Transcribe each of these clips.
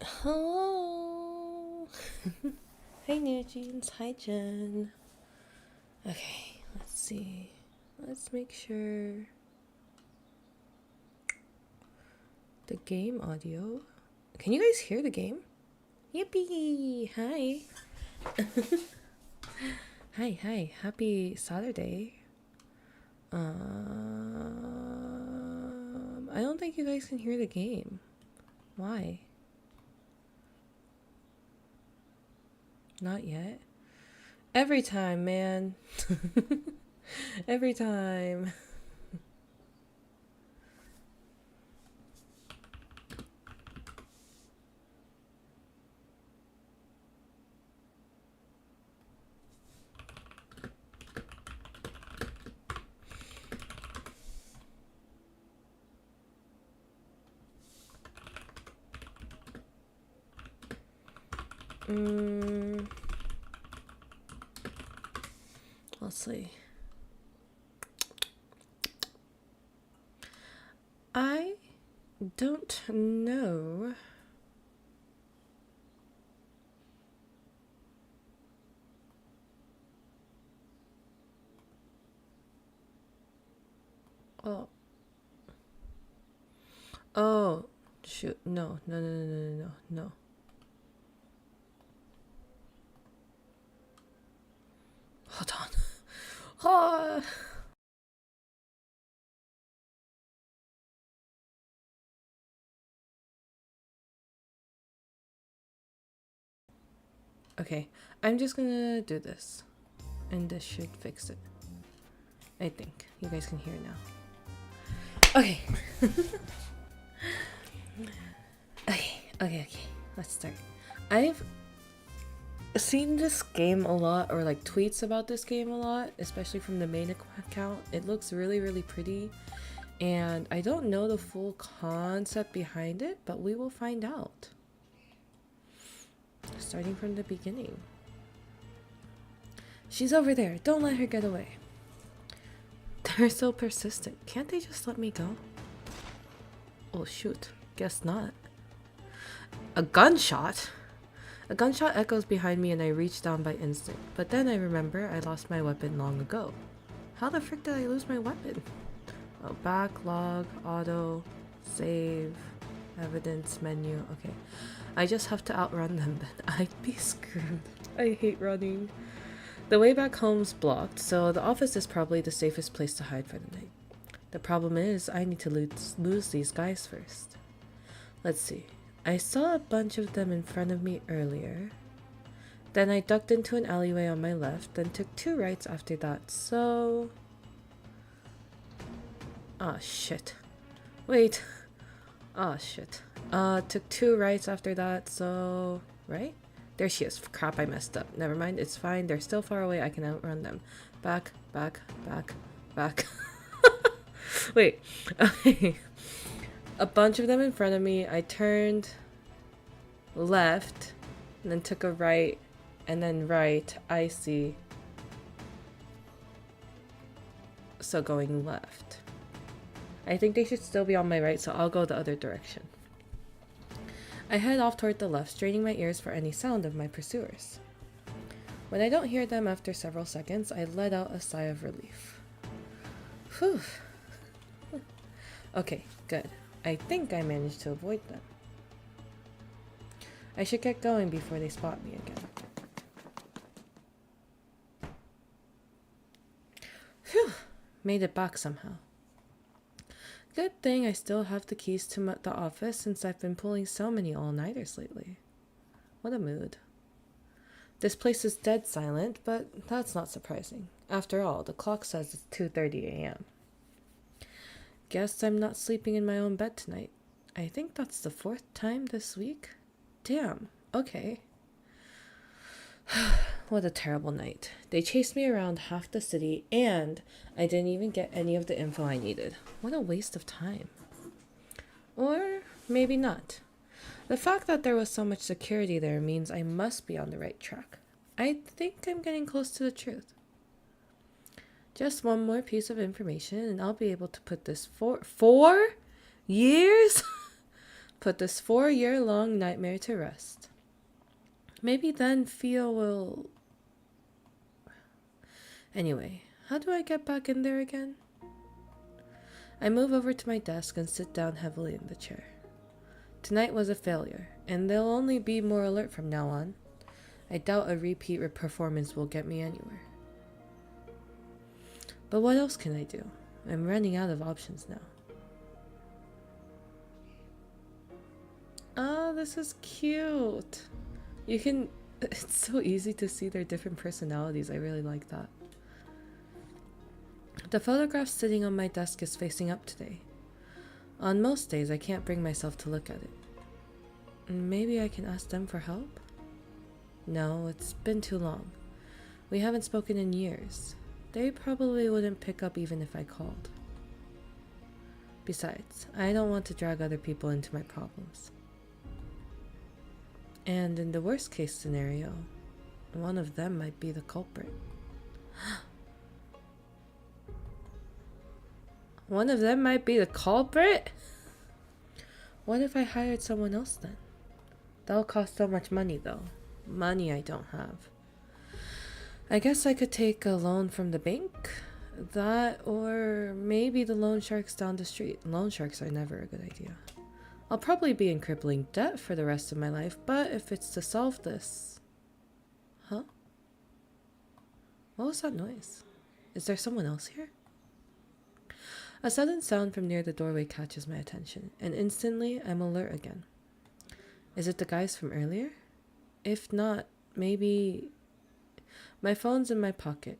Hello. Hi, New Jeans. Hi, Jen. Okay, let's see. Let's make sure the game audio. Can you guys hear the game? Yippee! Hi. Hi. Happy Saturday. I don't think you guys can hear the game. Why? Not yet. Every time, man. Every time. Let's see. I don't know. Oh. Oh. Shoot. No. Hold on. Oh. Okay. I'm just gonna do this. And this should fix it. I think. You guys can hear now. Okay. Okay. Let's start. I've seen this game a lot, or like tweets about this game a lot, especially from the main account. It looks really pretty, and I don't know the full concept behind it, but we will find out. Starting from the beginning. She's over there. Don't let her get away. They're so persistent. Can't they just let me go? Oh shoot. Guess not. A gunshot? A gunshot echoes behind me and I reach down by instinct. But then I remember I lost my weapon long ago. How the frick did I lose my weapon? Oh, backlog, auto, save, evidence, menu. Okay. I just have to outrun them then. I'd be screwed. I hate running. The way back home's blocked, so the office is probably the safest place to hide for the night. The problem is, I need to lose these guys first. Let's see. I saw a bunch of them in front of me earlier. Then I ducked into an alleyway on my left, then took 2 rights after that, so... Ah, shit. Wait. Ah, shit. Took 2 rights after that, so... Right? There she is. Crap, I messed up. Never mind, it's fine. They're still far away. I can outrun them. Back. Wait. Okay. A bunch of them in front of me. I turned left, and then took a right, and then right. I see. So going left. I think they should still be on my right, so I'll go the other direction. I head off toward the left, straining my ears for any sound of my pursuers. When I don't hear them after several seconds, I let out a sigh of relief. Whew. Okay, good. I think I managed to avoid them. I should get going before they spot me again. Phew! Made it back somehow. Good thing I still have the keys to the office since I've been pulling so many all-nighters lately. What a mood. This place is dead silent, but that's not surprising. After all, the clock says it's 2:30 a.m. Guess I'm not sleeping in my own bed tonight. I think that's the 4th time this week. Damn, okay. What a terrible night. They chased me around half the city, and I didn't even get any of the info I needed. What a waste of time. Or maybe not. The fact that there was so much security there means I must be on the right track. I think I'm getting close to the truth. Just one more piece of information and I'll be able to put this 4 years Put this 4-year-long nightmare to rest. Maybe then Theo will... Anyway, how do I get back in there again? I move over to my desk and sit down heavily in the chair. Tonight was a failure, and they'll only be more alert from now on. I doubt a repeat performance will get me anywhere. But what else can I do? I'm running out of options now. Oh, this is cute. You can... It's so easy to see their different personalities. I really like that. The photograph sitting on my desk is facing up today. On most days, I can't bring myself to look at it. Maybe I can ask them for help? No, it's been too long. We haven't spoken in years. They probably wouldn't pick up even if I called. Besides, I don't want to drag other people into my problems. And in the worst case scenario, one of them might be the culprit. One of them might be the culprit? What if I hired someone else then? That'll cost so much money though. Money I don't have. I guess I could take a loan from the bank. That, or maybe the loan sharks down the street. Loan sharks are never a good idea. I'll probably be in crippling debt for the rest of my life, but if it's to solve this... Huh? What was that noise? Is there someone else here? A sudden sound from near the doorway catches my attention, and instantly I'm alert again. Is it the guys from earlier? If not, maybe... My phone's in my pocket.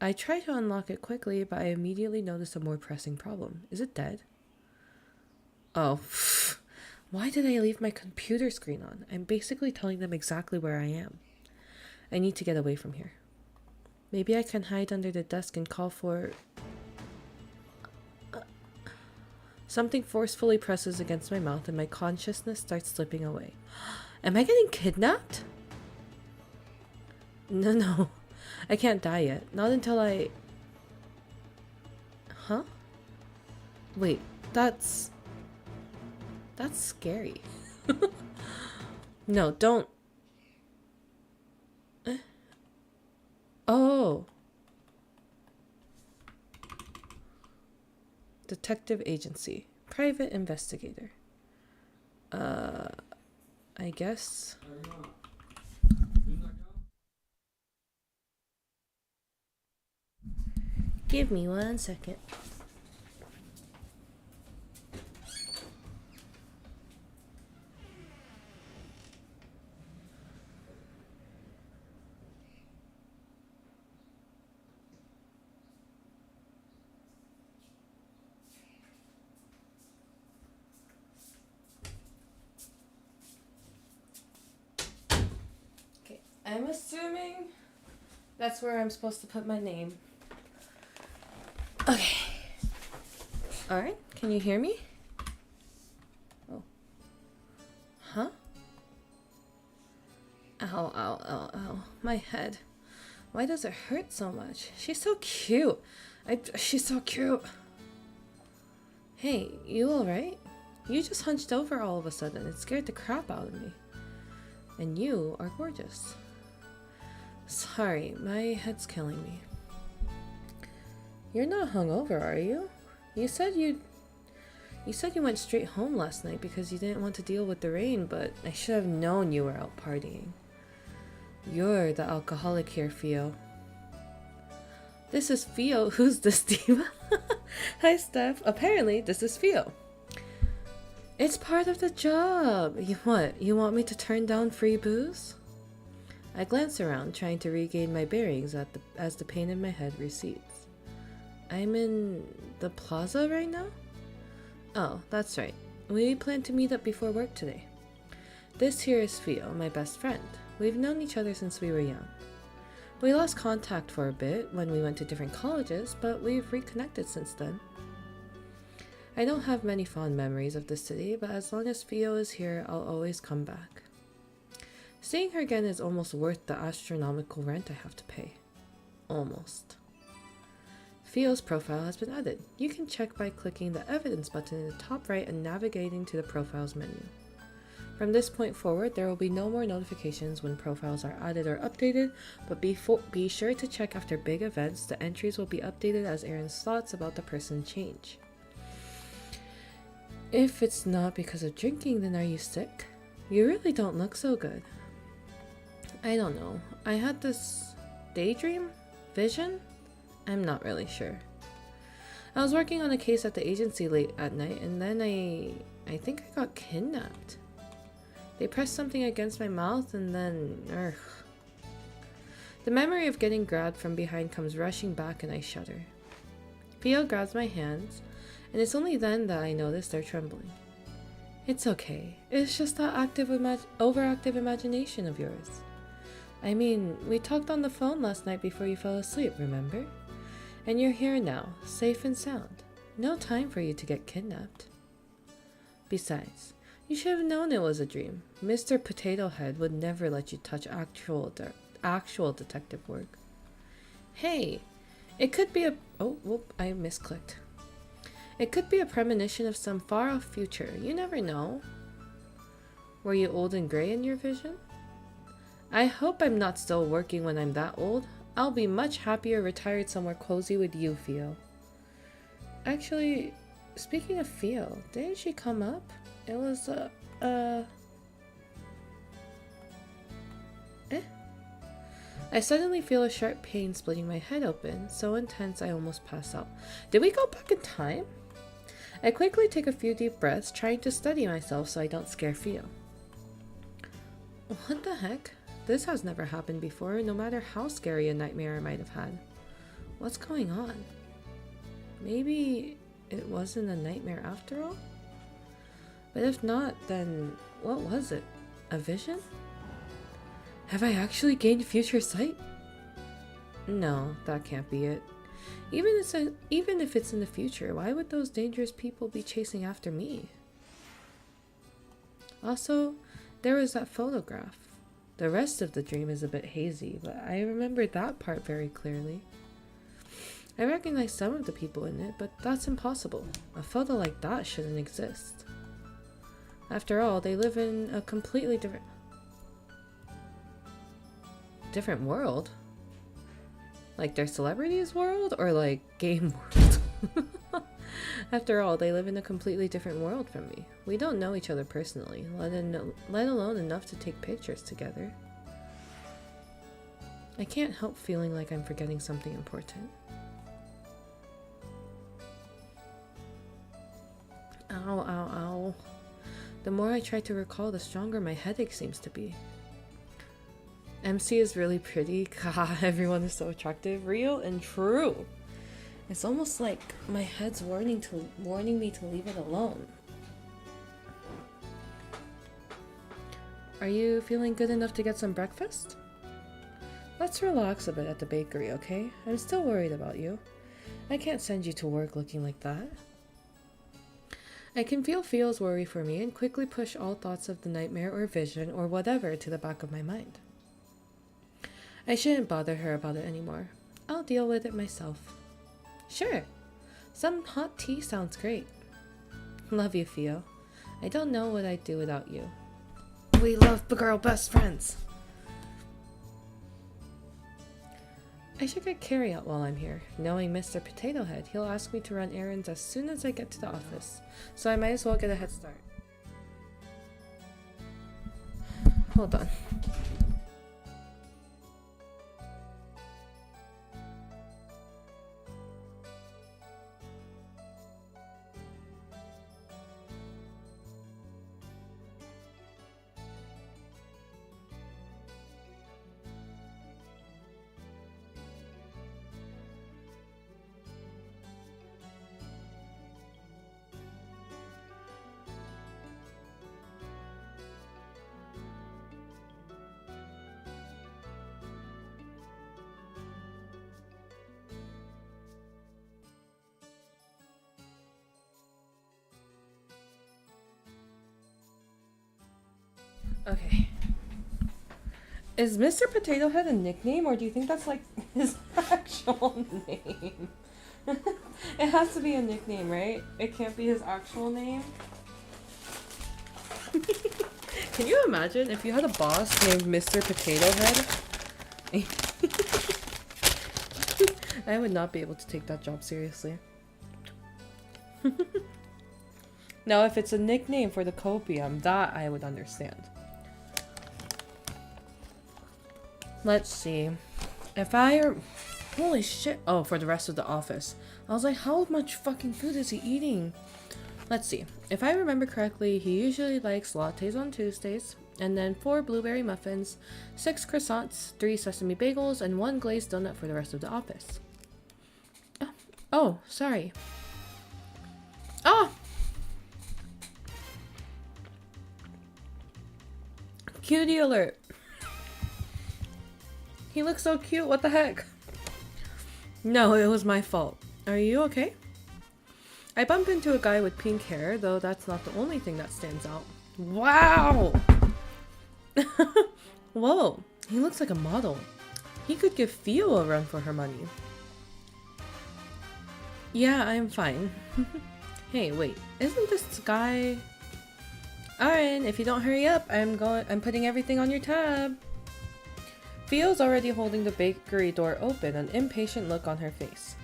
I try to unlock it quickly, but I immediately notice a more pressing problem. Is it dead? Oh, why did I leave my computer screen on? I'm basically telling them exactly where I am. I need to get away from here. Maybe I can hide under the desk and call for... Something forcefully presses against my mouth and my consciousness starts slipping away. Am I getting kidnapped? No. I can't die yet. Not until I... Huh? Wait, that's scary. No, don't... Oh. Detective agency. Private investigator. I guess. Give me 1 second. I'm assuming that's where I'm supposed to put my name. Okay. Alright, can you hear me? Oh. Huh? Ow, ow, ow, ow. My head. Why does it hurt so much? She's so cute. She's so cute. Hey, you alright? You just hunched over all of a sudden. It scared the crap out of me. And you are gorgeous. Sorry, my head's killing me. You're not hungover, are you? You said you went straight home last night because you didn't want to deal with the rain, but I should have known you were out partying. You're the alcoholic here, Theo. This is Theo. Who's this diva? Hi, Steph. Apparently, this is Theo. It's part of the job. You want me to turn down free booze? I glance around, trying to regain my bearings as the pain in my head recedes. I'm in the plaza right now? Oh, that's right. We plan to meet up before work today. This here is Theo, my best friend. We've known each other since we were young. We lost contact for a bit when we went to different colleges, but we've reconnected since then. I don't have many fond memories of the city, but as long as Theo is here, I'll always come back. Seeing her again is almost worth the astronomical rent I have to pay. Almost. Theo's profile has been added. You can check by clicking the evidence button in the top right and navigating to the profiles menu. From this point forward, there will be no more notifications when profiles are added or updated, but be sure to check after big events. The entries will be updated as Arin's thoughts about the person change. If it's not because of drinking, then are you sick? You really don't look so good. I don't know. I had this daydream? Vision? I'm not really sure. I was working on a case at the agency late at night, and then I think I got kidnapped. They pressed something against my mouth and then... Ugh. The memory of getting grabbed from behind comes rushing back and I shudder. Theo grabs my hands, and it's only then that I notice they're trembling. It's okay. It's just that overactive imagination of yours. I mean, we talked on the phone last night before you fell asleep, remember? And you're here now, safe and sound. No time for you to get kidnapped. Besides, you should have known it was a dream. Mr. Potato Head would never let you touch actual detective work. Hey, it could be a... Oh, whoop, I misclicked. It could be a premonition of some far-off future. You never know. Were you old and gray in your vision? I hope I'm not still working when I'm that old. I'll be much happier retired somewhere cozy with you, Theo. Actually, speaking of Theo, didn't she come up? It was, I suddenly feel a sharp pain splitting my head open, so intense I almost pass out. Did we go back in time? I quickly take a few deep breaths, trying to steady myself so I don't scare Theo. What the heck? This has never happened before, no matter how scary a nightmare I might have had. What's going on? Maybe it wasn't a nightmare after all? But if not, then what was it? A vision? Have I actually gained future sight? No, that can't be it. Even if it's in the future, why would those dangerous people be chasing after me? Also, there was that photograph. The rest of the dream is a bit hazy, but I remember that part very clearly. I recognize some of the people in it, but that's impossible. A photo like that shouldn't exist. After all, they live in a completely different world. Like their celebrities world or like game world? After all, they live in a completely different world from me. We don't know each other personally, let alone enough to take pictures together. I can't help feeling like I'm forgetting something important. Ow, ow, ow. The more I try to recall, the stronger my headache seems to be. MC is really pretty. God, everyone is so attractive. Real and true. It's almost like my head's warning me to leave it alone. Are you feeling good enough to get some breakfast? Let's relax a bit at the bakery, okay? I'm still worried about you. I can't send you to work looking like that. I can feel Theo's worry for me and quickly push all thoughts of the nightmare or vision or whatever to the back of my mind. I shouldn't bother her about it anymore. I'll deal with it myself. Sure. Some hot tea sounds great. Love you, Theo. I don't know what I'd do without you. We love the girl best friends. I should get Carrie out while I'm here. Knowing Mr. Potato Head, he'll ask me to run errands as soon as I get to the office, so I might as well get a head start. Hold on. Okay. Is Mr. Potato Head a nickname, or do you think that's like his actual name? It has to be a nickname, right? It can't be his actual name. Can you imagine if you had a boss named Mr. Potato Head? I would not be able to take that job seriously. Now, if it's a nickname for the copium, that I would understand. Let's see. If I... Holy shit. Oh, for the rest of the office. I was like, how much fucking food is he eating? Let's see. If I remember correctly, he usually likes lattes on Tuesdays, and then 4 blueberry muffins, 6 croissants, 3 sesame bagels, and 1 glazed donut for the rest of the office. Oh, sorry. Oh! Cutie alert. He looks so cute, what the heck? No, it was my fault. Are you okay? I bumped into a guy with pink hair, though that's not the only thing that stands out. Wow! Whoa, he looks like a model. He could give Theo a run for her money. Yeah, I'm fine. Hey, wait, isn't this guy... Arin, if you don't hurry up, I'm putting everything on your tab. Theo's already holding the bakery door open, an impatient look on her face.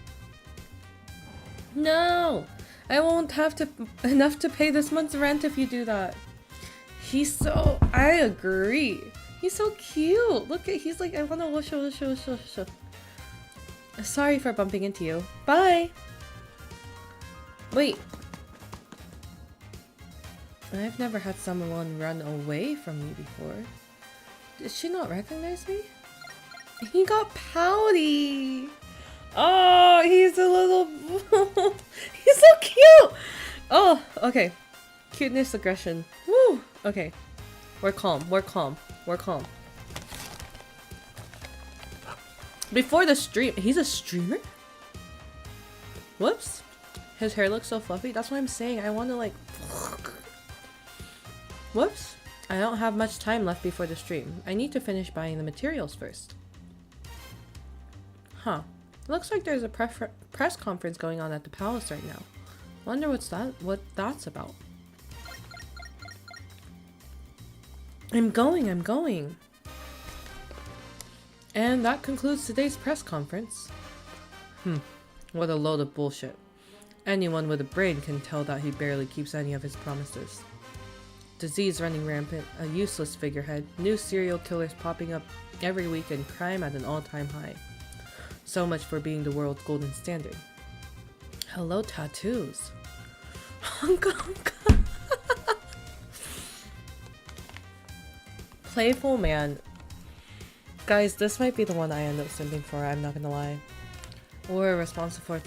No! I won't have enough to pay this month's rent if you do that. I agree. He's so cute. Look at, he's like, I wanna whoosh. Sorry for bumping into you. Bye! Wait. I've never had someone run away from me before. Did she not recognize me? He got pouty! Oh, he's a little... He's so cute! Oh, okay. Cuteness, aggression. Woo! Okay. We're calm. Before the stream... He's a streamer? Whoops. His hair looks so fluffy. That's what I'm saying. I want to like... Whoops. I don't have much time left before the stream. I need to finish buying the materials first. Huh. Looks like there's a press conference going on at the palace right now. Wonder what that's about. I'm going. And that concludes today's press conference. What a load of bullshit. Anyone with a brain can tell that he barely keeps any of his promises. Disease running rampant, a useless figurehead, new serial killers popping up every week, and crime at an all-time high. So much for being the world's golden standard. Hello, tattoos. Playful man. Guys, this might be the one I end up simping for, I'm not gonna lie. We're responsible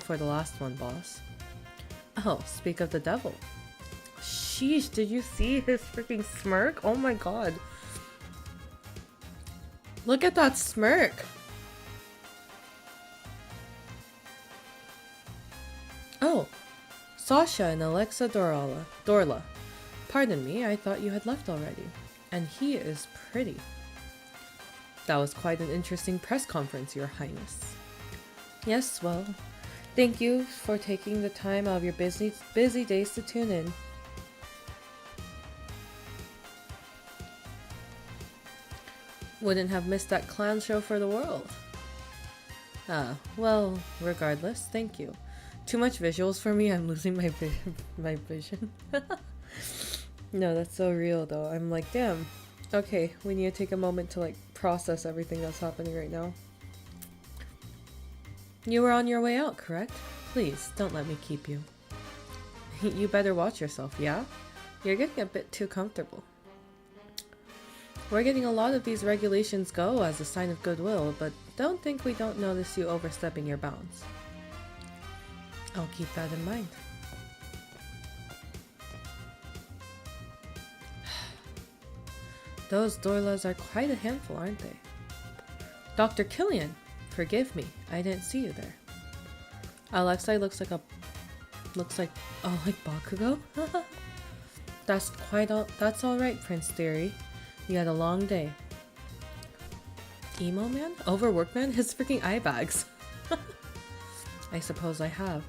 for the last one, boss. Oh, speak of the devil. Sheesh, did you see his freaking smirk? Oh my god. Look at that smirk. Oh, Sasha and Alexa Dorla. Pardon me, I thought you had left already. And he is pretty. That was quite an interesting press conference, Your Highness. Yes, well, thank you for taking the time out of your busy days to tune in. Wouldn't have missed that clown show for the world. Ah, well, regardless, thank you. Too much visuals for me, I'm losing my vision. No, that's so real though. I'm like, damn. Okay, we need to take a moment to like process everything that's happening right now. You were on your way out, correct? Please, don't let me keep you. You better watch yourself, yeah? You're getting a bit too comfortable. We're getting a lot of these regulations go as a sign of goodwill, but don't think we don't notice you overstepping your bounds. I'll keep that in mind. Those Dorlas are quite a handful, aren't they? Dr. Killian, forgive me, I didn't see you there. Alexei looks like Bakugo? That's alright, Prince Theory. You had a long day. Emo man? Overworked man? His freaking eye bags. I suppose I have.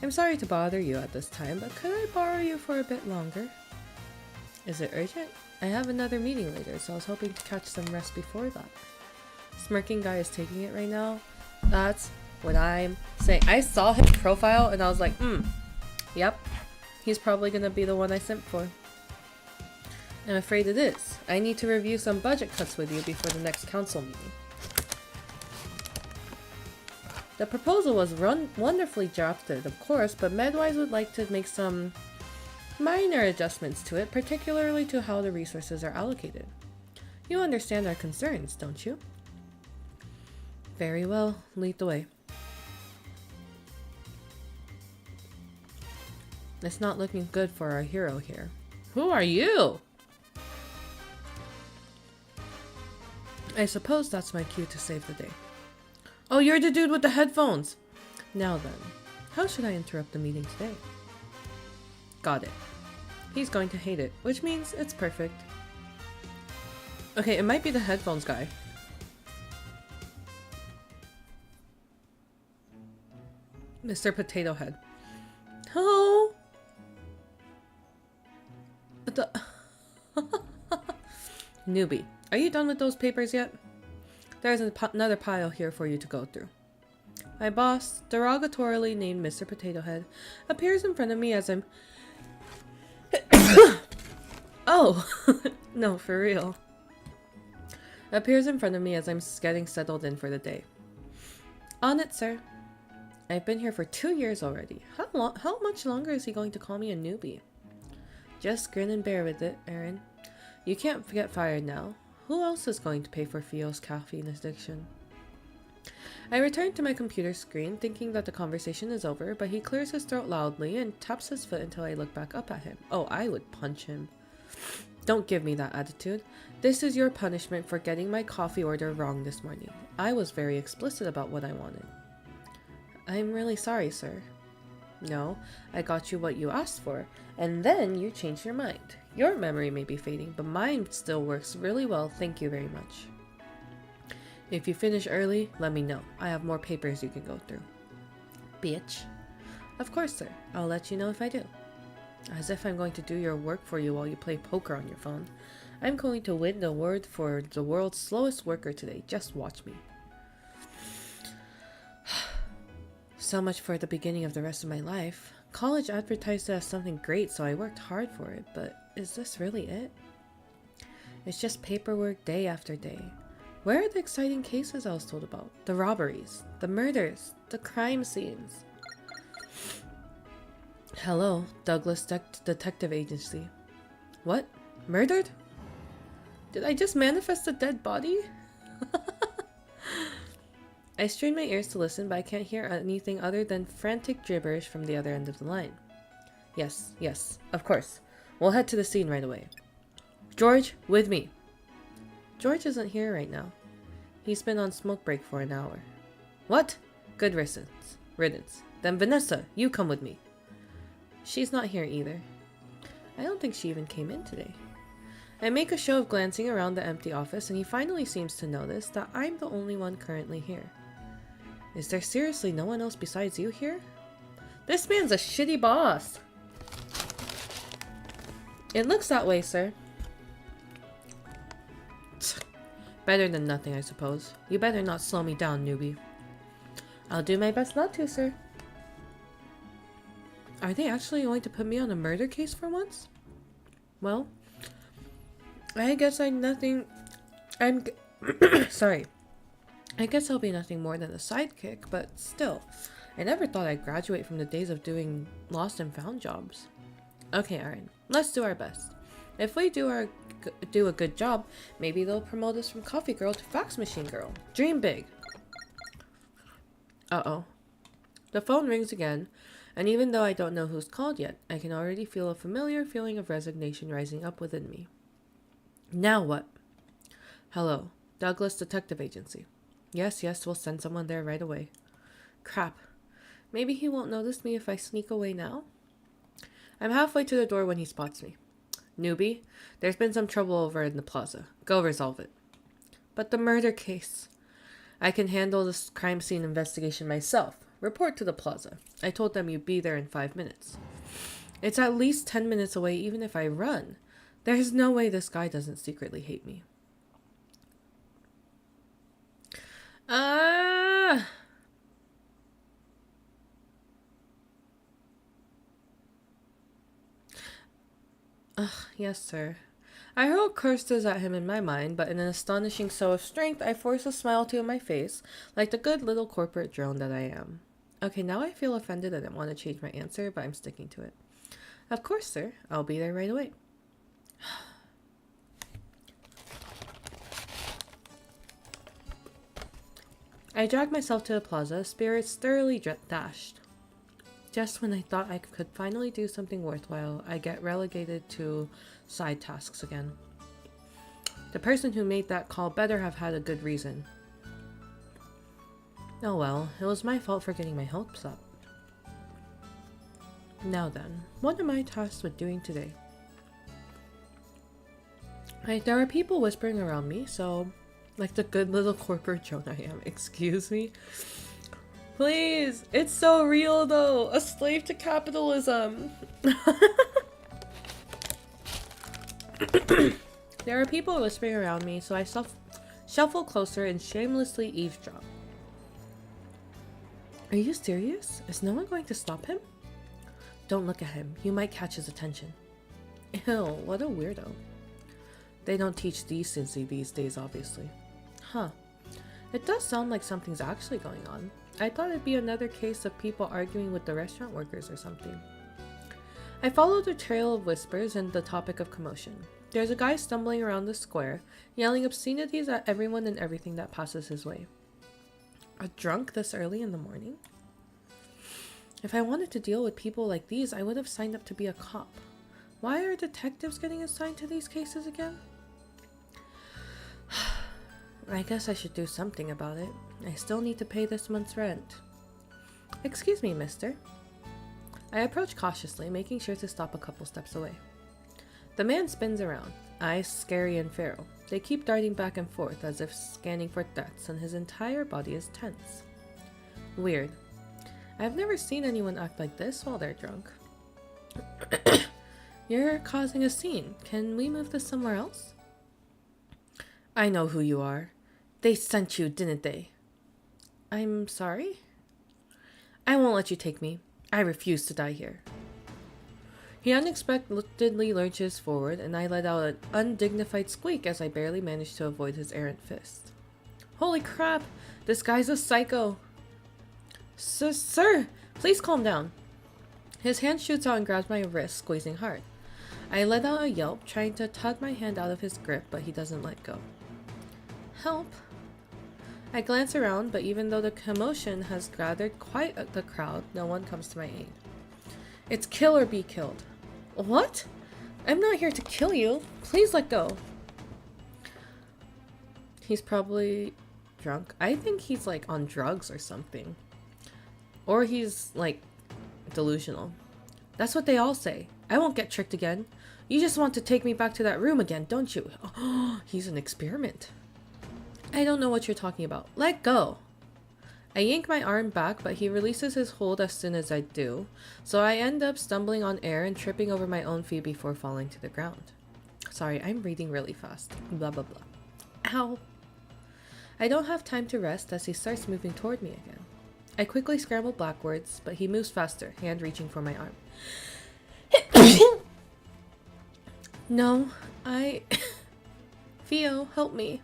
I'm sorry to bother you at this time, but could I borrow you for a bit longer? Is it urgent? I have another meeting later, so I was hoping to catch some rest before that. Smirking guy is taking it right now. That's what I'm saying. I saw his profile and I was like, yep, he's probably gonna be the one I sent for. I'm afraid it is. I need to review some budget cuts with you before the next council meeting. The proposal was wonderfully drafted, of course, but Medwise would like to make some minor adjustments to it, particularly to how the resources are allocated. You understand our concerns, don't you? Very well. Lead the way. It's not looking good for our hero here. Who are you? I suppose that's my cue to save the day. Oh, you're the dude with the headphones! Now then, how should I interrupt the meeting today? Got it. He's going to hate it, which means it's perfect. Okay, it might be the headphones guy. Mr. Potato Head. Hello? The Newbie, are you done with those papers yet? There's another pile here for you to go through. My boss, derogatorily named Mr. Potato Head, appears in front of me as I'm... Oh! No, for real. Appears in front of me as I'm getting settled in for the day. On it, sir. I've been here for 2 years already. How much longer is he going to call me a newbie? Just grin and bear with it, Arin. You can't get fired now. Who else is going to pay for Theo's caffeine addiction? I return to my computer screen, thinking that the conversation is over, but he clears his throat loudly and taps his foot until I look back up at him. Oh, I would punch him. Don't give me that attitude. This is your punishment for getting my coffee order wrong this morning. I was very explicit about what I wanted. I'm really sorry, sir. No, I got you what you asked for, and then you changed your mind. Your memory may be fading, but mine still works really well, thank you very much. If you finish early, let me know. I have more papers you can go through. Bitch. Of course, sir. I'll let you know if I do. As if I'm going to do your work for you while you play poker on your phone. I'm going to win the award for the world's slowest worker today. Just watch me. So much for the beginning of the rest of my life. College advertised it as something great, so I worked hard for it, but is this really it? It's just paperwork day after day. Where are the exciting cases I was told about? The robberies, the murders, the crime scenes. Hello, Douglas Detective Agency. What? Murdered? Did I just manifest a dead body? I strain my ears to listen, but I can't hear anything other than frantic gibberish from the other end of the line. Yes, of course. We'll head to the scene right away. George, with me. George isn't here right now. He's been on smoke break for an hour. What? Good riddance. Then Vanessa, you come with me. She's not here either. I don't think she even came in today. I make a show of glancing around the empty office, and he finally seems to notice that I'm the only one currently here. Is there seriously no one else besides you here? This man's a shitty boss. It looks that way, sir. Better than nothing, I suppose. You better not slow me down, newbie. I'll do my best not to, sir. Are they actually going to put me on a murder case for once? Well, I guess sorry. I guess I'll be nothing more than a sidekick, but still, I never thought I'd graduate from the days of doing lost and found jobs. Okay, Arin, let's do our best. If we do a good job, maybe they'll promote us from coffee girl to fax machine girl. Dream big. Uh-oh. The phone rings again, and even though I don't know who's called yet, I can already feel a familiar feeling of resignation rising up within me. Now what? Hello, Douglas Detective Agency. Yes, we'll send someone there right away. Crap. Maybe he won't notice me if I sneak away now? I'm halfway to the door when he spots me. Newbie, there's been some trouble over in the plaza. Go resolve it. But the murder case. I can handle this crime scene investigation myself. Report to the plaza. I told them you'd be there in 5 minutes. It's at least 10 minutes away even if I run. There's no way this guy doesn't secretly hate me. Yes, sir. I hurled curses at him in my mind, but in an astonishing show of strength, I forced a smile to my face, like the good little corporate drone that I am. Okay, now I feel offended and I want to change my answer, but I'm sticking to it. Of course, sir. I'll be there right away. I dragged myself to the plaza, spirits thoroughly dashed. Just when I thought I could finally do something worthwhile, I get relegated to side tasks again. The person who made that call better have had a good reason. Oh well, it was my fault for getting my hopes up. Now then, what am I tasked with doing today? There are people whispering around me, so like the good little corporate drone I am, excuse me. Please, it's so real though. A slave to capitalism. There are people whispering around me, so I shuffle closer and shamelessly eavesdrop. Are you serious? Is no one going to stop him? Don't look at him. You might catch his attention. Ew, what a weirdo. They don't teach decency these days, obviously. Huh. It does sound like something's actually going on. I thought it'd be another case of people arguing with the restaurant workers or something. I followed a trail of whispers and the topic of commotion. There's a guy stumbling around the square, yelling obscenities at everyone and everything that passes his way. A drunk this early in the morning? If I wanted to deal with people like these, I would have signed up to be a cop. Why are detectives getting assigned to these cases again? I guess I should do something about it. I still need to pay this month's rent. Excuse me, mister. I approach cautiously, making sure to stop a couple steps away. The man spins around, eyes scary and feral. They keep darting back and forth as if scanning for threats, and his entire body is tense. Weird. I've never seen anyone act like this while they're drunk. You're causing a scene. Can we move this somewhere else? I know who you are. They sent you, didn't they? I'm sorry? I won't let you take me. I refuse to die here. He unexpectedly lurches forward, and I let out an undignified squeak as I barely managed to avoid his errant fist. Holy crap! This guy's a psycho! Sir! Please calm down. His hand shoots out and grabs my wrist, squeezing hard. I let out a yelp, trying to tug my hand out of his grip, but he doesn't let go. Help! I glance around, but even though the commotion has gathered quite the crowd, no one comes to my aid. It's kill or be killed. What? I'm not here to kill you. Please let go. He's probably drunk. I think he's like on drugs or something. Or he's like delusional. That's what they all say. I won't get tricked again. You just want to take me back to that room again, don't you? Oh, he's an experiment. I don't know what you're talking about. Let go. I yank my arm back, but he releases his hold as soon as I do, so I end up stumbling on air and tripping over my own feet before falling to the ground. Sorry, I'm reading really fast. Blah, blah, blah. Ow. I don't have time to rest as he starts moving toward me again. I quickly scramble backwards, but he moves faster, hand reaching for my arm. No, Theo, help me.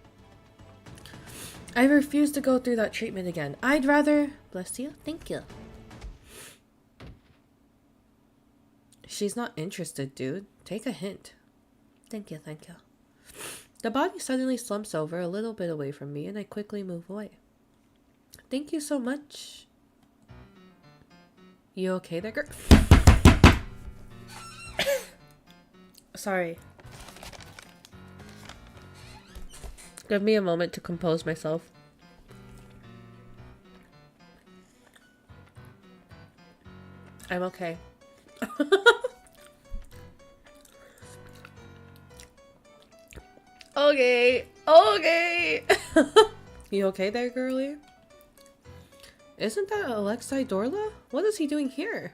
I refuse to go through that treatment again. I'd rather... Bless you. Thank you. She's not interested, dude. Take a hint. Thank you, thank you. The body suddenly slumps over a little bit away from me, and I quickly move away. Thank you so much. You okay there, girl? Sorry. Give me a moment to compose myself. I'm okay. Okay. You okay there, girlie? Isn't that Alexei Dorla? What is he doing here?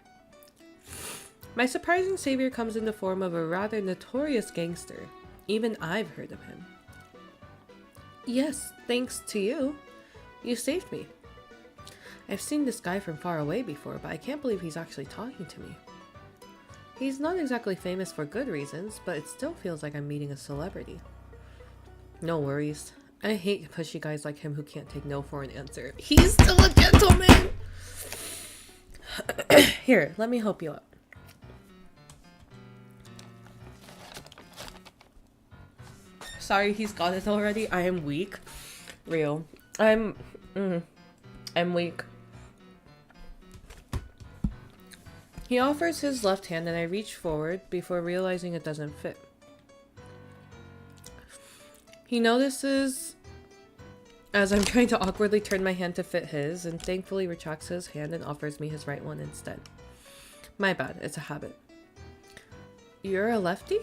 My surprising savior comes in the form of a rather notorious gangster. Even I've heard of him. Yes, thanks to you. You saved me. I've seen this guy from far away before, but I can't believe he's actually talking to me. He's not exactly famous for good reasons, but it still feels like I'm meeting a celebrity. No worries. I hate pushy guys like him who can't take no for an answer. He's still a gentleman! Here, let me help you out. Sorry, he's got it already. I am weak. Real. I'm weak. He offers his left hand and I reach forward before realizing it doesn't fit. He notices as I'm trying to awkwardly turn my hand to fit his and thankfully retracts his hand and offers me his right one instead. My bad, it's a habit. You're a lefty?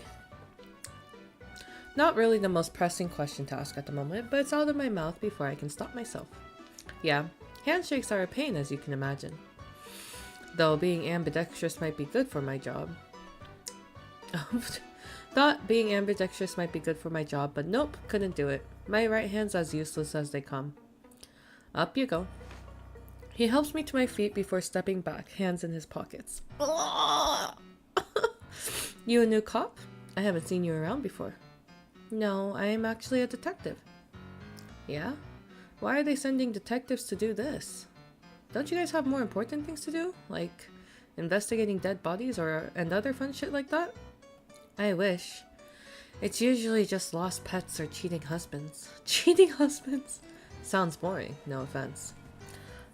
Not really the most pressing question to ask at the moment, but it's out of my mouth before I can stop myself. Yeah, handshakes are a pain as you can imagine. Though being ambidextrous might be good for my job. Thought being ambidextrous might be good for my job, but nope, couldn't do it. My right hand's as useless as they come. Up you go. He helps me to my feet before stepping back, hands in his pockets. You a new cop? I haven't seen you around before. No, I am actually a detective. Yeah? Why are they sending detectives to do this? Don't you guys have more important things to do? Like investigating dead bodies and other fun shit like that? I wish. It's usually just lost pets or cheating husbands. Cheating husbands? Sounds boring, no offense.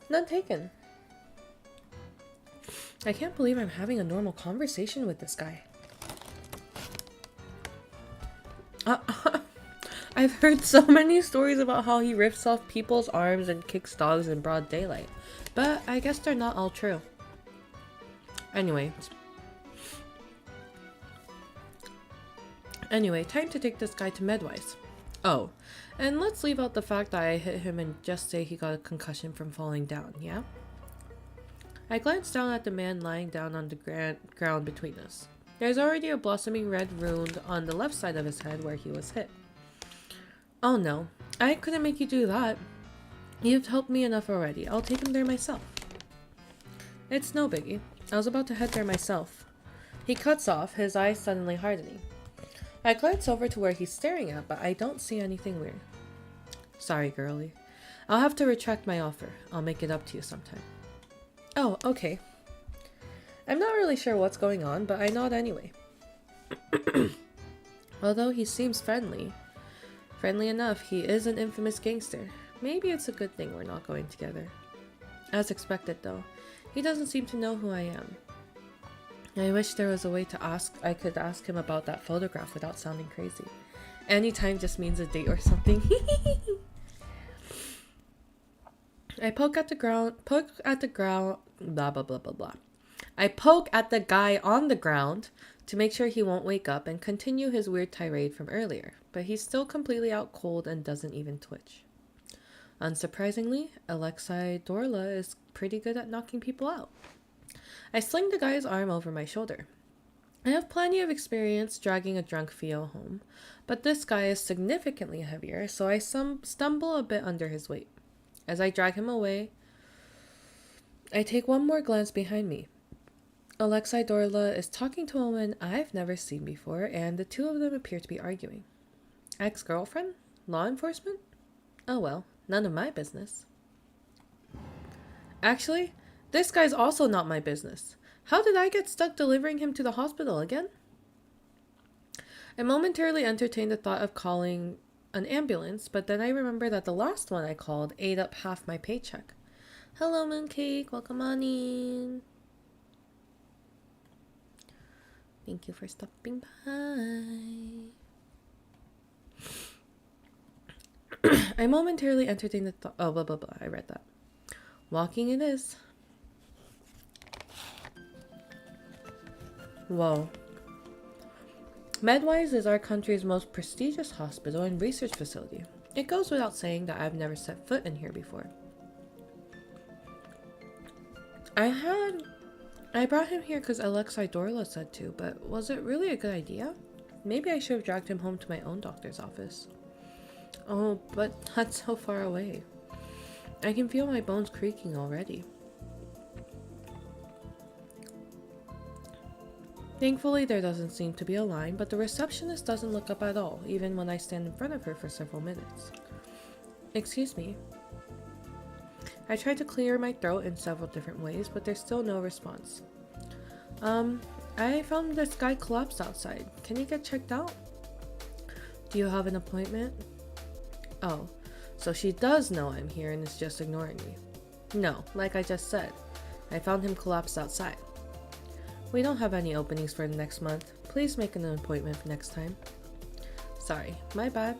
None taken. I can't believe I'm having a normal conversation with this guy. I've heard so many stories about how he rips off people's arms and kicks dogs in broad daylight, but I guess they're not all true. Anyway, time to take this guy to Medwise. Oh, and let's leave out the fact that I hit him and just say he got a concussion from falling down, yeah? I glanced down at the man lying down on the ground between us. There's already a blossoming red wound on the left side of his head where he was hit. Oh no, I couldn't make you do that. You've helped me enough already. I'll take him there myself. It's no biggie. I was about to head there myself. He cuts off, his eyes suddenly hardening. I glance over to where he's staring at, but I don't see anything weird. Sorry, girlie. I'll have to retract my offer. I'll make it up to you sometime. Oh, okay. I'm not really sure what's going on, but I nod anyway. Although he seems friendly enough, he is an infamous gangster. Maybe it's a good thing we're not going together. As expected, though, he doesn't seem to know who I am. I wish there was a way I could ask him about that photograph without sounding crazy. Anytime just means a date or something. I poke at the ground, blah, blah, blah, blah, blah. I poke at the guy on the ground to make sure he won't wake up and continue his weird tirade from earlier, but he's still completely out cold and doesn't even twitch. Unsurprisingly, Alexei Dorla is pretty good at knocking people out. I sling the guy's arm over my shoulder. I have plenty of experience dragging a drunk Theo home, but this guy is significantly heavier, so I stumble a bit under his weight. As I drag him away, I take one more glance behind me. Alexei Dorla is talking to a woman I've never seen before, and the two of them appear to be arguing. Ex-girlfriend? Law enforcement? Oh well, none of my business. Actually, this guy's also not my business. How did I get stuck delivering him to the hospital again? I momentarily entertained the thought of calling an ambulance, but then I remember that the last one I called ate up half my paycheck. Hello, Mooncake. Welcome on in. Thank you for stopping by. I momentarily entertained the thought. Oh, blah, blah, blah. I read that. Walking it is. Whoa. Medwise is our country's most prestigious hospital and research facility. It goes without saying that I've never set foot in here before. I brought him here because Alexei Dorla said to, but was it really a good idea? Maybe I should have dragged him home to my own doctor's office. Oh, but that's so far away. I can feel my bones creaking already. Thankfully, there doesn't seem to be a line, but the receptionist doesn't look up at all, even when I stand in front of her for several minutes. Excuse me. I tried to clear my throat in several different ways, but there's still no response. I found this guy collapsed outside. Can you get checked out? Do you have an appointment? Oh, so she does know I'm here and is just ignoring me. No, like I just said, I found him collapsed outside. We don't have any openings for next month. Please make an appointment for next time. Sorry, my bad.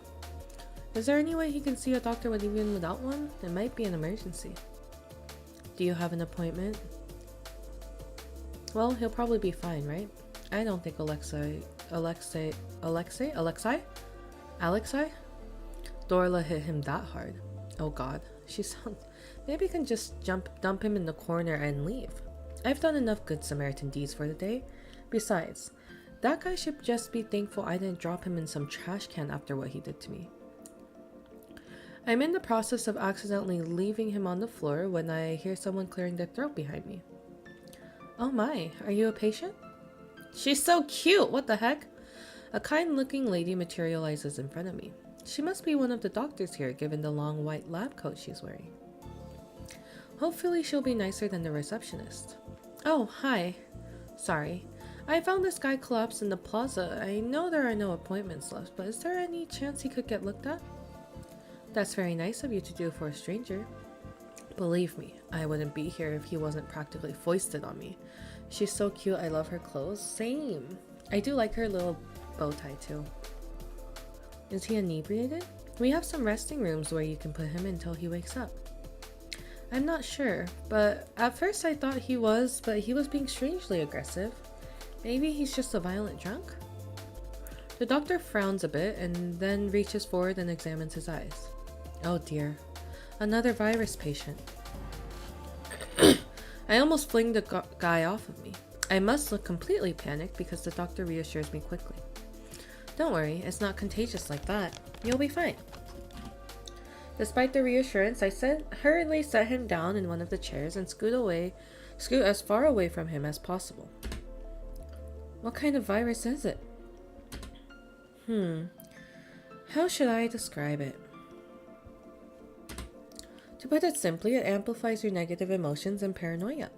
Is there any way he can see a doctor even without one? It might be an emergency. Do you have an appointment? Well, he'll probably be fine, right? I don't think Alexei? Dorla hit him that hard. Oh god, she sounds... Maybe I can just dump him in the corner and leave. I've done enough good Samaritan deeds for the day. Besides, that guy should just be thankful I didn't drop him in some trash can after what he did to me. I'm in the process of accidentally leaving him on the floor when I hear someone clearing their throat behind me. Oh my, are you a patient? She's so cute, what the heck? A kind-looking lady materializes in front of me. She must be one of the doctors here, given the long white lab coat she's wearing. Hopefully she'll be nicer than the receptionist. Oh, hi. Sorry. I found this guy collapsed in the plaza. I know there are no appointments left, but is there any chance he could get looked at? That's very nice of you to do for a stranger. Believe me, I wouldn't be here if he wasn't practically foisted on me. She's so cute, I love her clothes. Same. I do like her little bow tie too. Is he inebriated? We have some resting rooms where you can put him until he wakes up. I'm not sure, but at first I thought he was, but he was being strangely aggressive. Maybe he's just a violent drunk? The doctor frowns a bit and then reaches forward and examines his eyes. Oh dear, another virus patient. I almost fling the guy off of me. I must look completely panicked because the doctor reassures me quickly. Don't worry, it's not contagious like that. You'll be fine. Despite the reassurance, I hurriedly set him down in one of the chairs and scoot as far away from him as possible. What kind of virus is it? How should I describe it? To put it simply, it amplifies your negative emotions and paranoia.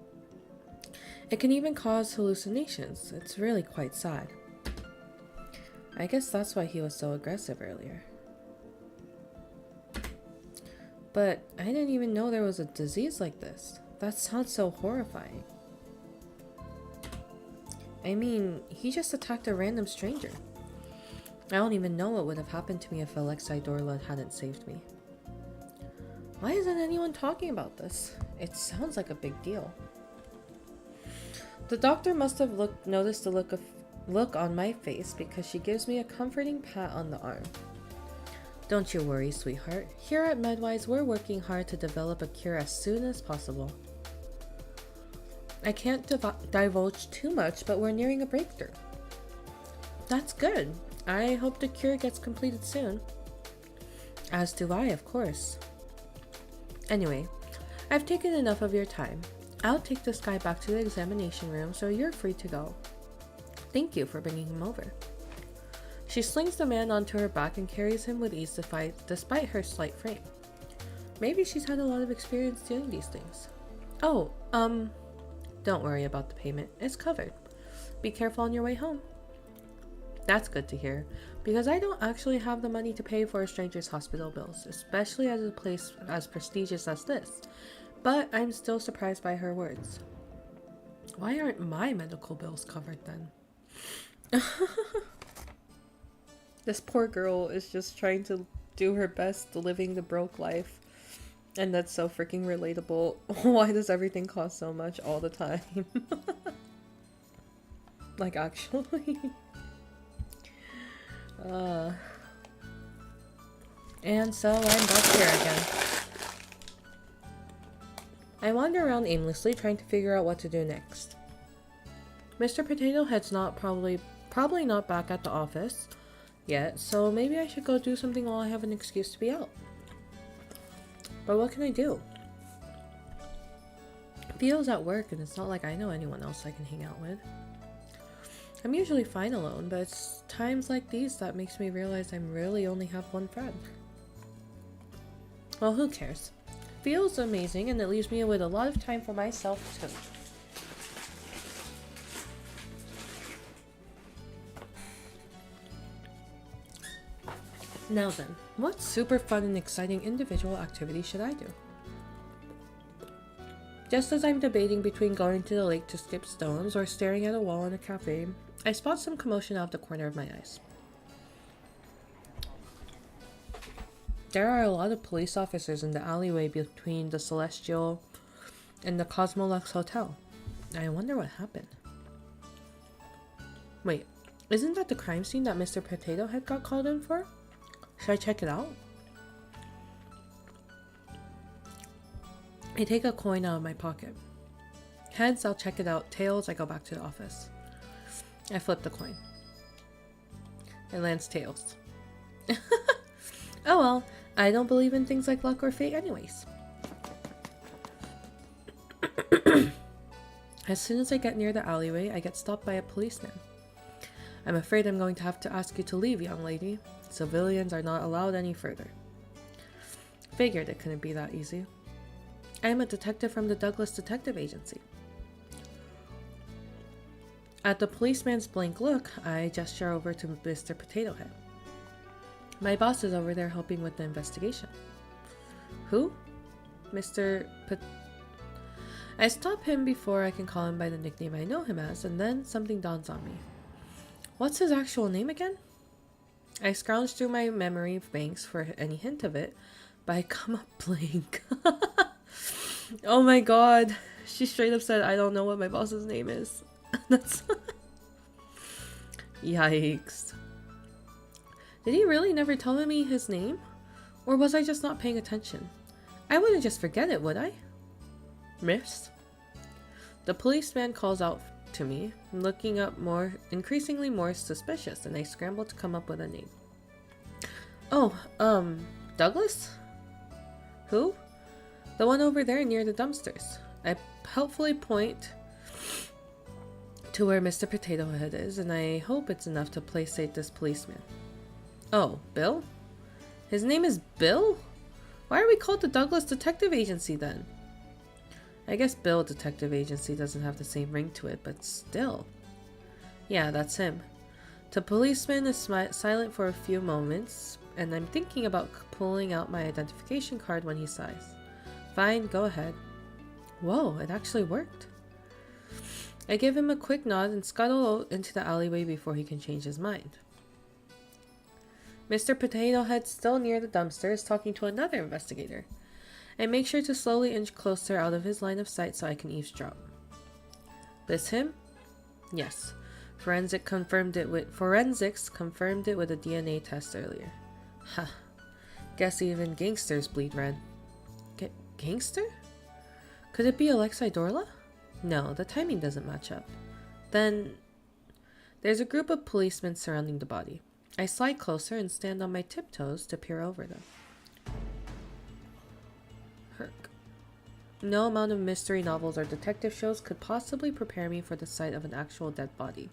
It can even cause hallucinations. It's really quite sad. I guess that's why he was so aggressive earlier. But I didn't even know there was a disease like this. That sounds so horrifying. I mean, he just attacked a random stranger. I don't even know what would have happened to me if Alexei Dorla hadn't saved me. Why isn't anyone talking about this? It sounds like a big deal. The doctor must have noticed the look on my face because she gives me a comforting pat on the arm. Don't you worry, sweetheart. Here at MedWise, we're working hard to develop a cure as soon as possible. I can't divulge too much, but we're nearing a breakthrough. That's good. I hope the cure gets completed soon. As do I, of course. Anyway, I've taken enough of your time. I'll take this guy back to the examination room, so you're free to go. Thank you for bringing him over. She slings the man onto her back and carries him with ease despite her slight frame. Maybe she's had a lot of experience doing these things. Oh, don't worry about the payment. It's covered. Be careful on your way home. That's good to hear, because I don't actually have the money to pay for a stranger's hospital bills, especially at a place as prestigious as this. But I'm still surprised by her words. Why aren't my medical bills covered then? This poor girl is just trying to do her best living the broke life. And that's so freaking relatable. Why does everything cost so much all the time? Like, actually. And so I'm back here again. I wander around aimlessly, trying to figure out what to do next. Mr. Potato Head's probably not back at the office yet, so maybe I should go do something while I have an excuse to be out. But what can I do? Theo's at work, and it's not like I know anyone else I can hang out with. I'm usually fine alone, but it's times like these that makes me realize I really only have one friend. Well, who cares? Feels amazing, and it leaves me with a lot of time for myself too. Now then, what super fun and exciting individual activity should I do? Just as I'm debating between going to the lake to skip stones or staring at a wall in a cafe, I spot some commotion out of the corner of my eyes. There are a lot of police officers in the alleyway between the Celestial and the Cosmolux Hotel. I wonder what happened. Wait, isn't that the crime scene that Mr. Potato Head got called in for? Should I check it out? I take a coin out of my pocket. Heads, I'll check it out. Tails, I go back to the office. I flip the coin. It lands tails. Oh well, I don't believe in things like luck or fate anyways. As soon as I get near the alleyway, I get stopped by a policeman. I'm afraid I'm going to have to ask you to leave, young lady. Civilians are not allowed any further. Figured it couldn't be that easy. I am a detective from the Douglas Detective Agency. At the policeman's blank look, I gesture over to Mr. Potato Head. My boss is over there helping with the investigation. Who? I stop him before I can call him by the nickname I know him as, and then something dawns on me. What's his actual name again? I scrounge through my memory banks for any hint of it, but I come up blank. Oh my god. She straight up said, I don't know what my boss's name is. That's... Yikes. Did he really never tell me his name? Or was I just not paying attention? I wouldn't just forget it, would I? Miss? The policeman calls out to me, looking up increasingly more suspicious, and I scramble to come up with a name. Oh, Douglas? Who? The one over there near the dumpsters. I helpfully point to where Mr. Potato Head is, and I hope it's enough to placate this policeman. Oh, Bill? His name is Bill? Why are we called the Douglas Detective Agency then? I guess Bill Detective Agency doesn't have the same ring to it, but still. Yeah, that's him. The policeman is silent for a few moments, and I'm thinking about pulling out my identification card when he sighs. Fine, go ahead. Whoa, it actually worked. I give him a quick nod and scuttle into the alleyway before he can change his mind. Mr. Potato Head, still near the dumpster, is talking to another investigator. I make sure to slowly inch closer out of his line of sight so I can eavesdrop. This him? Yes. Forensics confirmed it with a DNA test earlier. Ha. Guess even gangsters bleed red. Gangster? Could it be Alexei Dorla? No, the timing doesn't match up. Then, there's a group of policemen surrounding the body. I slide closer and stand on my tiptoes to peer over them. Herc. No amount of mystery novels or detective shows could possibly prepare me for the sight of an actual dead body.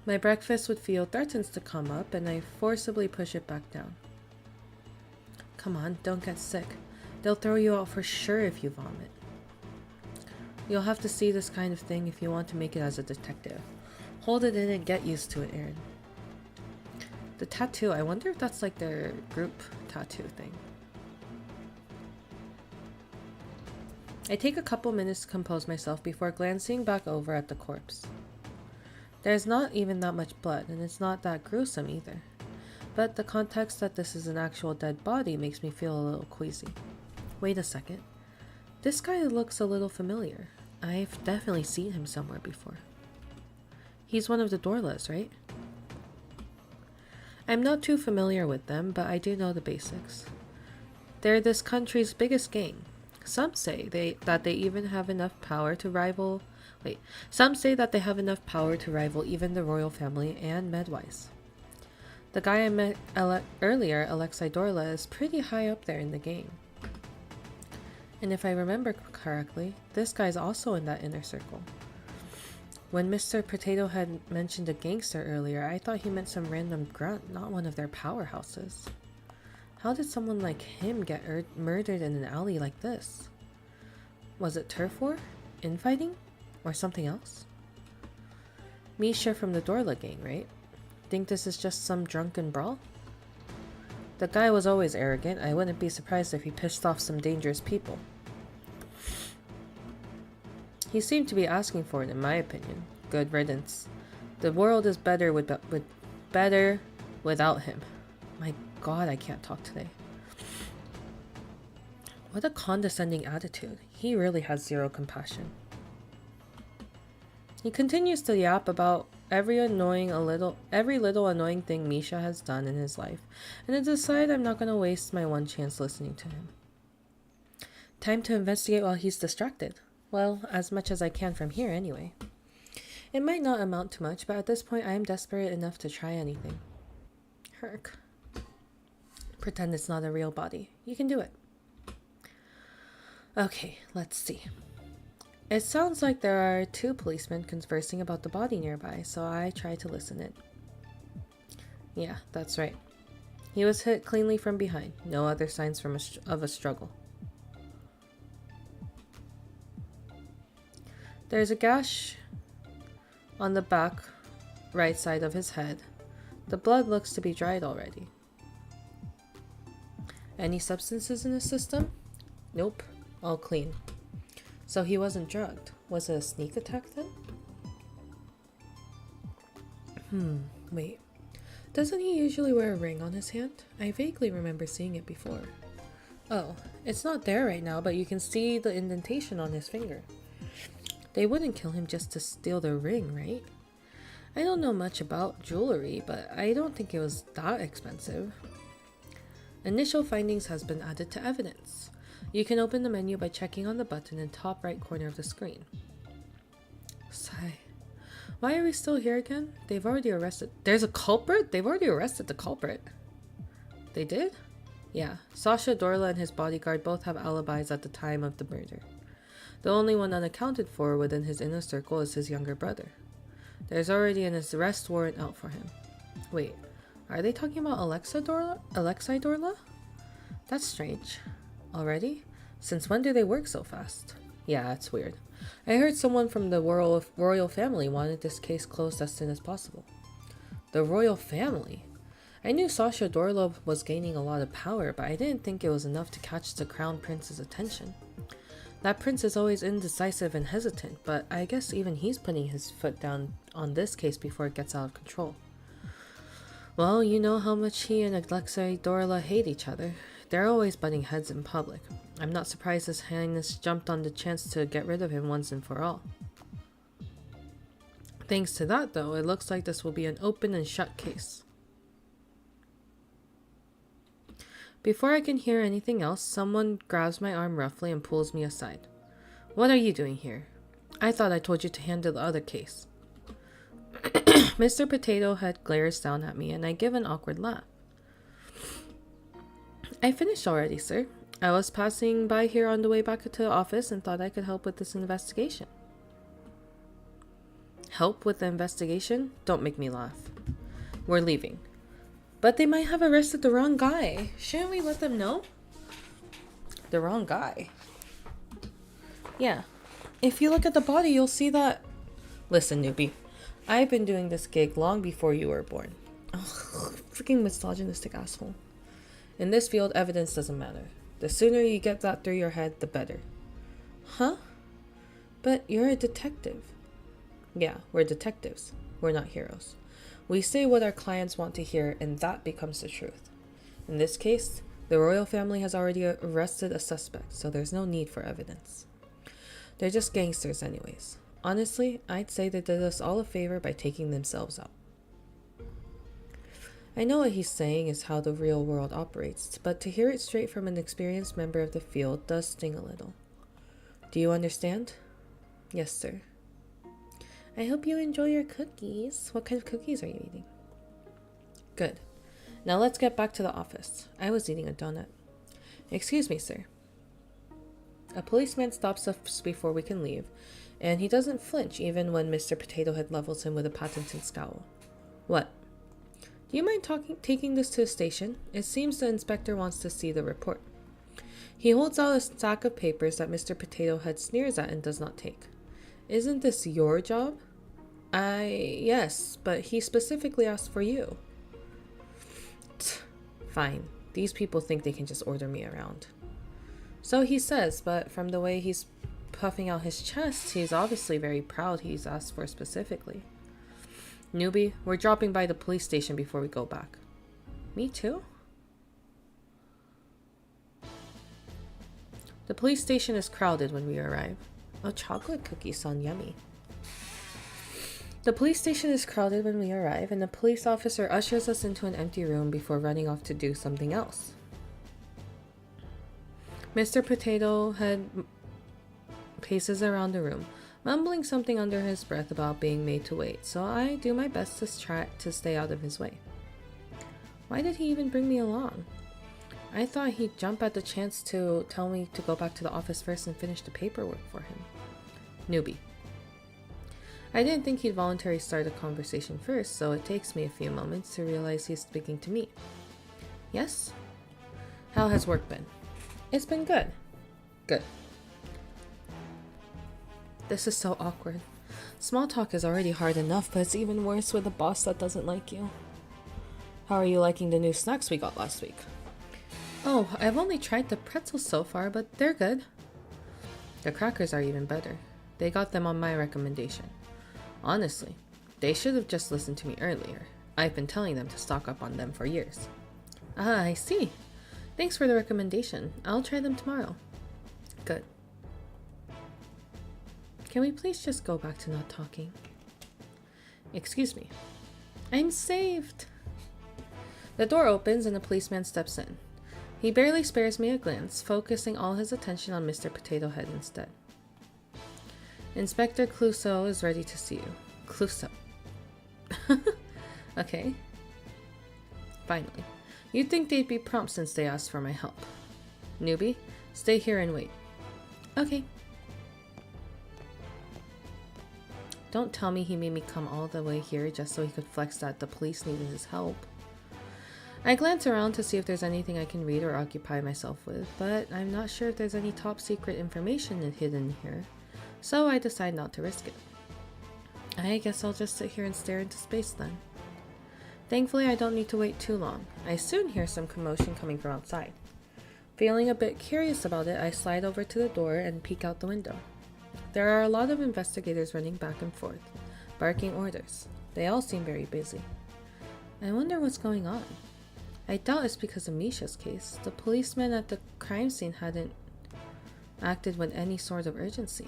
My breakfast with Theo threatens to come up, and I forcibly push it back down. Come on, don't get sick. They'll throw you out for sure if you vomit. You'll have to see this kind of thing if you want to make it as a detective. Hold it in and get used to it, Arin. The tattoo, I wonder if that's like their group tattoo thing. I take a couple minutes to compose myself before glancing back over at the corpse. There's not even that much blood, and it's not that gruesome either. But the context that this is an actual dead body makes me feel a little queasy. Wait a second. This guy looks a little familiar. I've definitely seen him somewhere before. He's one of the Dorlas, right? I'm not too familiar with them, but I do know the basics. They're this country's biggest gang. Some say that they even have enough power to rival. Wait, some say that they have enough power to rival even the royal family and Medwise. The guy I met earlier, Alexei Dorla, is pretty high up there in the gang. And if I remember correctly, this guy's also in that inner circle. When Mr. Potato had mentioned a gangster earlier, I thought he meant some random grunt, not one of their powerhouses. How did someone like him get murdered in an alley like this? Was it turf war? Infighting? Or something else? Misha from the Dorla gang, right? Think this is just some drunken brawl? The guy was always arrogant. I wouldn't be surprised if he pissed off some dangerous people. He seemed to be asking for it, in my opinion. Good riddance. The world is better better without him. My God, I can't talk today. What a condescending attitude. He really has zero compassion. He continues to yap about every little annoying thing Misha has done in his life, and I decide I'm not going to waste my one chance listening to him. Time to investigate while he's distracted. Well, as much as I can from here anyway. It might not amount to much, but at this point I am desperate enough to try anything. Herc. Pretend it's not a real body. You can do it. Okay, let's see. It sounds like there are two policemen conversing about the body nearby, so I try to listen in. Yeah, that's right. He was hit cleanly from behind. No other signs of a struggle. There's a gash on the back right side of his head. The blood looks to be dried already. Any substances in his system? Nope, all clean. So he wasn't drugged. Was it a sneak attack then? Wait. Doesn't he usually wear a ring on his hand? I vaguely remember seeing it before. Oh, it's not there right now, but you can see the indentation on his finger. They wouldn't kill him just to steal the ring, right? I don't know much about jewelry, but I don't think it was that expensive. Initial findings has been added to evidence. You can open the menu by checking on the button in the top right corner of the screen. Sigh. Why are we still here again? They've already arrested... There's a culprit? They've already arrested the culprit. They did? Yeah. Sasha Dorla and his bodyguard both have alibis at the time of the murder. The only one unaccounted for within his inner circle is his younger brother. There's already an arrest warrant out for him. Wait, are they talking about Alexei Dorla? That's strange. Already? Since when do they work so fast? Yeah, it's weird. I heard someone from the royal family wanted this case closed as soon as possible. The royal family? I knew Sasha Dorla was gaining a lot of power, but I didn't think it was enough to catch the crown prince's attention. That prince is always indecisive and hesitant, but I guess even he's putting his foot down on this case before it gets out of control. Well, you know how much he and Alexei Dorla hate each other. They're always butting heads in public. I'm not surprised His Highness jumped on the chance to get rid of him once and for all. Thanks to that, though, it looks like this will be an open and shut case. Before I can hear anything else, someone grabs my arm roughly and pulls me aside. What are you doing here? I thought I told you to handle the other case. Mr. Potato Head glares down at me and I give an awkward laugh. I finished already, sir. I was passing by here on the way back to the office and thought I could help with this investigation. Help with the investigation? Don't make me laugh. We're leaving. But they might have arrested the wrong guy. Shouldn't we let them know? The wrong guy? Yeah. If you look at the body, you'll see that... Listen, newbie. I've been doing this gig long before you were born. Ugh, freaking misogynistic asshole. In this field, evidence doesn't matter. The sooner you get that through your head, the better. Huh? But you're a detective. Yeah, we're detectives. We're not heroes. We say what our clients want to hear, and that becomes the truth. In this case, the royal family has already arrested a suspect, so there's no need for evidence. They're just gangsters anyways. Honestly, I'd say they did us all a favor by taking themselves out. I know what he's saying is how the real world operates, but to hear it straight from an experienced member of the field does sting a little. Do you understand? Yes, sir. I hope you enjoy your cookies. What kind of cookies are you eating? Good. Now let's get back to the office. I was eating a donut. Excuse me, sir. A policeman stops us before we can leave, and he doesn't flinch even when Mr. Potato Head levels him with a patented scowl. What? Do you mind taking this to the station? It seems the inspector wants to see the report. He holds out a stack of papers that Mr. Potato Head sneers at and does not take. Isn't this your job? Yes, but he specifically asked for you. Fine. These people think they can just order me around. So he says, but from the way he's puffing out his chest, he's obviously very proud he's asked for specifically. Newbie, we're dropping by the police station before we go back. Me too? The police station is crowded when we arrive. Oh, chocolate cookies sound yummy. The police station is crowded when we arrive, and the police officer ushers us into an empty room before running off to do something else. Mr. Potato Head paces around the room, mumbling something under his breath about being made to wait, so I do my best to try to stay out of his way. Why did he even bring me along? I thought he'd jump at the chance to tell me to go back to the office first and finish the paperwork for him. Newbie. I didn't think he'd voluntarily start a conversation first, so it takes me a few moments to realize he's speaking to me. Yes? How has work been? It's been good. Good. This is so awkward. Small talk is already hard enough, but it's even worse with a boss that doesn't like you. How are you liking the new snacks we got last week? Oh, I've only tried the pretzels so far, but they're good. The crackers are even better. They got them on my recommendation. Honestly, they should have just listened to me earlier. I've been telling them to stock up on them for years. Ah, I see. Thanks for the recommendation. I'll try them tomorrow. Good. Can we please just go back to not talking? Excuse me. I'm saved! The door opens and a policeman steps in. He barely spares me a glance, focusing all his attention on Mr. Potato Head instead. Inspector Clouseau is ready to see you. Clouseau. Okay. Finally. You'd think they'd be prompt since they asked for my help. Newbie, stay here and wait. Okay. Don't tell me he made me come all the way here just so he could flex that the police needed his help. I glance around to see if there's anything I can read or occupy myself with, but I'm not sure if there's any top secret information hidden here, so I decide not to risk it. I guess I'll just sit here and stare into space then. Thankfully, I don't need to wait too long. I soon hear some commotion coming from outside. Feeling a bit curious about it, I slide over to the door and peek out the window. There are a lot of investigators running back and forth, barking orders. They all seem very busy. I wonder what's going on. I doubt it's because of Misha's case. The policeman at the crime scene hadn't acted with any sort of urgency.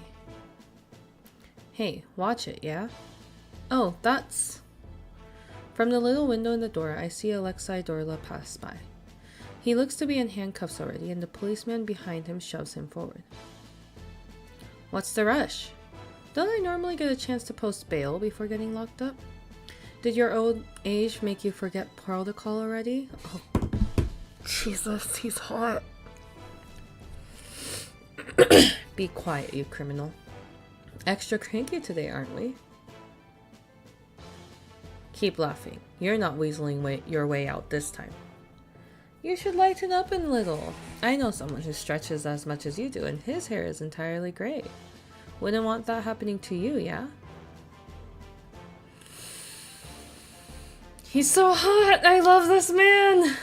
Hey, watch it, yeah? Oh, that's... From the little window in the door, I see Alexei Dorla pass by. He looks to be in handcuffs already, and the policeman behind him shoves him forward. What's the rush? Don't I normally get a chance to post bail before getting locked up? Did your old age make you forget protocol already? Oh, Jesus, he's hot. Be quiet, you criminal. Extra cranky today, aren't we? Keep laughing. You're not weaseling your way out this time. You should lighten up a little. I know someone who stretches as much as you do, and his hair is entirely gray. Wouldn't want that happening to you, yeah? He's so hot! I love this man!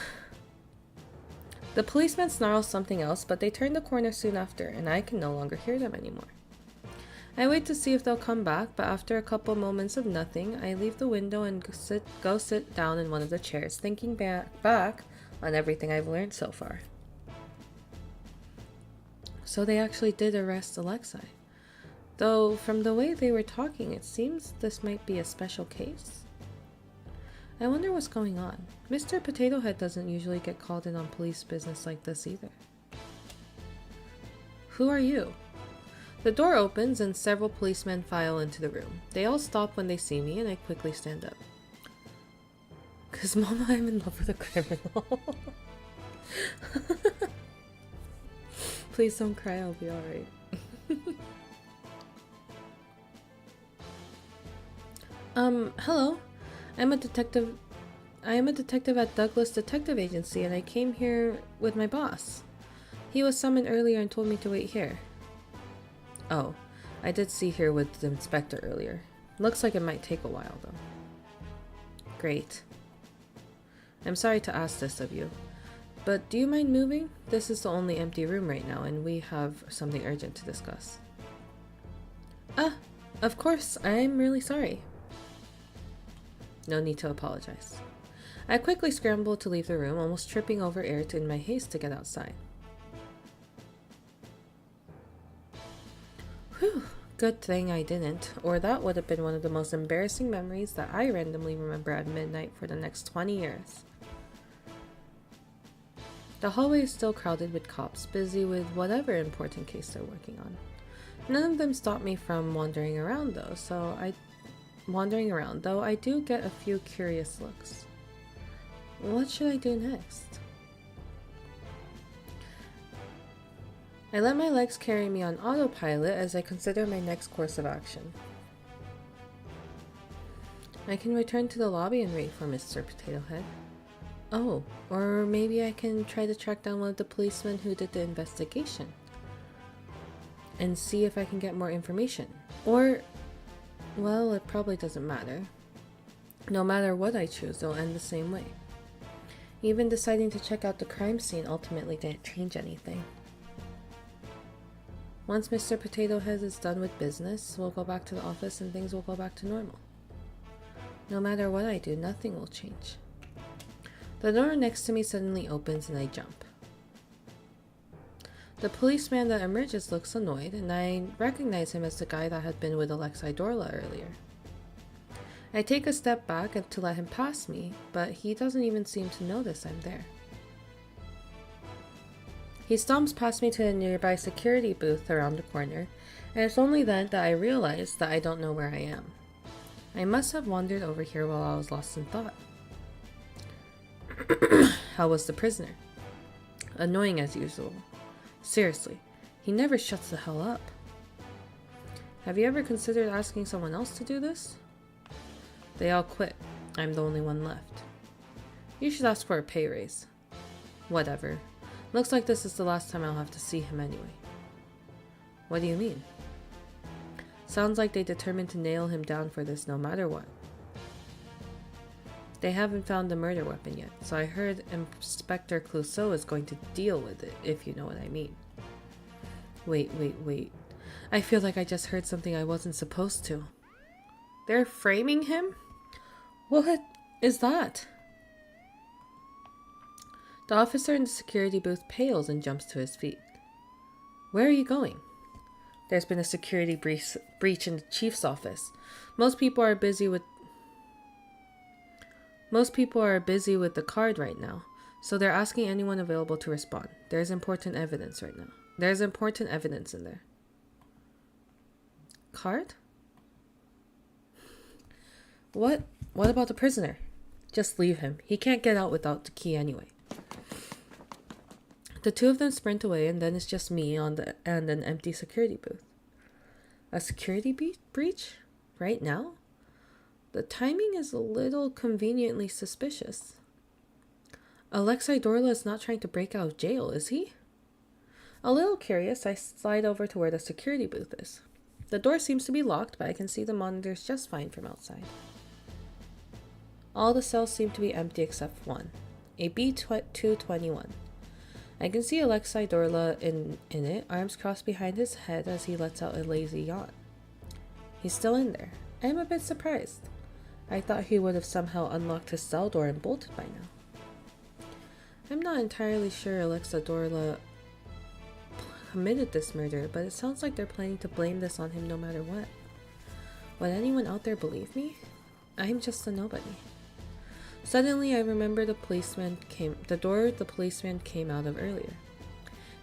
The policeman snarls something else, but they turn the corner soon after, and I can no longer hear them anymore. I wait to see if they'll come back, but after a couple moments of nothing, I leave the window and go sit down in one of the chairs, thinking back on everything I've learned so far. So they actually did arrest Alexei. Though, from the way they were talking, it seems this might be a special case. I wonder what's going on. Mr. Potato Head doesn't usually get called in on police business like this either. Who are you? The door opens and several policemen file into the room. They all stop when they see me and I quickly stand up. 'Cause Mama, I'm in love with a criminal. Please don't cry, I'll be alright. Hello. I am a detective at Douglas Detective Agency and I came here with my boss. He was summoned earlier and told me to wait here. Oh, I did see here with the inspector earlier. Looks like it might take a while though. Great. I'm sorry to ask this of you, but do you mind moving? This is the only empty room right now and we have something urgent to discuss. Ah, of course, I'm really sorry. No need to apologize. I quickly scrambled to leave the room, almost tripping over air in my haste to get outside. Whew, good thing I didn't, or that would have been one of the most embarrassing memories that I randomly remember at midnight for the next 20 years. The hallway is still crowded with cops, busy with whatever important case they're working on. None of them stop me from wandering around though, I do get a few curious looks. What should I do next? I let my legs carry me on autopilot as I consider my next course of action. I can return to the lobby and wait for Mr. Potato Head. Oh, or maybe I can try to track down one of the policemen who did the investigation and see if I can get more information. Or, well, it probably doesn't matter. No matter what I choose, it'll end the same way. Even deciding to check out the crime scene ultimately didn't change anything. Once Mr. Potato Head is done with business, we'll go back to the office and things will go back to normal. No matter what I do, nothing will change. The door next to me suddenly opens and I jump. The policeman that emerges looks annoyed, and I recognize him as the guy that had been with Alexei Dorla earlier. I take a step back to let him pass me, but he doesn't even seem to notice I'm there. He stomps past me to a nearby security booth around the corner, and it's only then that I realize that I don't know where I am. I must have wandered over here while I was lost in thought. How was the prisoner? Annoying as usual. Seriously, he never shuts the hell up. Have you ever considered asking someone else to do this? They all quit. I'm the only one left. You should ask for a pay raise. Whatever. Looks like this is the last time I'll have to see him anyway. What do you mean? Sounds like they determined to nail him down for this no matter what. They haven't found the murder weapon yet, so I heard Inspector Clouseau is going to deal with it, if you know what I mean. Wait. I feel like I just heard something I wasn't supposed to. They're framing him? What is that? The officer in the security booth pales and jumps to his feet. Where are you going? There's been a security breach in the chief's office. Most people are busy with the card right now, so they're asking anyone available to respond. There's important evidence right now. There's important evidence in there. Card? What about the prisoner? Just leave him. He can't get out without the key anyway. The two of them sprint away, and then it's just me and an empty security booth. A security breach? Right now? The timing is a little conveniently suspicious. Alexei Dorla is not trying to break out of jail, is he? A little curious, I slide over to where the security booth is. The door seems to be locked, but I can see the monitors just fine from outside. All the cells seem to be empty except one, a B221. I can see Alexei Dorla in it, arms crossed behind his head as he lets out a lazy yawn. He's still in there. I am a bit surprised. I thought he would have somehow unlocked his cell door and bolted by now. I'm not entirely sure Alexei Dorla committed this murder, but it sounds like they're planning to blame this on him no matter what. Would anyone out there believe me? I'm just a nobody. Suddenly, I remember the door the policeman came out of earlier.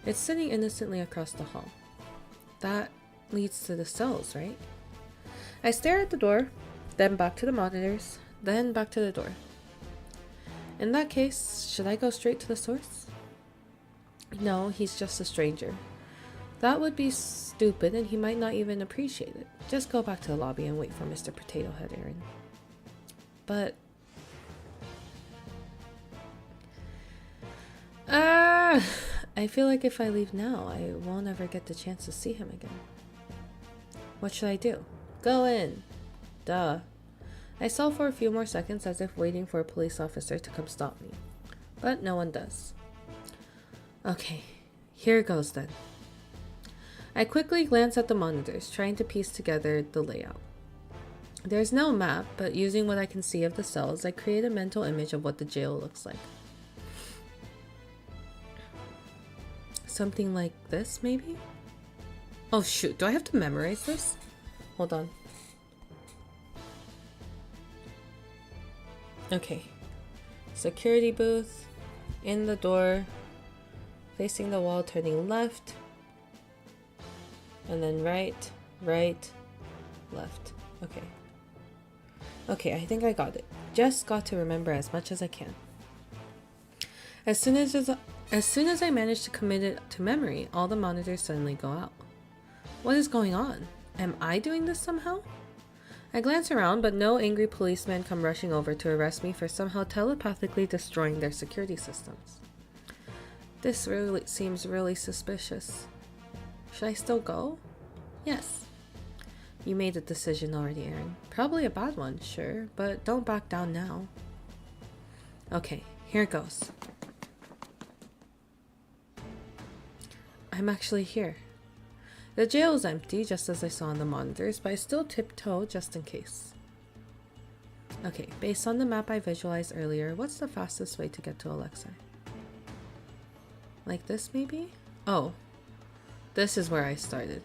It's sitting innocently across the hall. That leads to the cells, right? I stare at the door, then back to the monitors, then back to the door. In that case, should I go straight to the source? No, he's just a stranger. That would be stupid and he might not even appreciate it. Just go back to the lobby and wait for Mr. Potato Head, Arin. But... I feel like if I leave now, I won't ever get the chance to see him again. What should I do? Go in! Duh. I stall for a few more seconds as if waiting for a police officer to come stop me. But no one does. Okay, here goes then. I quickly glance at the monitors, trying to piece together the layout. There's no map, but using what I can see of the cells, I create a mental image of what the jail looks like. Something like this, maybe? Oh shoot, do I have to memorize this? Hold on. Okay. Security booth, in the door, facing the wall, turning left, and then right, left. Okay. Okay, I think I got it. Just got to remember as much as I can. As soon as I manage to commit it to memory, all the monitors suddenly go out. What is going on? Am I doing this somehow? I glance around, but no angry policemen come rushing over to arrest me for somehow telepathically destroying their security systems. This really seems really suspicious. Should I still go? Yes. You made a decision already, Arin. Probably a bad one, sure, but don't back down now. Okay, here goes. I'm actually here. The jail is empty, just as I saw on the monitors, but I still tiptoe just in case. Okay, based on the map I visualized earlier, what's the fastest way to get to Alexei? Like this, maybe? Oh, this is where I started.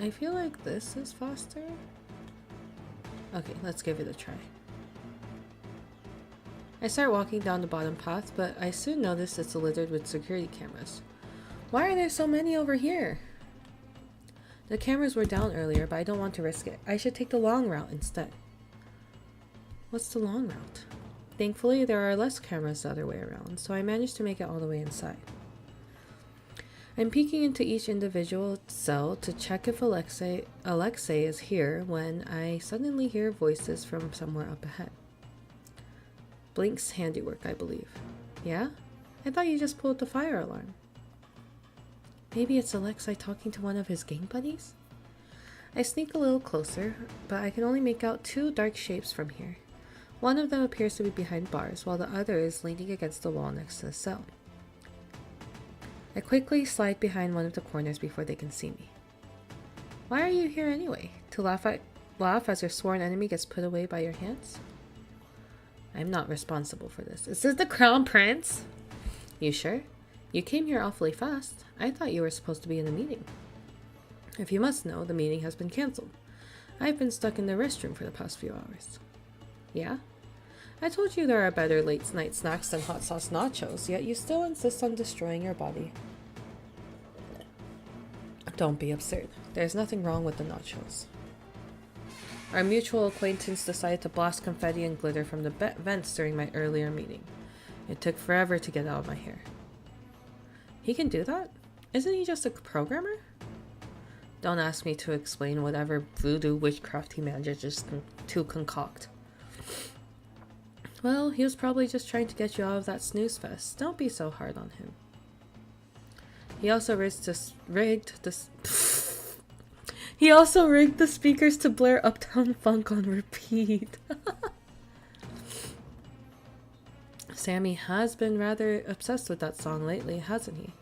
I feel like this is faster. Okay, let's give it a try. I start walking down the bottom path, but I soon notice it's littered with security cameras. Why are there so many over here? The cameras were down earlier, but I don't want to risk it. I should take the long route instead. What's the long route? Thankfully, there are less cameras the other way around, so I managed to make it all the way inside. I'm peeking into each individual cell to check if Alexei is here when I suddenly hear voices from somewhere up ahead. Blink's handiwork, I believe. Yeah? I thought you just pulled the fire alarm. Maybe it's Alexei talking to one of his gang buddies? I sneak a little closer, but I can only make out two dark shapes from here. One of them appears to be behind bars, while the other is leaning against the wall next to the cell. I quickly slide behind one of the corners before they can see me. Why are you here anyway? To laugh as your sworn enemy gets put away by your hands? I'm not responsible for this. Is this the Crown Prince? You sure? You came here awfully fast. I thought you were supposed to be in a meeting. If you must know, the meeting has been cancelled. I've been stuck in the restroom for the past few hours. Yeah? I told you there are better late-night snacks than hot sauce nachos, yet you still insist on destroying your body. Don't be absurd. There's nothing wrong with the nachos. Our mutual acquaintance decided to blast confetti and glitter from the vents during my earlier meeting. It took forever to get out of my hair. He can do that? Isn't he just a programmer? Don't ask me to explain whatever voodoo witchcraft he manages to concoct. Well, he was probably just trying to get you out of that snooze fest. Don't be so hard on him. He also rigged the speakers to blare Uptown Funk on repeat. Sammy has been rather obsessed with that song lately, hasn't he?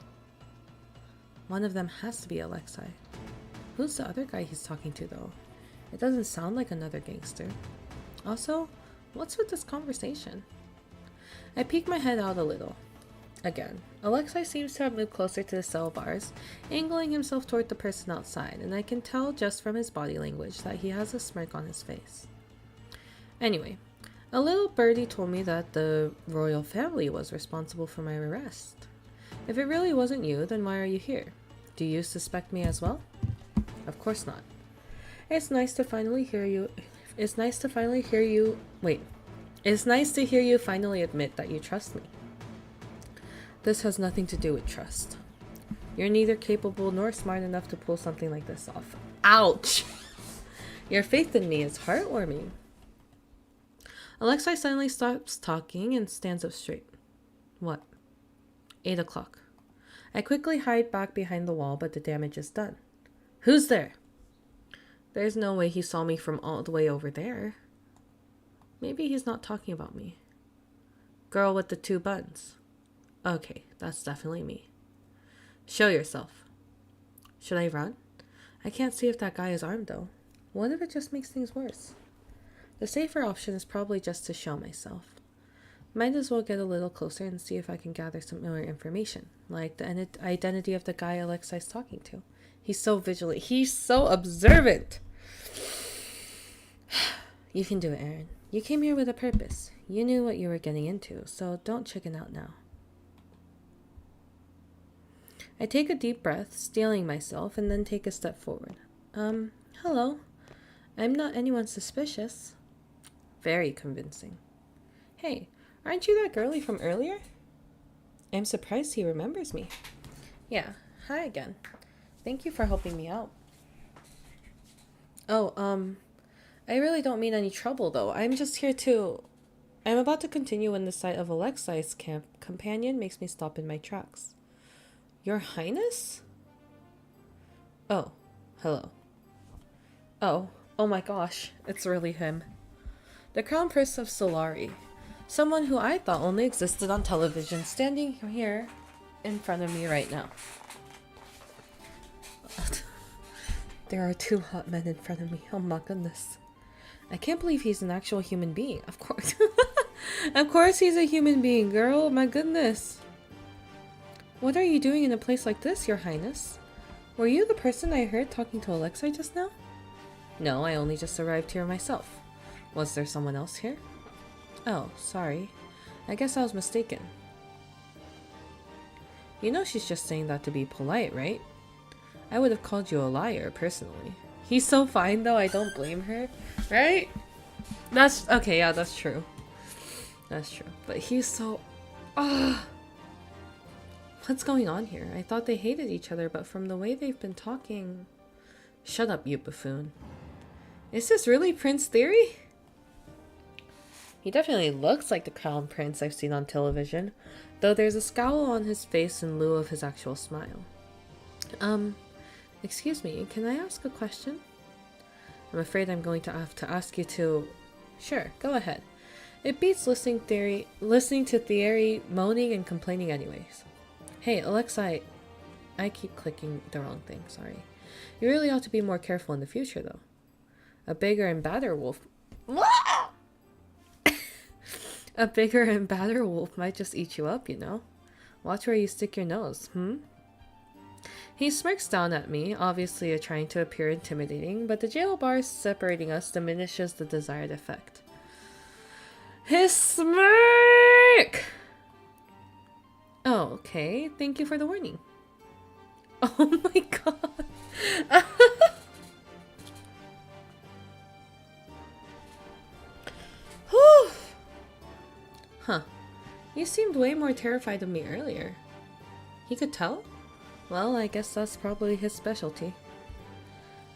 One of them has to be Alexei. Who's the other guy he's talking to, though? It doesn't sound like another gangster. Also, what's with this conversation? I peek my head out a little. Again, Alexei seems to have moved closer to the cell bars, angling himself toward the person outside, and I can tell just from his body language that he has a smirk on his face. Anyway, a little birdie told me that the royal family was responsible for my arrest. If it really wasn't you, then why are you here? Do you suspect me as well? Of course not. It's nice to hear you finally admit that you trust me. This has nothing to do with trust. You're neither capable nor smart enough to pull something like this off. Ouch! Your faith in me is heartwarming. Alexei suddenly stops talking and stands up straight. What? 8 o'clock. I quickly hide back behind the wall, but the damage is done. Who's there? There's no way he saw me from all the way over there. Maybe he's not talking about me. Girl with the 2 buns. Okay, that's definitely me. Show yourself. Should I run? I can't see if that guy is armed though. What if it just makes things worse? The safer option is probably just to show myself. Might as well get a little closer and see if I can gather some more information, like the identity of the guy Alexei's talking to. He's so vigilant. He's so observant. You can do it, Arin. You came here with a purpose. You knew what you were getting into, so don't chicken out now. I take a deep breath, steeling myself, and then take a step forward. Hello. I'm not anyone suspicious. Very convincing. Hey, aren't you that girlie from earlier? I'm surprised he remembers me. Yeah, hi again. Thank you for helping me out. Oh, I really don't mean any trouble, though. I'm about to continue when the sight of Alexei's companion makes me stop in my tracks. Your Highness? Oh, hello. Oh my gosh, it's really him. The Crown Prince of Solari. Someone who I thought only existed on television, standing here in front of me right now. There are 2 hot men in front of me. Oh my goodness. I can't believe he's an actual human being. Of course. Of course he's a human being, girl. My goodness. What are you doing in a place like this, Your Highness? Were you the person I heard talking to Alexei just now? No, I only just arrived here myself. Was there someone else here? Oh, sorry. I guess I was mistaken. You know she's just saying that to be polite, right? I would have called you a liar, personally. He's so fine, though. I don't blame her. Right? That's... Okay, yeah, that's true. That's true. But he's so... What's going on here? I thought they hated each other, but from the way they've been talking... Shut up, you buffoon. Is this really Prince Theory? He definitely looks like the Crown Prince I've seen on television, though there's a scowl on his face in lieu of his actual smile. Excuse me, can I ask a question? I'm afraid I'm going to have to ask you to... Sure, go ahead. It beats listening to Theory moaning and complaining anyways. Hey, Alexei... I keep clicking the wrong thing, sorry. You really ought to be more careful in the future, though. A bigger and badder wolf... A bigger and badder wolf might just eat you up, you know? Watch where you stick your nose, He smirks down at me, obviously trying to appear intimidating, but the jail bars separating us diminishes the desired effect. His smirk! Oh, okay. Thank you for the warning. Oh my god. Whew. Huh. You seemed way more terrified of me earlier. He could tell? Well, I guess that's probably his specialty.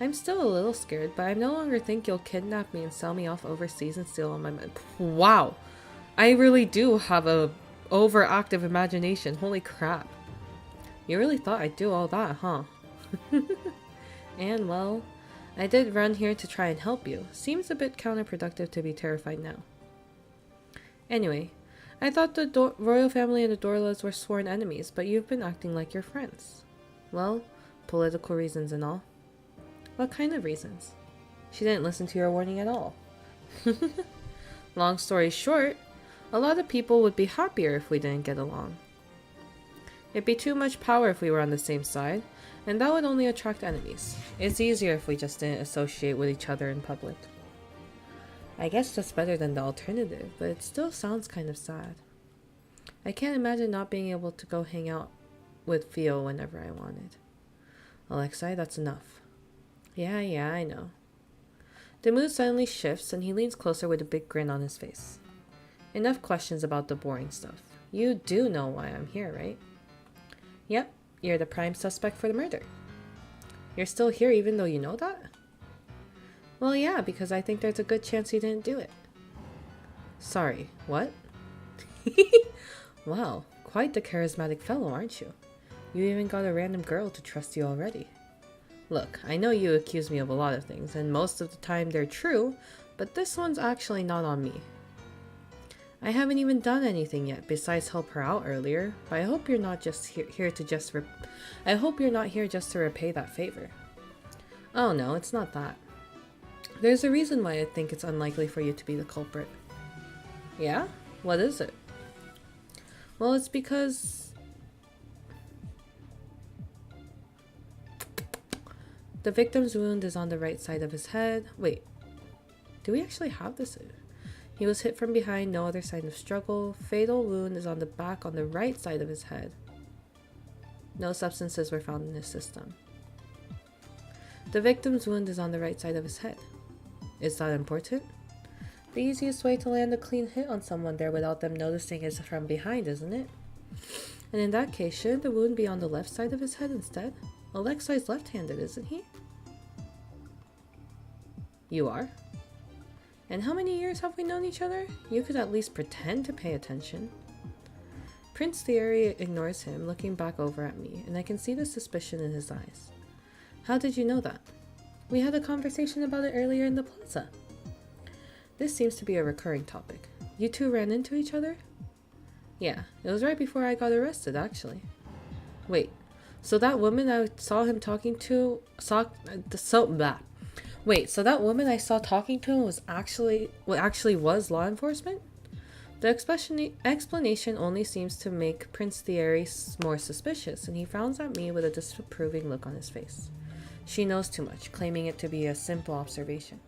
I'm still a little scared, but I no longer think you'll kidnap me and sell me off overseas and steal all my money. Wow. I really do have a overactive imagination. Holy crap. You really thought I'd do all that, huh? And, well, I did run here to try and help you. Seems a bit counterproductive to be terrified now. Anyway, I thought the royal family and the Dorlas were sworn enemies, but you've been acting like you're friends. Well, political reasons and all. What kind of reasons? She didn't listen to your warning at all. Long story short, a lot of people would be happier if we didn't get along. It'd be too much power if we were on the same side, and that would only attract enemies. It's easier if we just didn't associate with each other in public. I guess that's better than the alternative, but it still sounds kind of sad. I can't imagine not being able to go hang out with Theo whenever I wanted. Alexei, that's enough. Yeah, I know. The mood suddenly shifts and he leans closer with a big grin on his face. Enough questions about the boring stuff. You do know why I'm here, right? Yep, you're the prime suspect for the murder. You're still here even though you know that? Well, yeah, because I think there's a good chance you didn't do it. Sorry, what? Wow, quite the charismatic fellow, aren't you? You even got a random girl to trust you already. Look, I know you accuse me of a lot of things, and most of the time they're true, but this one's actually not on me. I haven't even done anything yet besides help her out earlier, but I hope you're not just here to I hope you're not here just to repay that favor. Oh no, it's not that. There's a reason why I think it's unlikely for you to be the culprit. Yeah? What is it? Well, it's because the victim's wound is on the right side of his head. Wait, do we actually have this? He was hit from behind, no other sign of struggle. Fatal wound is on the back on the right side of his head. No substances were found in his system. The victim's wound is on the right side of his head. Is that important? The easiest way to land a clean hit on someone there without them noticing is from behind, isn't it? And in that case, shouldn't the wound be on the left side of his head instead? Alexei's left-handed, isn't he? You are? And how many years have we known each other? You could at least pretend to pay attention. Prince Thierry ignores him, looking back over at me, and I can see the suspicion in his eyes. How did you know that? We had a conversation about it earlier in the plaza. This seems to be a recurring topic. You two ran into each other? Yeah, it was right before I got arrested, actually. Wait, so that woman I saw him talking to, Wait, so that woman I saw talking to him was actually was law enforcement? The explanation only seems to make Prince Thierry more suspicious, and he frowns at me with a disapproving look on his face. She knows too much, claiming it to be a simple observation.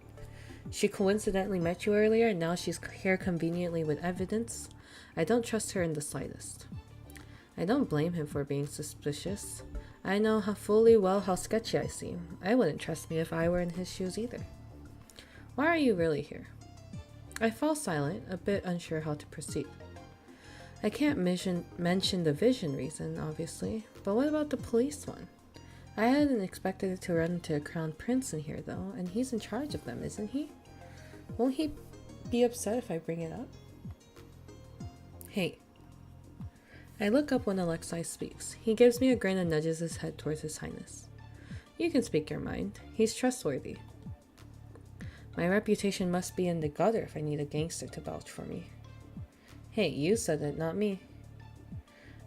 She coincidentally met you earlier, and now she's here conveniently with evidence. I don't trust her in the slightest. I don't blame him for being suspicious. I know fully well how sketchy I seem. I wouldn't trust me if I were in his shoes either. Why are you really here? I fall silent, a bit unsure how to proceed. I can't mention the vision reason, obviously, but what about the police one? I hadn't expected to run into a crown prince in here, though, and he's in charge of them, isn't he? Won't he be upset if I bring it up? Hey. I look up when Alexei speaks. He gives me a grin and nudges his head towards His Highness. You can speak your mind. He's trustworthy. My reputation must be in the gutter if I need a gangster to vouch for me. Hey, you said it, not me.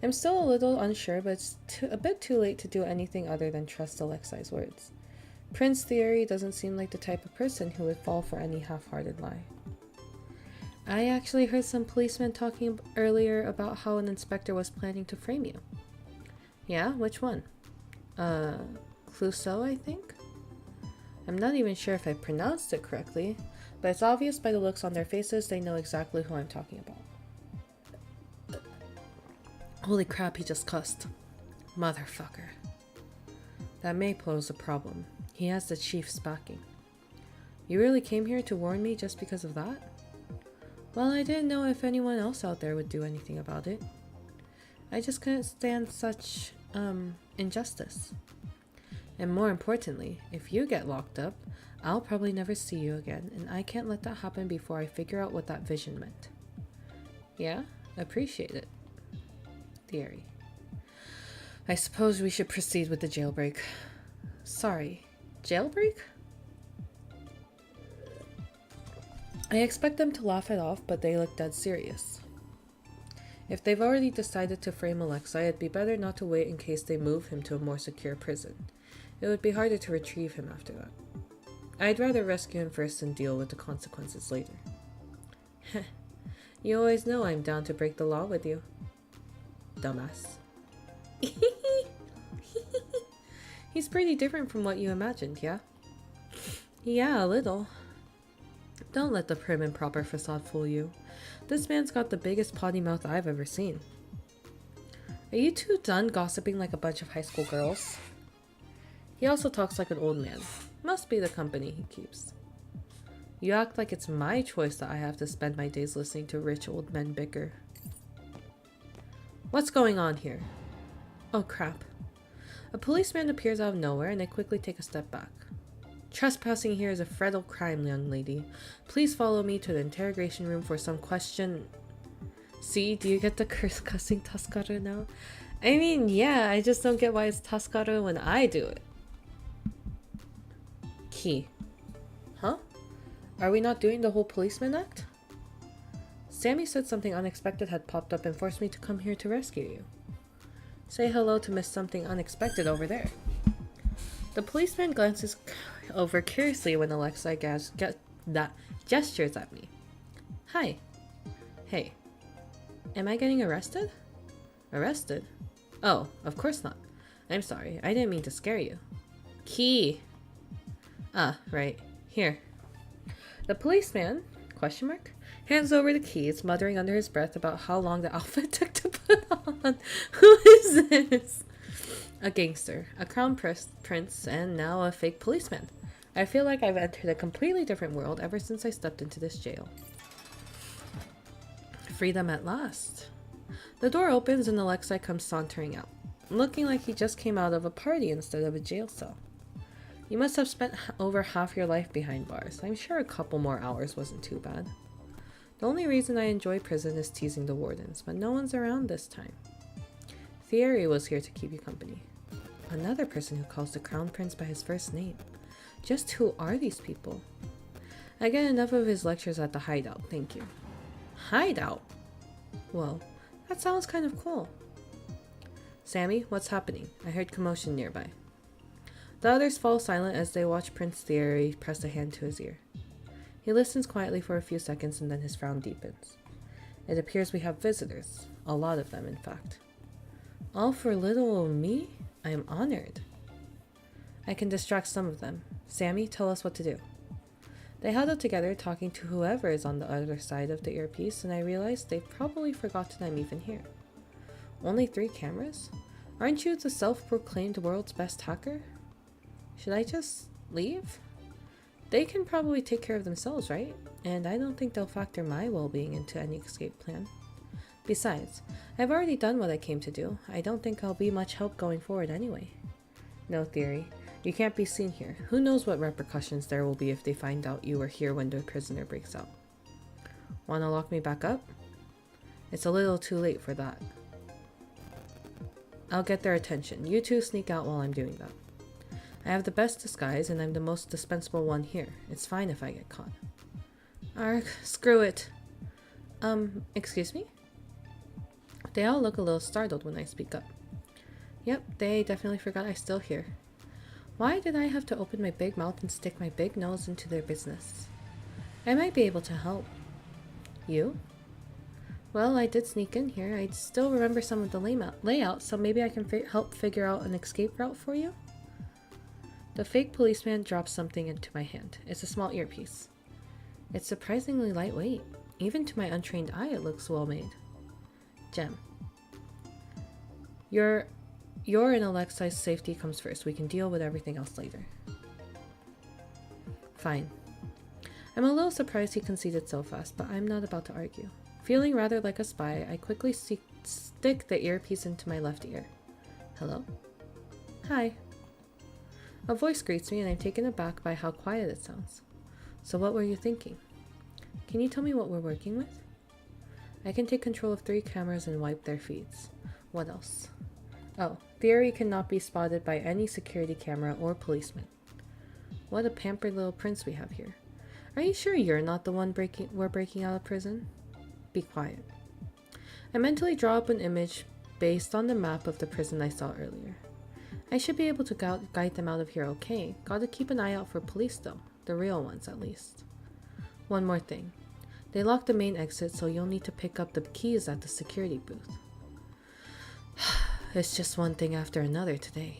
I'm still a little unsure, but it's a bit too late to do anything other than trust Alexei's words. Prince Thierry doesn't seem like the type of person who would fall for any half-hearted lie. I actually heard some policemen talking earlier about how an inspector was planning to frame you. Yeah? Which one? Clouseau, I think? I'm not even sure if I pronounced it correctly, but it's obvious by the looks on their faces they know exactly who I'm talking about. Holy crap, he just cussed. Motherfucker. That may pose a problem. He has the chief's backing. You really came here to warn me just because of that? Well, I didn't know if anyone else out there would do anything about it. I just couldn't stand such, injustice. And more importantly, if you get locked up, I'll probably never see you again, and I can't let that happen before I figure out what that vision meant. Yeah? Appreciate it. Thierry. I suppose we should proceed with the jailbreak. Sorry, jailbreak? I expect them to laugh it off, but they look dead serious. If they've already decided to frame Alexei, it'd be better not to wait in case they move him to a more secure prison. It would be harder to retrieve him after that. I'd rather rescue him first and deal with the consequences later. You always know I'm down to break the law with you. Dumbass. He's pretty different from what you imagined, yeah? Yeah, a little. Don't let the prim and proper facade fool you. This man's got the biggest potty mouth I've ever seen. Are you two done gossiping like a bunch of high school girls? He also talks like an old man. Must be the company he keeps. You act like it's my choice that I have to spend my days listening to rich old men bicker. What's going on here? Oh crap. A policeman appears out of nowhere and I quickly take a step back. Trespassing here is a federal crime, young lady. Please follow me to the interrogation room for some question. See, do you get the cussing Tascaro now? I mean, yeah, I just don't get why it's Tascaro when I do it. Key. Huh? Are we not doing the whole policeman act? Sammy said something unexpected had popped up and forced me to come here to rescue you. Say hello to Miss Something Unexpected over there. The policeman glances over curiously when Alexei gestures at me. Hi. Hey. Am I getting arrested? Arrested? Oh, of course not. I'm sorry, I didn't mean to scare you. Key. Ah, right. Here. The policeman, question mark, hands over the keys, muttering under his breath about how long the outfit took to put on. Who is this? A gangster, a crown prince, and now a fake policeman. I feel like I've entered a completely different world ever since I stepped into this jail. Freedom at last. The door opens and Alexei comes sauntering out, looking like he just came out of a party instead of a jail cell. You must have spent over half your life behind bars. I'm sure a couple more hours wasn't too bad. The only reason I enjoy prison is teasing the wardens, but no one's around this time. Thierry was here to keep you company. Another person who calls the crown prince by his first name. Just who are these people? I get enough of his lectures at the hideout, thank you. Hideout? Well, that sounds kind of cool. Sammy, what's happening? I heard commotion nearby. The others fall silent as they watch Prince Thierry press a hand to his ear. He listens quietly for a few seconds and then his frown deepens. It appears we have visitors. A lot of them, in fact. All for little old me? I am honored. I can distract some of them. Sammy, tell us what to do. They huddle together, talking to whoever is on the other side of the earpiece, and I realize they've probably forgotten I'm even here. Only 3 cameras? Aren't you the self-proclaimed world's best hacker? Should I just leave? They can probably take care of themselves, right? And I don't think they'll factor my well-being into any escape plan. Besides, I've already done what I came to do. I don't think I'll be much help going forward anyway. No, Theory. You can't be seen here. Who knows what repercussions there will be if they find out you were here when the prisoner breaks out. Wanna lock me back up? It's a little too late for that. I'll get their attention. You two sneak out while I'm doing that. I have the best disguise and I'm the most dispensable one here. It's fine if I get caught. Arg, screw it. Excuse me? They all look a little startled when I speak up. Yep, they definitely forgot I'm still here. Why did I have to open my big mouth and stick my big nose into their business? I might be able to help. You? Well, I did sneak in here. I still remember some of the layout, so maybe I can help figure out an escape route for you? The fake policeman drops something into my hand. It's a small earpiece. It's surprisingly lightweight. Even to my untrained eye, it looks well made. Gem. Your and Alexei's safety comes first. We can deal with everything else later. Fine. I'm a little surprised he conceded so fast, but I'm not about to argue. Feeling rather like a spy, I quickly stick the earpiece into my left ear. Hello? Hi. A voice greets me and I'm taken aback by how quiet it sounds. So what were you thinking? Can you tell me what we're working with? I can take control of 3 cameras and wipe their feeds. What else? Oh, Theory cannot be spotted by any security camera or policeman. What a pampered little prince we have here. Are you sure you're not the one we're breaking out of prison? Be quiet. I mentally draw up an image based on the map of the prison I saw earlier. I should be able to guide them out of here okay. Gotta keep an eye out for police though. The real ones at least. One more thing. They locked the main exit, so you'll need to pick up the keys at the security booth. It's just one thing after another today.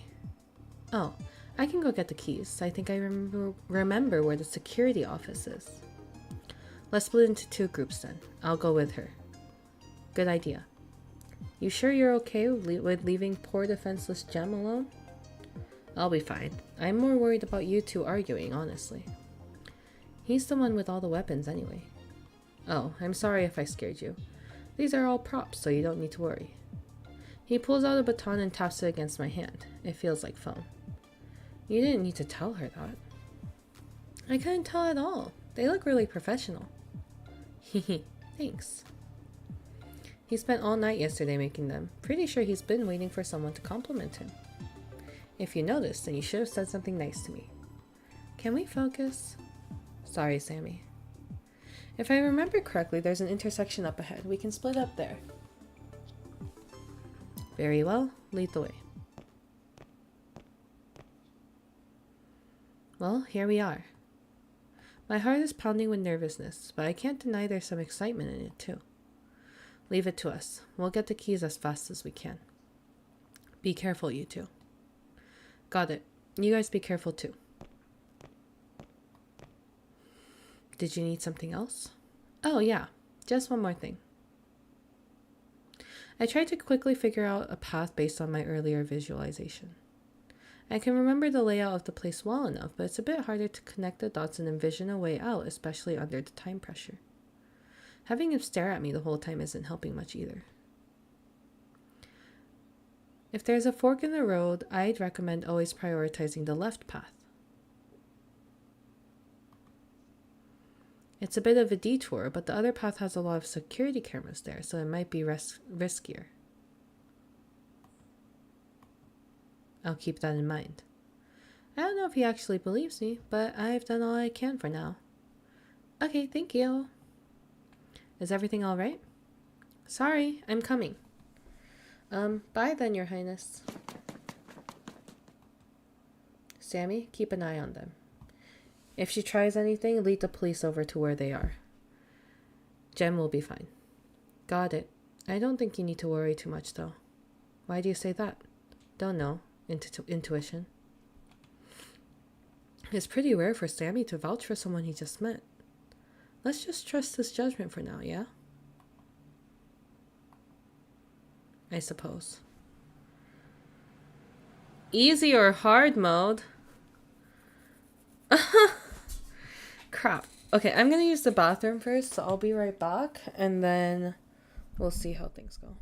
Oh, I can go get the keys. I think I remember where the security office is. Let's split into two groups then. I'll go with her. Good idea. You sure you're okay with leaving poor defenseless Gem alone? I'll be fine. I'm more worried about you two arguing, honestly. He's the one with all the weapons anyway. Oh, I'm sorry if I scared you. These are all props, so you don't need to worry. He pulls out a baton and taps it against my hand. It feels like foam. You didn't need to tell her that. I couldn't tell at all. They look really professional. Hehe, thanks. He spent all night yesterday making them. Pretty sure he's been waiting for someone to compliment him. If you noticed, then you should have said something nice to me. Can we focus? Sorry, Sammy. If I remember correctly, there's an intersection up ahead. We can split up there. Very well. Lead the way. Well, here we are. My heart is pounding with nervousness, but I can't deny there's some excitement in it too. Leave it to us. We'll get the keys as fast as we can. Be careful, you two. Got it. You guys be careful too. Did you need something else? Oh yeah, just one more thing. I tried to quickly figure out a path based on my earlier visualization. I can remember the layout of the place well enough, but it's a bit harder to connect the dots and envision a way out, especially under the time pressure. Having him stare at me the whole time isn't helping much either. If there's a fork in the road, I'd recommend always prioritizing the left path. It's a bit of a detour, but the other path has a lot of security cameras there, so it might be riskier. I'll keep that in mind. I don't know if he actually believes me, but I've done all I can for now. Okay, thank you. Is everything all right? Sorry, I'm coming. Bye then, Your Highness. Sammy, keep an eye on them. If she tries anything, lead the police over to where they are. Jem will be fine. Got it. I don't think you need to worry too much, though. Why do you say that? Don't know. Intuition. It's pretty rare for Sammy to vouch for someone he just met. Let's just trust his judgment for now, yeah? I suppose. Easy or hard mode? Crap. Okay, I'm gonna use the bathroom first, so I'll be right back, and then we'll see how things go.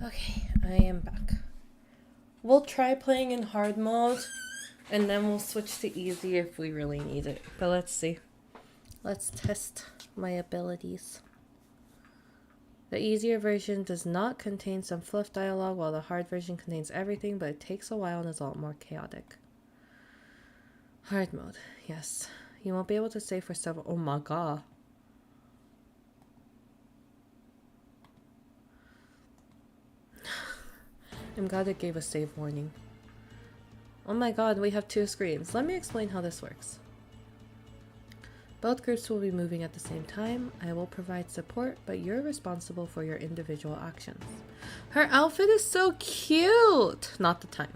Okay, I am back. We'll try playing in hard mode, and then we'll switch to easy if we really need it. But let's see. Let's test my abilities. The easier version does not contain some fluff dialogue, while the hard version contains everything, but it takes a while and is a lot more chaotic. Hard mode, yes. You won't be able to save for several... Oh my god. I'm glad it gave a save warning. Oh my god, we have 2 screens. Let me explain how this works. Both groups will be moving at the same time. I will provide support, but you're responsible for your individual actions. Her outfit is so cute! Not the time.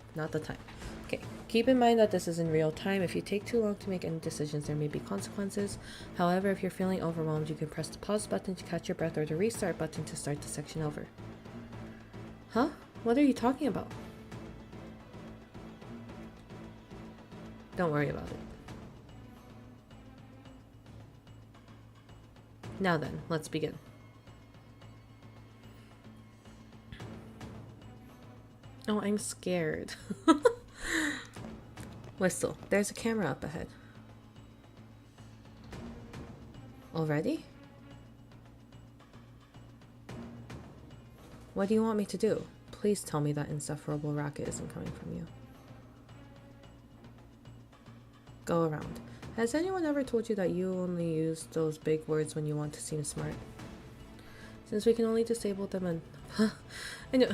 Okay, keep in mind that this is in real time. If you take too long to make any decisions, there may be consequences. However, if you're feeling overwhelmed, you can press the pause button to catch your breath or the restart button to start the section over. Huh? What are you talking about? Don't worry about it. Now then, let's begin. Oh, I'm scared. Whistle. There's a camera up ahead. Already? What do you want me to do? Please tell me that insufferable racket isn't coming from you. Go around. Has anyone ever told you that you only use those big words when you want to seem smart? Since we can only disable them and... I know...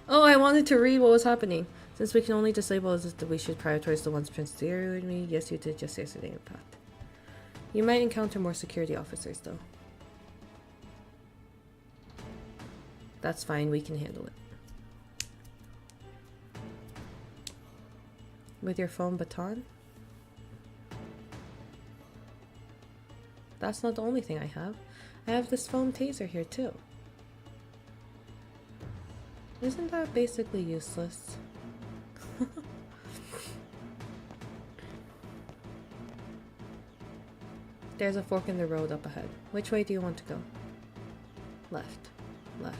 Oh, I wanted to read what was happening. Since we can only disable it, we should prioritize the ones Prince Deer with me. Yes, you did just yesterday, in fact. You might encounter more security officers, though. That's fine, we can handle it. With your phone baton? That's not the only thing I have. I have this foam taser here, too. Isn't that basically useless? There's a fork in the road up ahead. Which way do you want to go? Left. Left.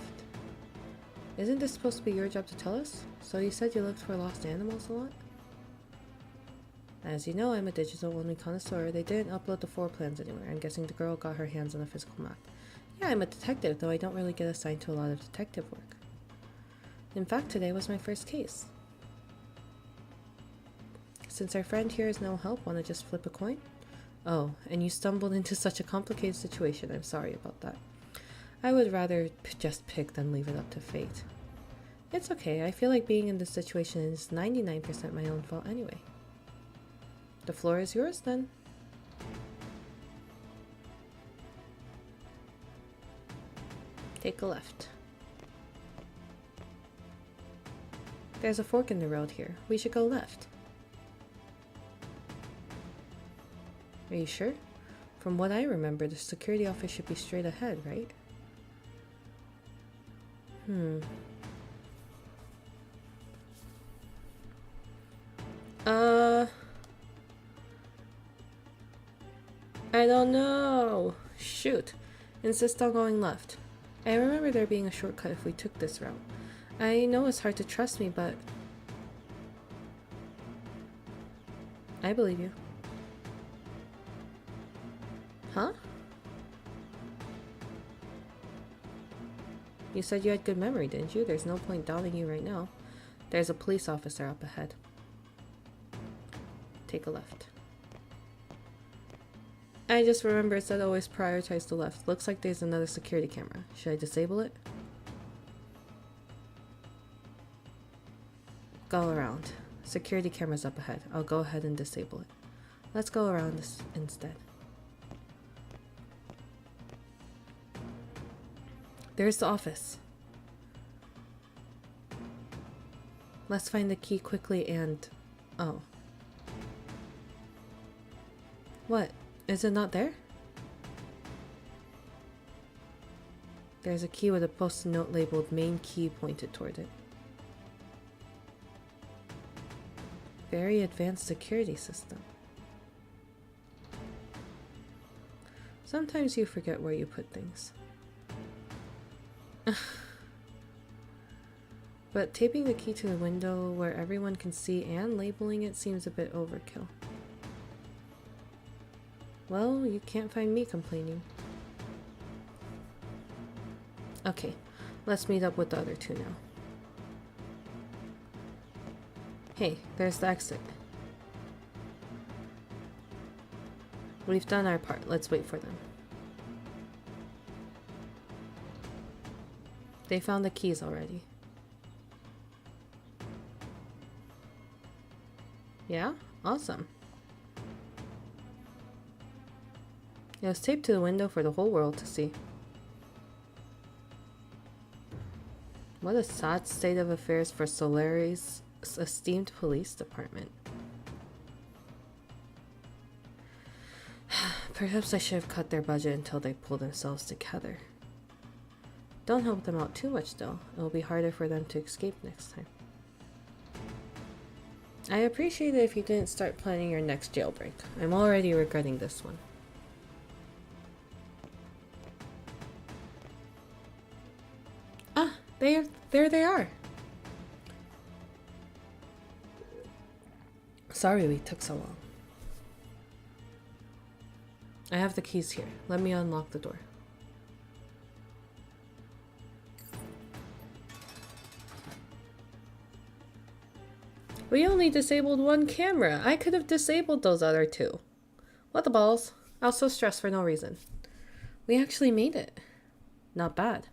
Isn't this supposed to be your job to tell us? So you said you looked for lost animals a lot? As you know, I'm a digital-only connoisseur. They didn't upload the floor plans anywhere. I'm guessing the girl got her hands on a physical map. Yeah, I'm a detective, though I don't really get assigned to a lot of detective work. In fact, today was my first case. Since our friend here is no help, wanna just flip a coin? Oh, and you stumbled into such a complicated situation. I'm sorry about that. I would rather just pick than leave it up to fate. It's okay. I feel like being in this situation is 99% my own fault anyway. The floor is yours, then. Take a left. There's a fork in the road here. We should go left. Are you sure? From what I remember, the security office should be straight ahead, right? I don't know. Shoot. Insist on going left. I remember there being a shortcut if we took this route. I know it's hard to trust me, but... I believe you. Huh? You said you had good memory, didn't you? There's no point doubting you right now. There's a police officer up ahead. Take a left. I just remember it said always prioritize the left. Looks like there's another security camera. Should I disable it? Go around. Security camera's up ahead. I'll go ahead and disable it. Let's go around this instead. There's the office. Let's find the key quickly and... Oh. What? Is it not there? There's a key with a post-it note labeled main key pointed toward it. Very advanced security system. Sometimes you forget where you put things. But taping the key to the window where everyone can see and labeling it seems a bit overkill. Well, you can't find me complaining. Okay, let's meet up with the other two now. Hey, there's the exit. We've done our part. Let's wait for them. They found the keys already. Yeah? Awesome. It was taped to the window for the whole world to see. What a sad state of affairs for Solari's esteemed police department. Perhaps I should have cut their budget until they pull themselves together. Don't help them out too much though. It will be harder for them to escape next time. I appreciate it if you didn't start planning your next jailbreak. I'm already regretting this one. Ah, there they are. Sorry we took so long. I have the keys here. Let me unlock the door. We only disabled one camera. I could have disabled those other two. What the balls? I was so stressed for no reason. We actually made it. Not bad.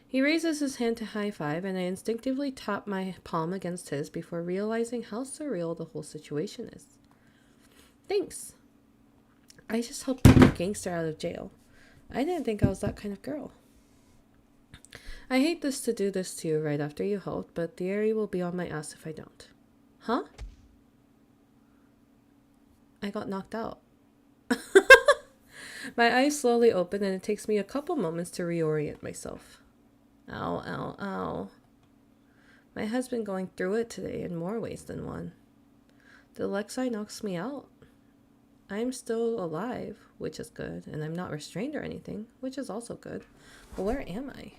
He raises his hand to high five, and I instinctively tap my palm against his before realizing how surreal the whole situation is. Thanks. I just helped get a gangster out of jail. I didn't think I was that kind of girl. I hate to do this to you right after you helped, but the area will be on my ass if I don't. Huh? I got knocked out. My eyes slowly open and it takes me a couple moments to reorient myself. Ow, ow, ow. My head's been going through it today in more ways than one. The Alexei knocks me out. I'm still alive, which is good, and I'm not restrained or anything, which is also good. But where am I?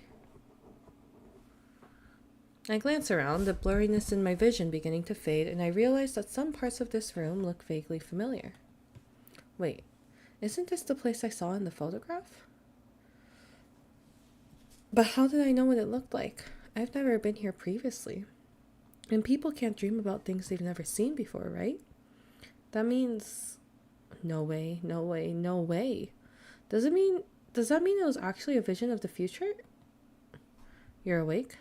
I glance around, the blurriness in my vision beginning to fade, and I realize that some parts of this room look vaguely familiar. Wait, isn't this the place I saw in the photograph? But how did I know what it looked like? I've never been here previously. And people can't dream about things they've never seen before, right? That means... No way, no way, no way. Does that mean it was actually a vision of the future? You're awake?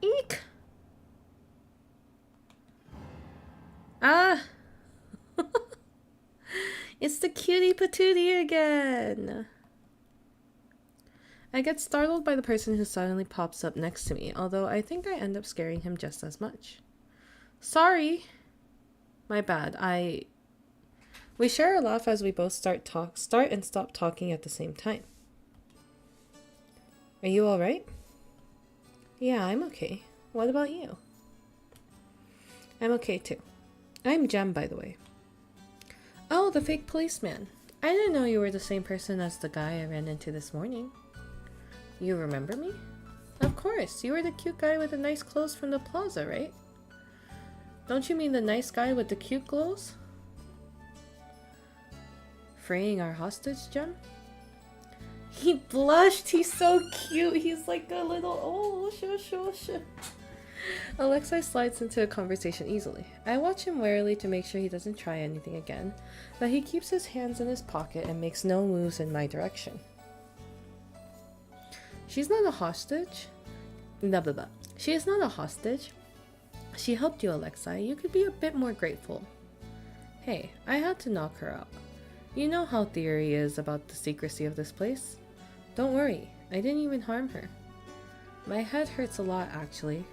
Eek! Ah! It's the cutie patootie again! I get startled by the person who suddenly pops up next to me, although I think I end up scaring him just as much. Sorry! My bad. We share a laugh as we both start and stop talking at the same time. Are you alright? Yeah, I'm okay. What about you? I'm okay too. I'm Jem, by the way. Oh, the fake policeman. I didn't know you were the same person as the guy I ran into this morning. You remember me? Of course, you were the cute guy with the nice clothes from the plaza, right? Don't you mean the nice guy with the cute clothes? Freeing our hostage, Jem? He blushed. He's so cute. He's like a little... Oh, shush. Alexei slides into a conversation easily. I watch him warily to make sure he doesn't try anything again, but he keeps his hands in his pocket and makes no moves in my direction. She's not a hostage? Blah, blah, blah. She is not a hostage. She helped you, Alexei. You could be a bit more grateful. Hey, I had to knock her out. You know how theory is about the secrecy of this place. Don't worry, I didn't even harm her. My head hurts a lot, actually.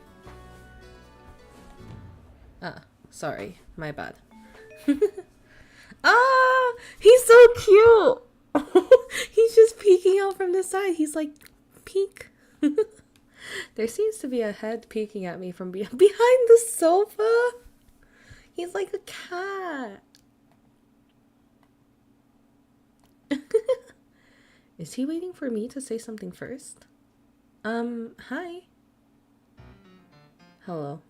Ah, sorry, my bad. Ah, he's so cute! He's just peeking out from the side. He's like, peek. There seems to be a head peeking at me from behind the sofa. He's like a cat. Is he waiting for me to say something first? Hi. Hello.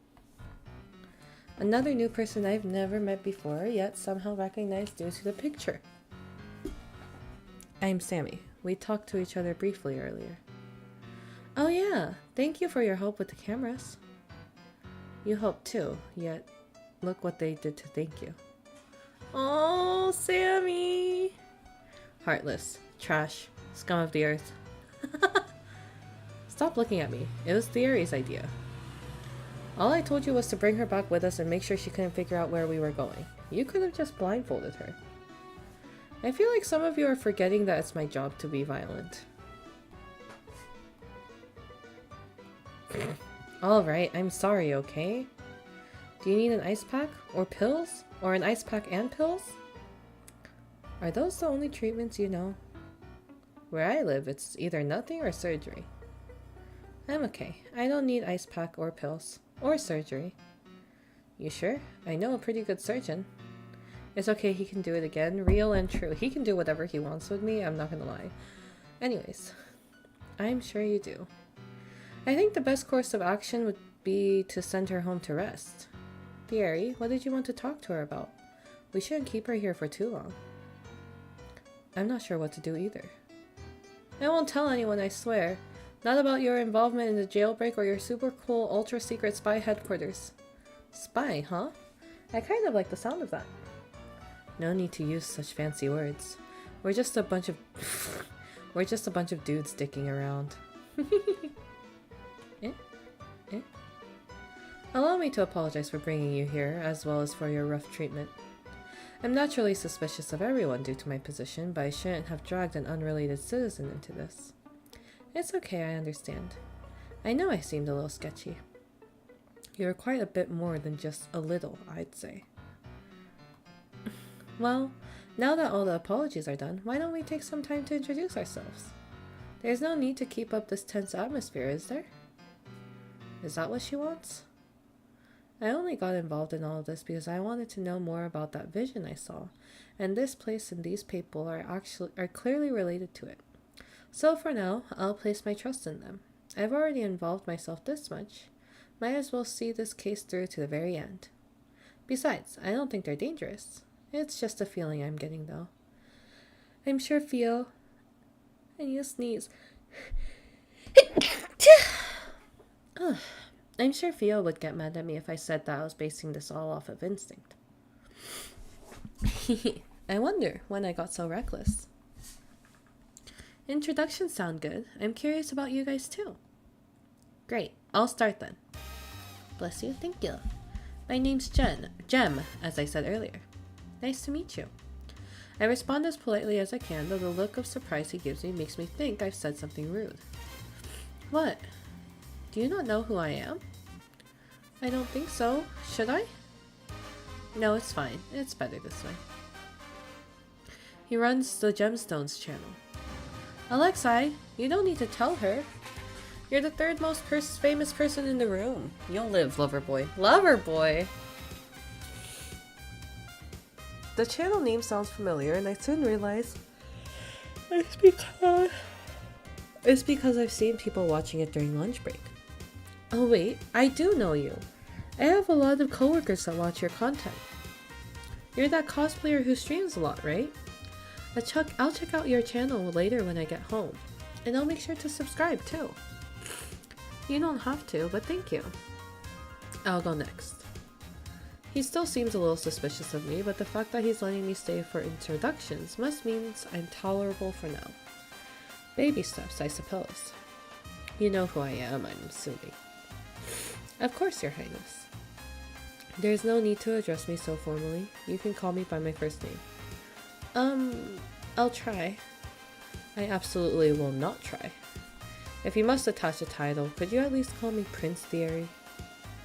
Another new person I've never met before, yet somehow recognized due to the picture. I'm Sammy. We talked to each other briefly earlier. Oh yeah, thank you for your help with the cameras. You helped too, yet look what they did to thank you. Oh, Sammy! Heartless, trash, scum of the earth. Stop looking at me. It was Theory's idea. All I told you was to bring her back with us and make sure she couldn't figure out where we were going. You could have just blindfolded her. I feel like some of you are forgetting that it's my job to be violent. Alright, I'm sorry, okay? Do you need an ice pack? Or pills? Or an ice pack and pills? Are those the only treatments you know? Where I live, it's either nothing or surgery. I'm okay. I don't need ice pack or pills. Or surgery. You sure? I know a pretty good surgeon. It's okay, he can do it again. Real and true. He can do whatever he wants with me, I'm not gonna lie. Anyways, I'm sure you do. I think the best course of action would be to send her home to rest. Theory, what did you want to talk to her about? We shouldn't keep her here for too long. I'm not sure what to do either. I won't tell anyone, I swear. Not about your involvement in the jailbreak or your super cool ultra secret spy headquarters. Spy, huh? I kind of like the sound of that. No need to use such fancy words. We're just a bunch of dudes dicking around. Allow me to apologize for bringing you here, as well as for your rough treatment. I'm naturally suspicious of everyone due to my position, but I shouldn't have dragged an unrelated citizen into this. It's okay, I understand. I know I seemed a little sketchy. You're quite a bit more than just a little, I'd say. Well, now that all the apologies are done, why don't we take some time to introduce ourselves? There's no need to keep up this tense atmosphere, is there? Is that what she wants? I only got involved in all of this because I wanted to know more about that vision I saw, and this place and these people are clearly related to it. So for now, I'll place my trust in them. I've already involved myself this much. Might as well see this case through to the very end. Besides, I don't think they're dangerous. It's just a feeling I'm getting, though. I'm sure Theo... I need to sneeze. I'm sure Theo would get mad at me if I said that I was basing this all off of instinct. I wonder when I got so reckless. Introductions sound good. I'm curious about you guys too. Great, I'll start then. Bless you, thank you. My name's Jem, as I said earlier. Nice to meet you. I respond as politely as I can, though the look of surprise he gives me makes me think I've said something rude. What? Do you not know who I am? I don't think so. Should I? No, it's fine. It's better this way. He runs the Gemstones channel. Alexei, you don't need to tell her. You're the third most famous person in the room. You'll live, lover boy. Lover boy! The channel name sounds familiar, and I soon realized it's because I've seen people watching it during lunch break. Oh wait, I do know you. I have a lot of coworkers that watch your content. You're that cosplayer who streams a lot, right? I'll check out your channel later when I get home. And I'll make sure to subscribe too. You don't have to, but thank you. I'll go next. He still seems a little suspicious of me, but the fact that he's letting me stay for introductions must mean I'm tolerable for now. Baby steps, I suppose. You know who I am, I'm assuming. Of course, Your Highness. There's no need to address me so formally. You can call me by my first name. I'll try. I absolutely will not try. If you must attach a title, could you at least call me Prince Theory?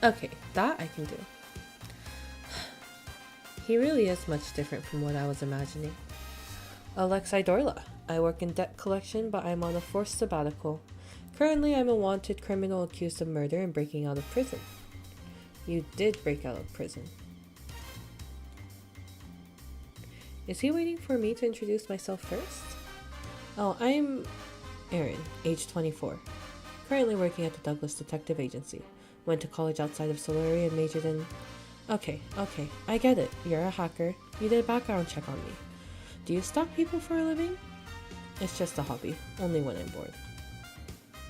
Okay, that I can do. He really is much different from what I was imagining. Alexei Dorla. I work in debt collection, but I'm on a forced sabbatical. Currently, I'm a wanted criminal accused of murder and breaking out of prison. You did break out of prison. Is he waiting for me to introduce myself first? Oh, I'm Arin, age 24. Currently working at the Douglas Detective Agency. Went to college outside of Solari and majored in... Okay, I get it. You're a hacker. You did a background check on me. Do you stalk people for a living? It's just a hobby. Only when I'm bored.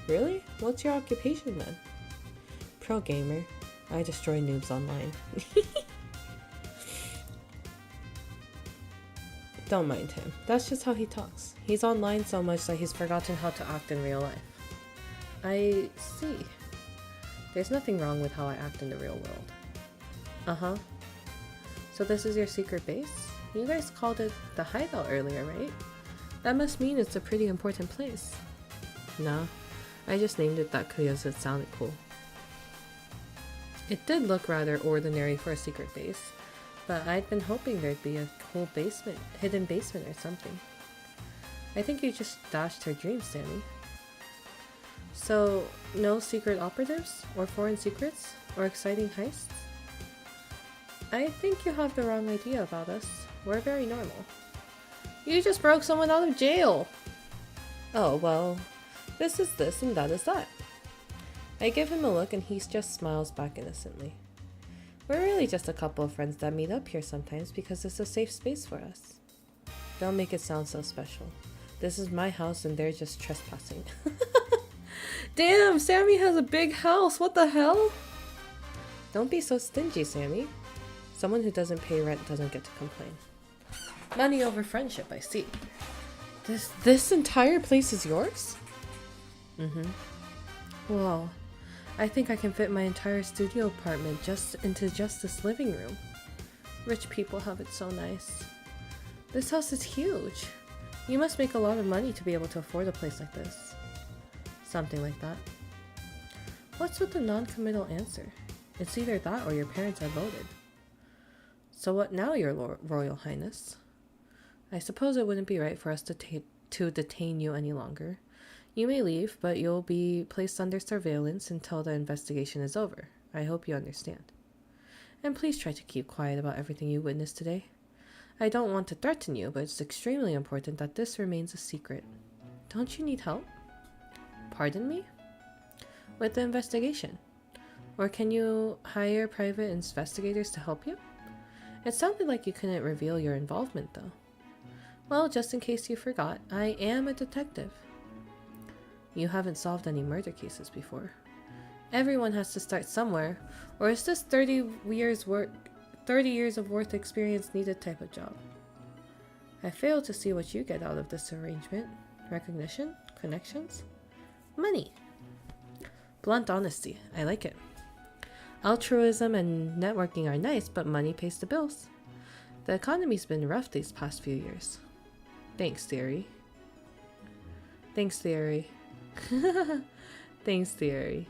Really? What's your occupation then? Pro gamer. I destroy noobs online. Don't mind him. That's just how he talks. He's online so much that he's forgotten how to act in real life. I see. There's nothing wrong with how I act in the real world. Uh-huh. So this is your secret base? You guys called it the hideout earlier, right? That must mean it's a pretty important place. No, I just named it that because it sounded cool. It did look rather ordinary for a secret base, but I'd been hoping there'd be a cool basement, hidden basement or something. I think you just dashed her dreams, Sammy. So, no secret operatives? Or foreign secrets? Or exciting heists? I think you have the wrong idea about us. We're very normal. You just broke someone out of jail! Oh, well, this is this and that is that. I give him a look and he just smiles back innocently. We're really just a couple of friends that meet up here sometimes because it's a safe space for us. Don't make it sound so special. This is my house and they're just trespassing. Damn, Sammy has a big house, what the hell? Don't be so stingy, Sammy. Someone who doesn't pay rent doesn't get to complain. Money over friendship, I see. This entire place is yours? Mm-hmm. Whoa. I think I can fit my entire studio apartment into this living room. Rich people have it so nice. This house is huge. You must make a lot of money to be able to afford a place like this. Something like that. What's with the non-committal answer? It's either that or your parents are loaded. So what now, your Royal Highness? I suppose it wouldn't be right for us to detain you any longer. You may leave, but you'll be placed under surveillance until the investigation is over. I hope you understand. And please try to keep quiet about everything you witnessed today. I don't want to threaten you, but it's extremely important that this remains a secret. Don't you need help? Pardon me? With the investigation? Or can you hire private investigators to help you? It sounded like you couldn't reveal your involvement, though. Well, just in case you forgot, I am a detective. You haven't solved any murder cases before. Everyone has to start somewhere, or is this 30 years of worth experience needed type of job? I fail to see what you get out of this arrangement. Recognition? Connections? Money. Blunt honesty. I like it. Altruism and networking are nice, but money pays the bills. The economy's been rough these past few years. Thanks, Theory. Thanks, Theory. Thanks, Theory.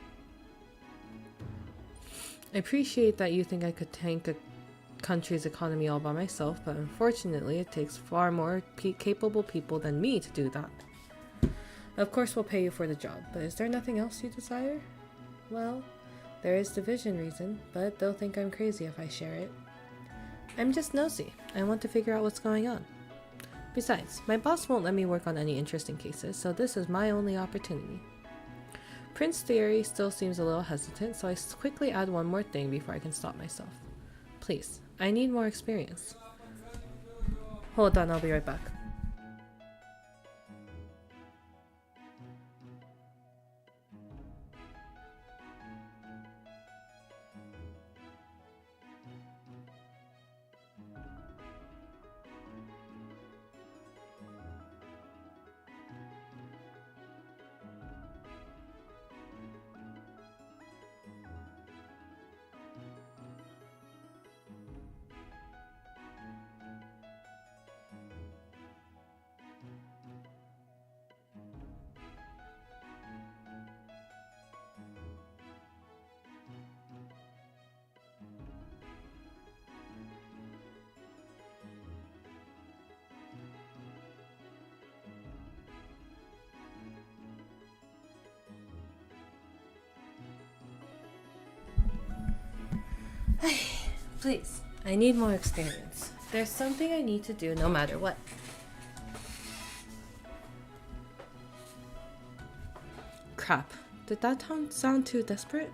I appreciate that you think I could tank a country's economy all by myself, but unfortunately it takes far more capable people than me to do that. Of course we'll pay you for the job, but is there nothing else you desire? Well, there is the vision reason, but they'll think I'm crazy if I share it. I'm just nosy. I want to figure out what's going on. Besides, my boss won't let me work on any interesting cases, so this is my only opportunity. Prince Theory still seems a little hesitant, so I quickly add one more thing before I can stop myself. Please, I need more experience. Hold on, I'll be right back. Please, I need more experience. There's something I need to do no matter what. Crap. Did that sound too desperate?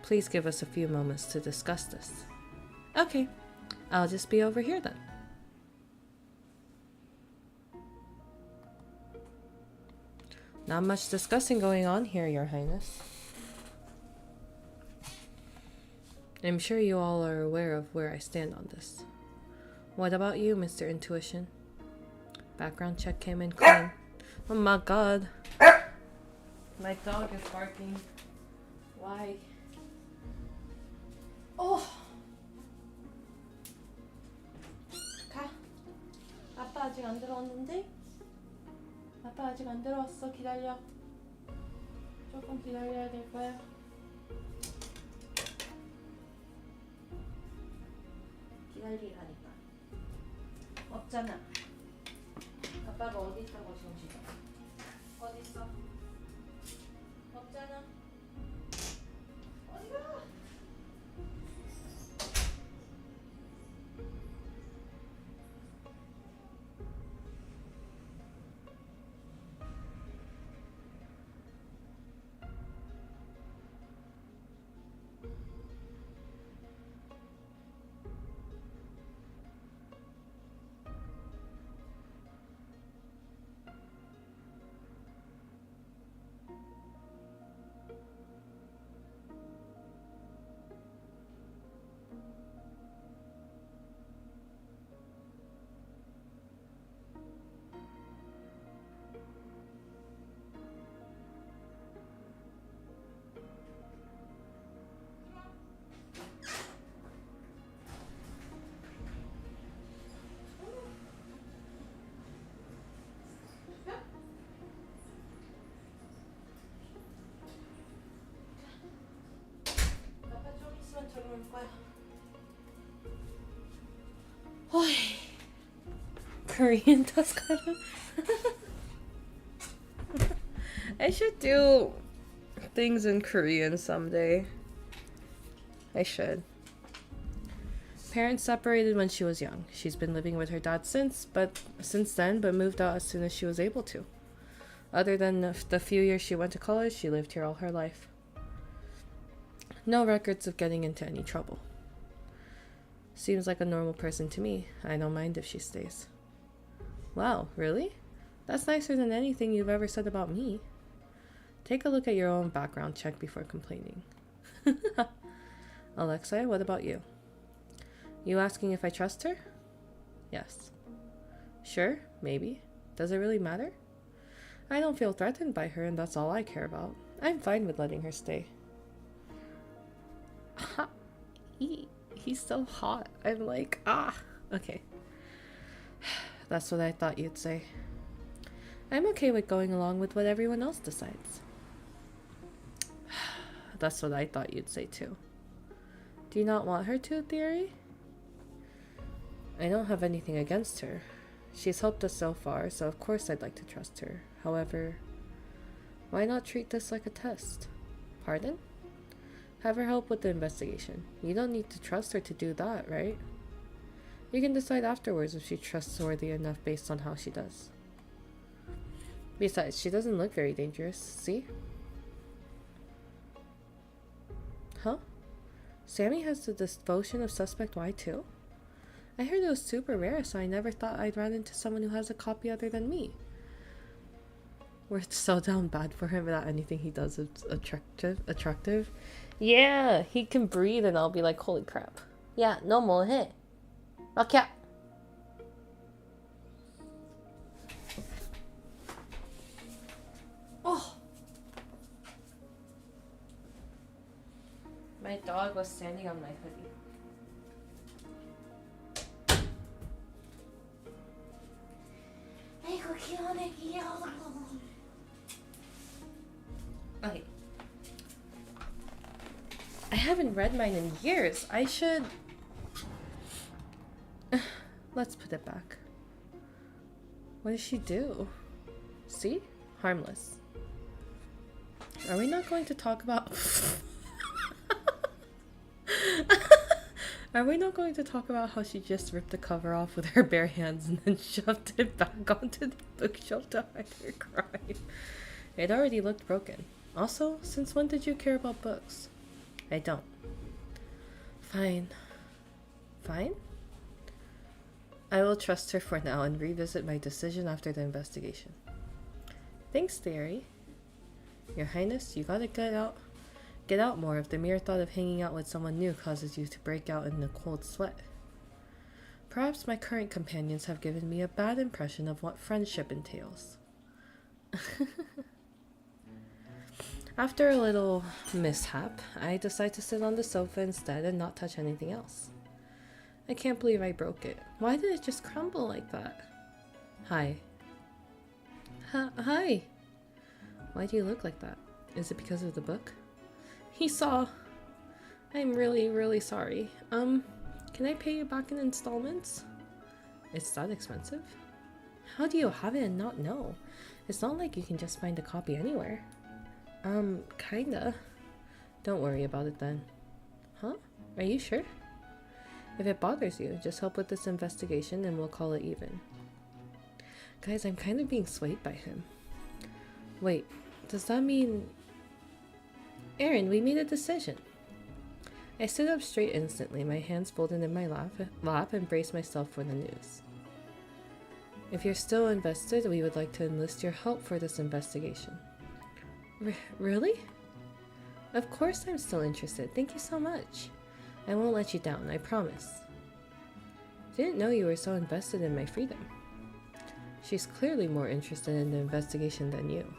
Please give us a few moments to discuss this. Okay, I'll just be over here then. Not much discussing going on here, Your Highness. I'm sure you all are aware of where I stand on this. What about you, Mr. Intuition? Background check came in clean. Oh my god. My dog is barking. Why? Oh! 가. 아빠 아직 안 들어왔는데? 아빠 아직 안 들어왔어. 기다려. 조금 기다려야 될 거야. 기다리라니까. 없잖아. 아빠가 어디 있다고 정신아. 어디 있어? 없잖아. 어디가? 들어올 거야. 어이. Korean Tuscano? I should do things in Korean someday. I should. Parents separated when she was young. She's been living with her dad since then, but moved out as soon as she was able to. Other than the few years she went to college, she lived here all her life. No records of getting into any trouble. Seems like a normal person to me. I don't mind if she stays. Wow, really? That's nicer than anything you've ever said about me. Take a look at your own background check before complaining. Alexei, what about you? You asking if I trust her? Yes. Sure, maybe. Does it really matter? I don't feel threatened by her, and that's all I care about. I'm fine with letting her stay. He's so hot. I'm like, okay. That's what I thought you'd say. I'm okay with going along with what everyone else decides. That's what I thought you'd say too. Do you not want her to, Theory? I don't have anything against her. She's helped us so far, so of course I'd like to trust her. However, why not treat this like a test? Pardon? Have her help with the investigation. You don't need to trust her to do that, right? You can decide afterwards if she's trustworthy enough based on how she does. Besides, she doesn't look very dangerous, see? Huh? Sammy has the devotion of Suspect Y too? I heard it was super rare, so I never thought I'd run into someone who has a copy other than me. We're so down bad for him that anything he does is attractive. Yeah, he can breathe and I'll be like, holy crap. Yeah, no more hey. Okay. Oh. My dog was standing on my hoodie. Okay. I haven't read mine in years. I should... Let's put it back. What does she do? See? Harmless. Are we not going to talk about... Are we not going to talk about how she just ripped the cover off with her bare hands and then shoved it back onto the bookshelf to hide her crying? It already looked broken. Also, since when did you care about books? I don't. Fine. Fine? I will trust her for now and revisit my decision after the investigation. Thanks, Theory. Your Highness, you gotta get out more if the mere thought of hanging out with someone new causes you to break out in a cold sweat. Perhaps my current companions have given me a bad impression of what friendship entails. After a little mishap, I decide to sit on the sofa instead and not touch anything else. I can't believe I broke it. Why did it just crumble like that? Hi. Hi. Why do you look like that? Is it because of the book? He saw. I'm really, really sorry. Can I pay you back in installments? It's that expensive? How do you have it and not know? It's not like you can just find a copy anywhere. Kinda. Don't worry about it then. Huh? Are you sure? If it bothers you, just help with this investigation and we'll call it even. Guys, I'm kind of being swayed by him. Wait, does that mean... Arin, we made a decision. I sit up straight instantly, my hands folded in my lap and brace myself for the news. If you're still invested, we would like to enlist your help for this investigation. Really? Of course I'm still interested. Thank you so much. I won't let you down, I promise. Didn't know you were so invested in my freedom. She's clearly more interested in the investigation than you.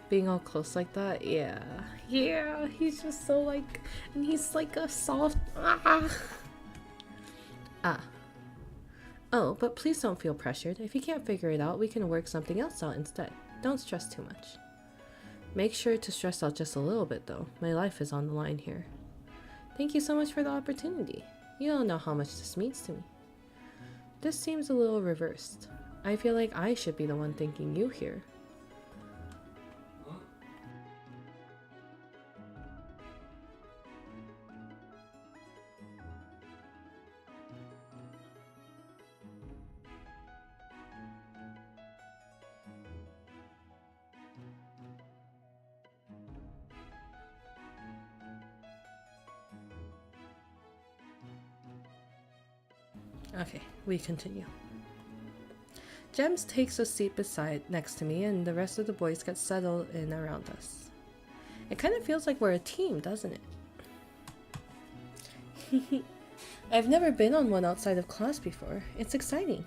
Being all close like that, yeah, he's just so like, and he's like a soft, Oh, but please don't feel pressured. If you can't figure it out, we can work something else out instead. Don't stress too much. Make sure to stress out just a little bit though. My life is on the line here. Thank you so much for the opportunity. You don't know how much this means to me. This seems a little reversed. I feel like I should be the one thanking you here. Okay, we continue. Gems takes a seat next to me and the rest of the boys get settled in around us. It kind of feels like we're a team, doesn't it? I've never been on one outside of class before. It's exciting.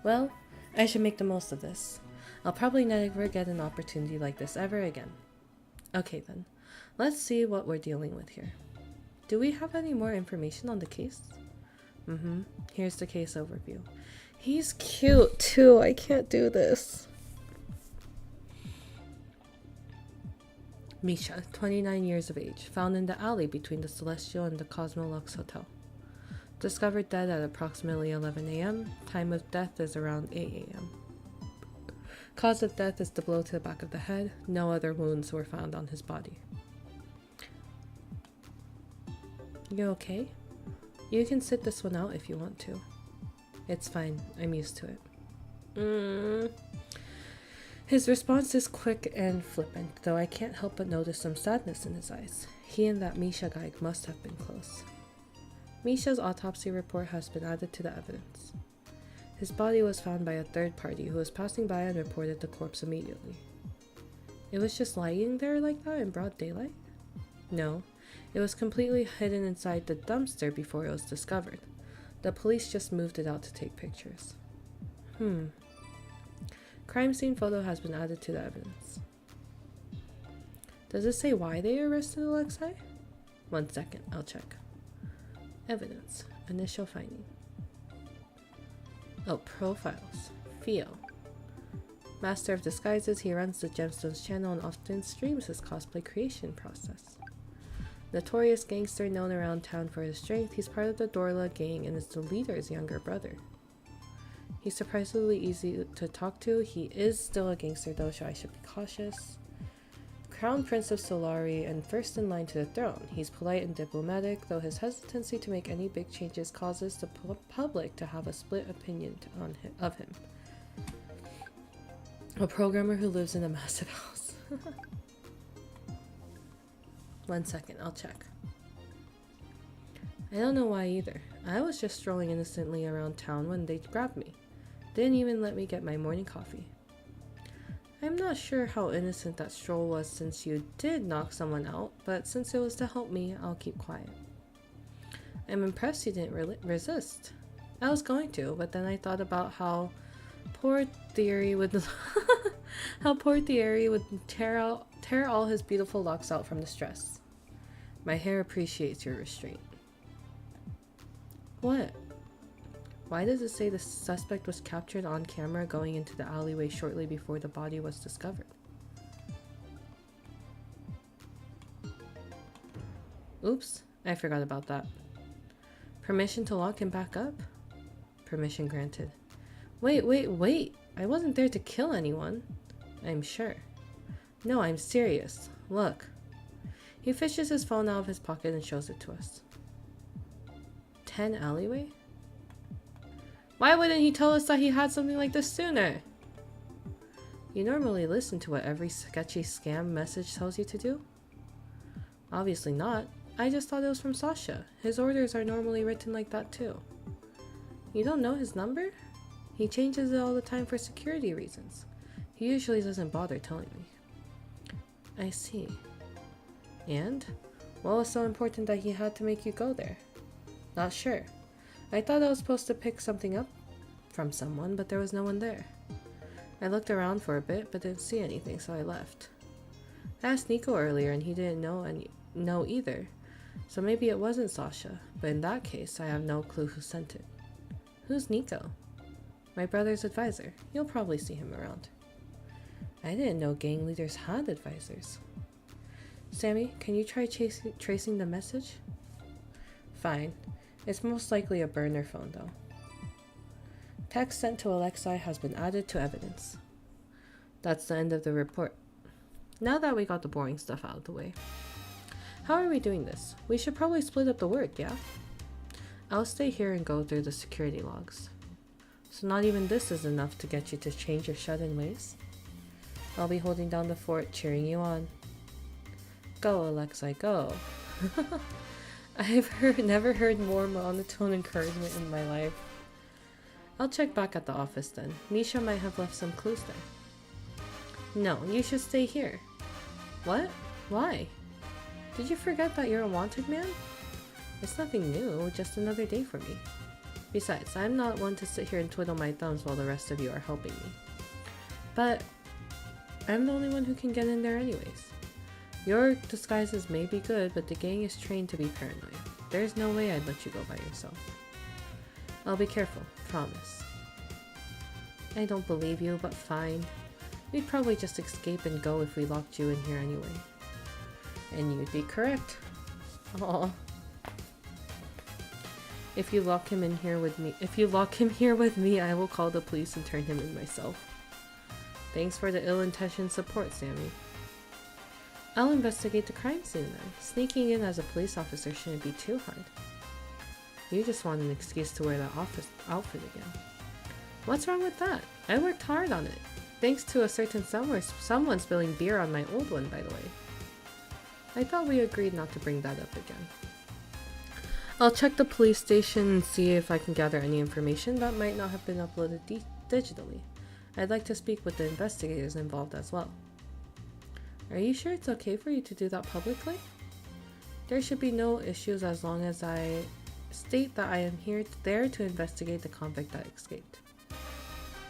Well, I should make the most of this. I'll probably never get an opportunity like this ever again. Okay then, let's see what we're dealing with here. Do we have any more information on the case? Here's the case overview. He's cute too. I can't do this. Misha, 29 years of age, found in the alley between the Celestial and the Cosmolux Hotel. Discovered dead at approximately 11 a.m. Time of death is around 8 a.m. Cause of death is the blow to the back of the head. No other wounds were found on his body. You okay? You can sit this one out if you want to. It's fine. I'm used to it. His response is quick and flippant, though I can't help but notice some sadness in his eyes. He and that Misha guy must have been close. Misha's autopsy report has been added to the evidence. His body was found by a third party who was passing by and reported the corpse immediately. It was just lying there like that in broad daylight? No. It was completely hidden inside the dumpster before it was discovered. The police just moved it out to take pictures. Crime scene photo has been added to the evidence. Does it say why they arrested Alexei? 1 second, I'll check. Evidence. Initial finding. Oh, profiles. Theo. Master of disguises, he runs the Gemstones channel and often streams his cosplay creation process. Notorious gangster known around town for his strength, he's part of the Dorla gang and is the leader's younger brother. He's surprisingly easy to talk to. He is still a gangster though, so I should be cautious. Crown Prince of Solari and first in line to the throne. He's polite and diplomatic, though his hesitancy to make any big changes causes the public to have a split opinion of him. A programmer who lives in a massive house. 1 second, I'll check. I don't know why either. I was just strolling innocently around town when they grabbed me. Didn't even let me get my morning coffee. I'm not sure how innocent that stroll was since you did knock someone out, but since it was to help me, I'll keep quiet. I'm impressed you didn't resist. I was going to, but then I thought about how poor Thierry would tear all his beautiful locks out from the stress. My hair appreciates your restraint. What? Why does it say the suspect was captured on camera going into the alleyway shortly before the body was discovered? Oops, I forgot about that. Permission to lock him back up? Permission granted. Wait. I wasn't there to kill anyone. I'm sure. No, I'm serious. Look. He fishes his phone out of his pocket and shows it to us. 10 alleyway? Why wouldn't he tell us that he had something like this sooner? You normally listen to what every sketchy scam message tells you to do? Obviously not. I just thought it was from Sasha. His orders are normally written like that too. You don't know his number? He changes it all the time for security reasons. He usually doesn't bother telling me. I see. And? What was so important that he had to make you go there? Not sure. I thought I was supposed to pick something up from someone, but there was no one there. I looked around for a bit, but didn't see anything, so I left. I asked Nico earlier, and he didn't know either. So maybe it wasn't Sasha, but in that case, I have no clue who sent it. Who's Nico? My brother's advisor. You'll probably see him around. I didn't know gang leaders had advisors. Sammy, can you try tracing the message? Fine. It's most likely a burner phone, though. Text sent to Alexei has been added to evidence. That's the end of the report. Now that we got the boring stuff out of the way. How are we doing this? We should probably split up the work, yeah? I'll stay here and go through the security logs. So not even this is enough to get you to change your shut-in ways? I'll be holding down the fort, cheering you on. Go, Alexei, go. I've never heard more monotone encouragement in my life. I'll check back at the office then. Misha might have left some clues there. No, you should stay here. What? Why? Did you forget that you're a wanted man? It's nothing new, just another day for me. Besides, I'm not one to sit here and twiddle my thumbs while the rest of you are helping me. But I'm the only one who can get in there anyways. Your disguises may be good, but the gang is trained to be paranoid. There's no way I'd let you go by yourself. I'll be careful, promise. I don't believe you, but fine. We'd probably just escape and go if we locked you in here anyway. And you'd be correct. Aw. If you lock him here with me, I will call the police and turn him in myself. Thanks for the ill-intentioned support, Sammy. I'll investigate the crime scene then. Sneaking in as a police officer shouldn't be too hard. You just want an excuse to wear that office outfit again. What's wrong with that? I worked hard on it. Thanks to a certain someone spilling beer on my old one, by the way. I thought we agreed not to bring that up again. I'll check the police station and see if I can gather any information that might not have been uploaded digitally. I'd like to speak with the investigators involved as well. Are you sure it's okay for you to do that publicly? There should be no issues as long as I state that I am there to investigate the convict that escaped.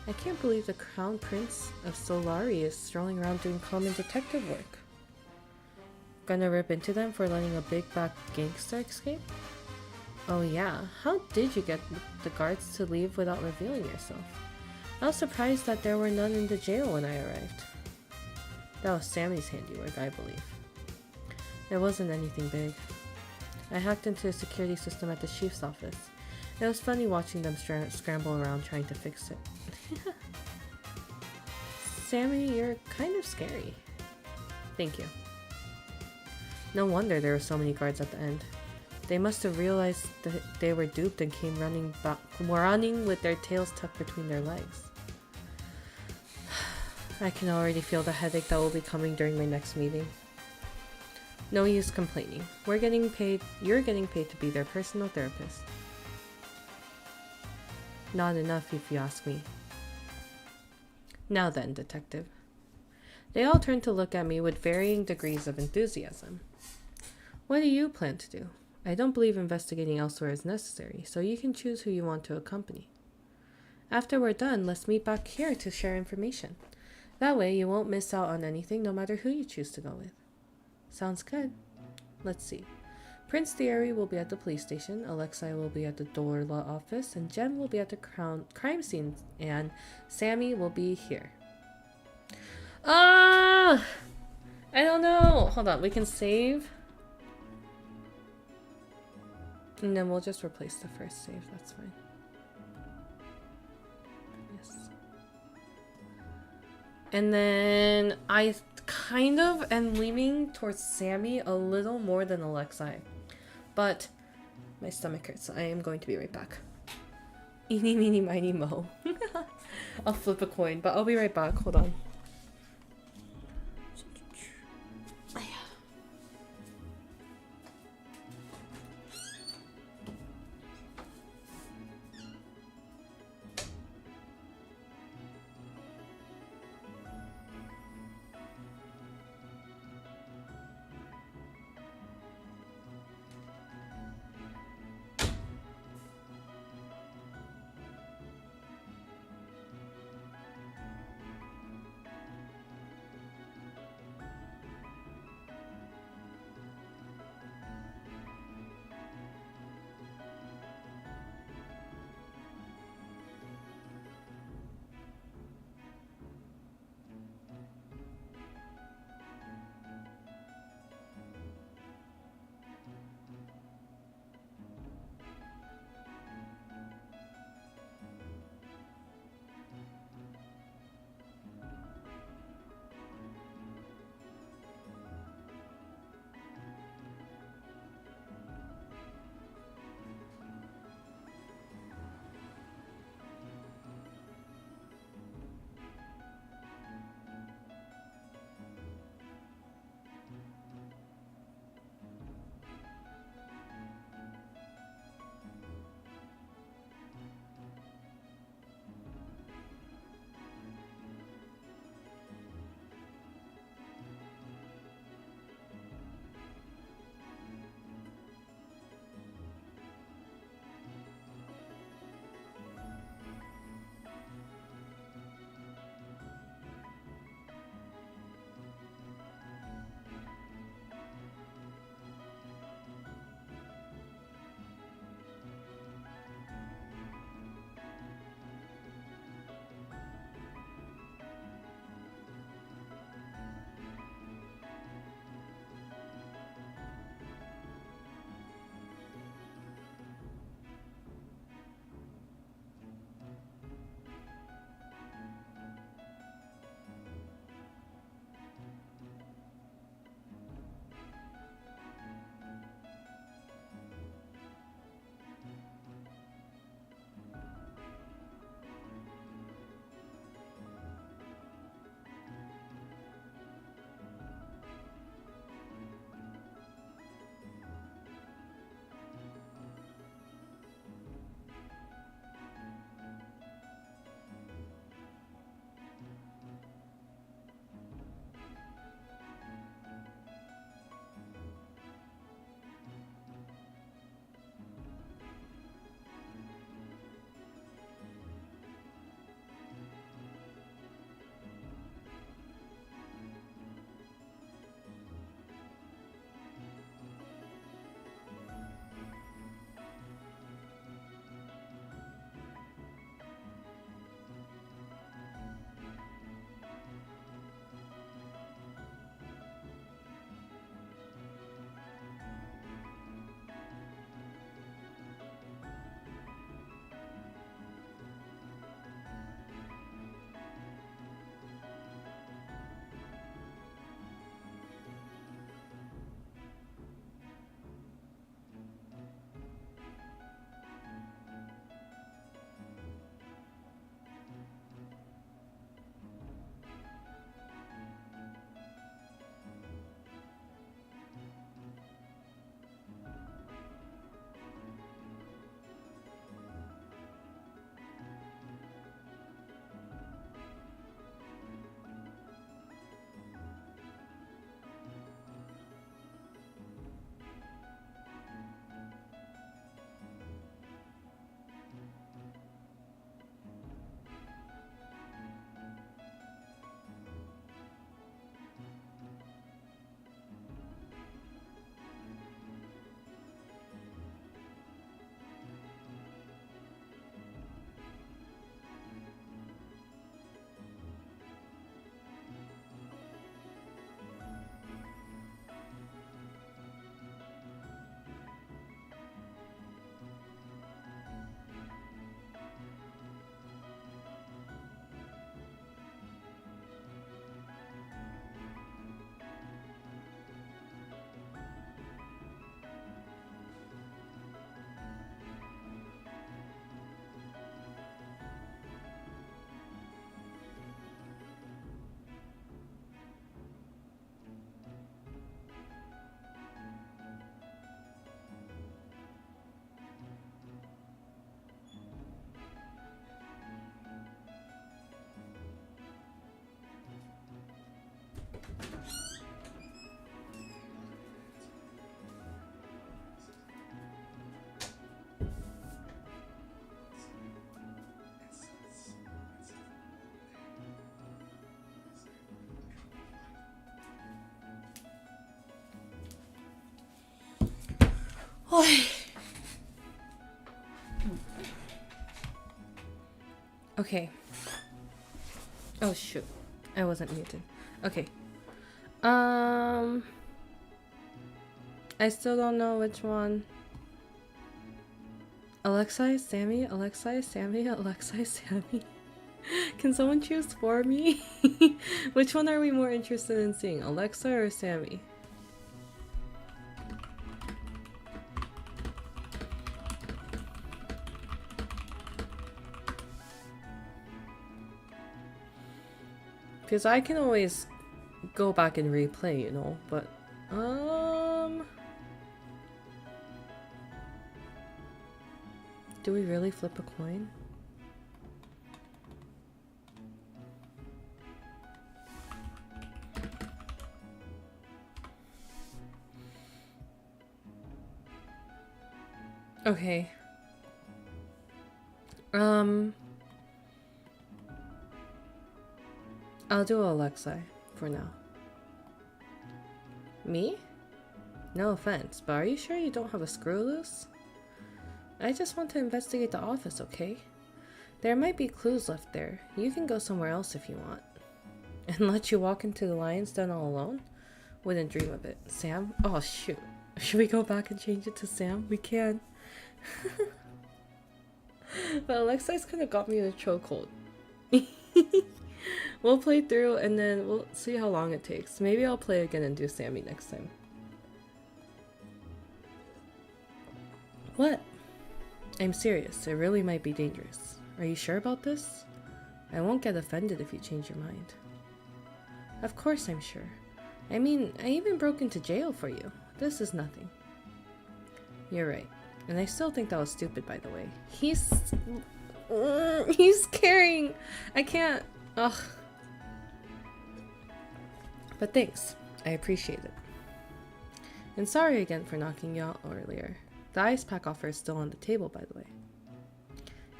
I can't believe the Crown Prince of Solari is strolling around doing common detective work. Gonna rip into them for letting a big bad gangster escape? Oh yeah, how did you get the guards to leave without revealing yourself? I was surprised that there were none in the jail when I arrived. That was Sammy's handiwork, I believe. It wasn't anything big. I hacked into the security system at the chief's office. It was funny watching them scramble around trying to fix it. Sammy, you're kind of scary. Thank you. No wonder there were so many guards at the end. They must have realized that they were duped and came running with their tails tucked between their legs. I can already feel the headache that will be coming during my next meeting. No use complaining. You're getting paid to be their personal therapist. Not enough if you ask me. Now then, detective. They all turned to look at me with varying degrees of enthusiasm. What do you plan to do? I don't believe investigating elsewhere is necessary, so you can choose who you want to accompany. After we're done, let's meet back here to share information. That way you won't miss out on anything no matter who you choose to go with. Sounds good. Let's see. Prince Theory will be at the police station, Alexei will be at the door law office, and Jen will be at the crime scene, and Sammy will be here. Ah! I don't know. Hold on, we can save. And then we'll just replace the first save, that's fine. Yes. And then I kind of am leaning towards Sammy a little more than Alexei. But my stomach hurts, so I am going to be right back. Eeny, meeny, miny, mo. I'll flip a coin, but I'll be right back. Hold on. Okay. Oh shoot. I wasn't muted. Okay. I still don't know which one. Alexei, Sammy, Alexei, Sammy, Alexei, Sammy. Can someone choose for me? Which one are we more interested in seeing, Alexa or Sammy? Because I can always go back and replay, you know, but do we really flip a coin? Okay. I'll do Alexei for now. Me? No offense, but are you sure you don't have a screw loose? I just want to investigate the office, okay? There might be clues left there. You can go somewhere else if you want. And let you walk into the lion's den all alone? Wouldn't dream of it. Sam? Oh shoot. Should we go back and change it to Sam? We can. But Alexei's kind of got me in a chokehold. We'll play through and then we'll see how long it takes. Maybe I'll play again and do Sammy next time. What? I'm serious. It really might be dangerous. Are you sure about this? I won't get offended if you change your mind. Of course I'm sure. I mean, I even broke into jail for you. This is nothing. You're right. And I still think that was stupid, by the way. He's carrying... I can't... Ugh. But thanks. I appreciate it. And sorry again for knocking you out earlier. The ice pack offer is still on the table, by the way.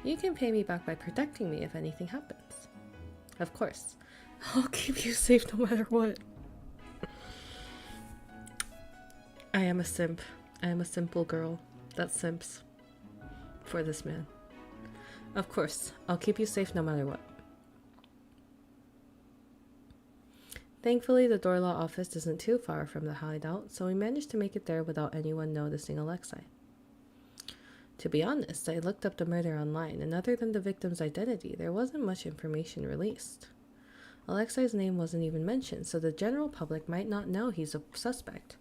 You can pay me back by protecting me if anything happens. Of course. I'll keep you safe no matter what. I am a simp. I am a simple girl that simps for this man. Of course. I'll keep you safe no matter what. Thankfully, the Dorlaw office isn't too far from the hideout, so we managed to make it there without anyone noticing Alexei. To be honest, I looked up the murder online, and other than the victim's identity, there wasn't much information released. Alexei's name wasn't even mentioned, so the general public might not know he's a suspect.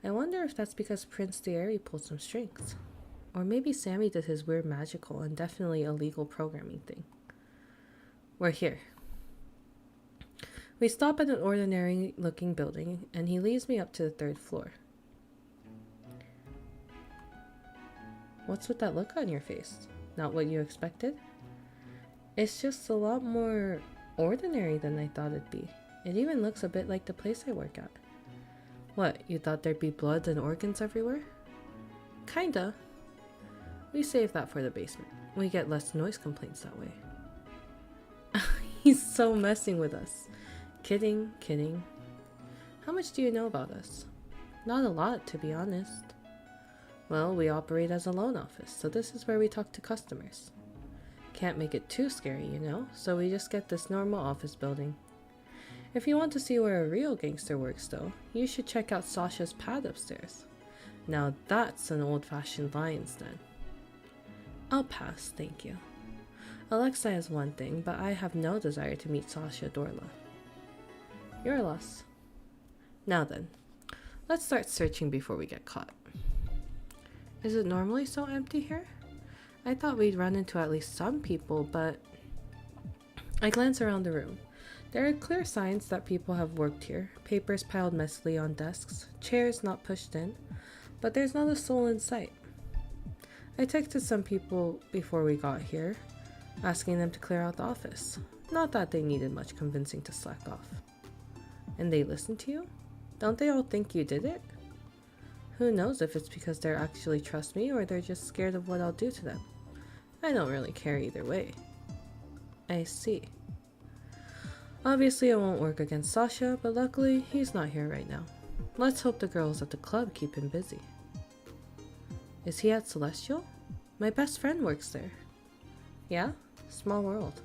I wonder if that's because Prince Thierry pulled some strings. Or maybe Sammy did his weird magical and definitely illegal programming thing. We're here. We stop at an ordinary looking building, and he leads me up to the 3rd floor. What's with that look on your face? Not what you expected? It's just a lot more ordinary than I thought it'd be. It even looks a bit like the place I work at. What, you thought there'd be blood and organs everywhere? Kinda. We save that for the basement. We get less noise complaints that way. He's so messing with us. Kidding, kidding. How much do you know about us? Not a lot, to be honest. Well, we operate as a loan office, so this is where we talk to customers. Can't make it too scary, you know, so we just get this normal office building. If you want to see where a real gangster works, though, you should check out Sasha's pad upstairs. Now that's an old-fashioned lion's den. I'll pass, thank you. Alexei is one thing, but I have no desire to meet Sasha Dorla. Your loss. Now then, let's start searching before we get caught. Is it normally so empty here? I thought we'd run into at least some people, but... I glance around the room. There are clear signs that people have worked here, papers piled messily on desks, chairs not pushed in, but there's not a soul in sight. I texted some people before we got here, asking them to clear out the office. Not that they needed much convincing to slack off. And they listened to you? Don't they all think you did it? Who knows if it's because they actually trust me or they're just scared of what I'll do to them. I don't really care either way. I see. Obviously, it won't work against Sasha, but luckily, he's not here right now. Let's hope the girls at the club keep him busy. Is he at Celestial? My best friend works there. Yeah? Small world.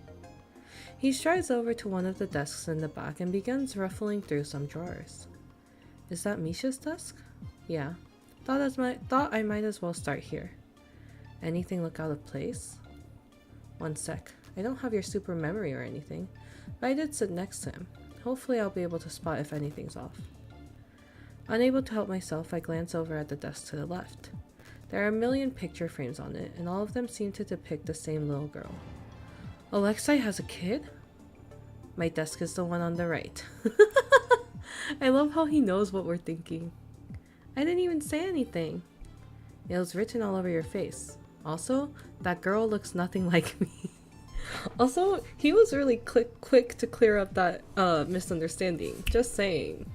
He strides over to one of the desks in the back and begins ruffling through some drawers. Is that Misha's desk? Yeah. Thought I might as well start here. Anything look out of place? One sec. I don't have your super memory or anything, but I did sit next to him. Hopefully I'll be able to spot if anything's off. Unable to help myself, I glance over at the desk to the left. There are a million picture frames on it, and all of them seem to depict the same little girl. Alexei has a kid? My desk is the one on the right. I love how he knows what we're thinking. I didn't even say anything. It was written all over your face. Also, that girl looks nothing like me. Also, he was really quick to clear up that misunderstanding. Just saying.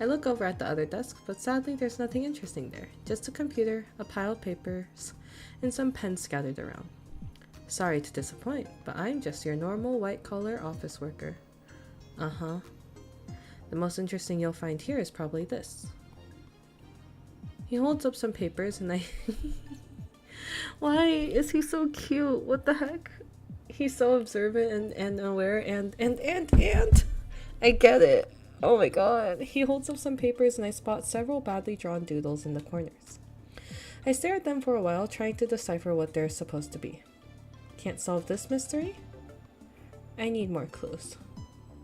I look over at the other desk, but sadly there's nothing interesting there. Just a computer, a pile of papers, and some pens scattered around. Sorry to disappoint, but I'm just your normal white-collar office worker. Uh-huh. The most interesting you'll find here is probably this. He holds up some papers and I... Why is he so cute? What the heck? He's so observant and aware and... I get it. Oh my god. He holds up some papers and I spot several badly drawn doodles in the corners. I stare at them for a while, trying to decipher what they're supposed to be. Can't solve this mystery? I need more clues.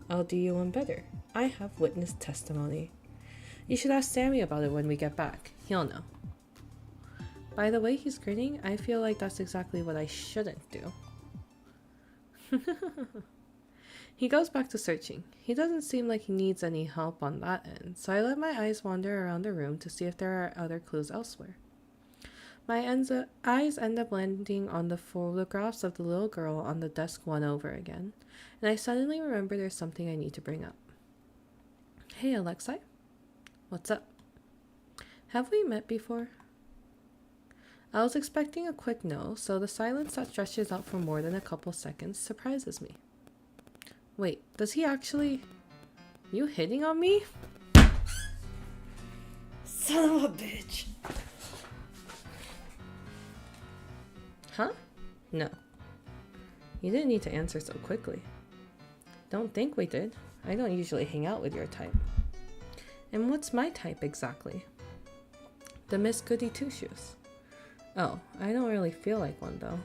I'll do you one better. I have witness testimony. You should ask Sammy about it when we get back. He'll know. By the way he's grinning, I feel like that's exactly what I shouldn't do. He goes back to searching. He doesn't seem like he needs any help on that end, so I let my eyes wander around the room to see if there are other clues elsewhere. My eyes end up landing on the photographs of the little girl on the desk one over again, and I suddenly remember there's something I need to bring up. Hey, Alexei? What's up? Have we met before? I was expecting a quick no, so the silence that stretches out for more than a couple seconds surprises me. Wait, does he actually... You hitting on me? Son of a bitch! Huh? No. You didn't need to answer so quickly. Don't think we did. I don't usually hang out with your type. And what's my type exactly? The Miss Goody Two-Shoes. Oh, I don't really feel like one though.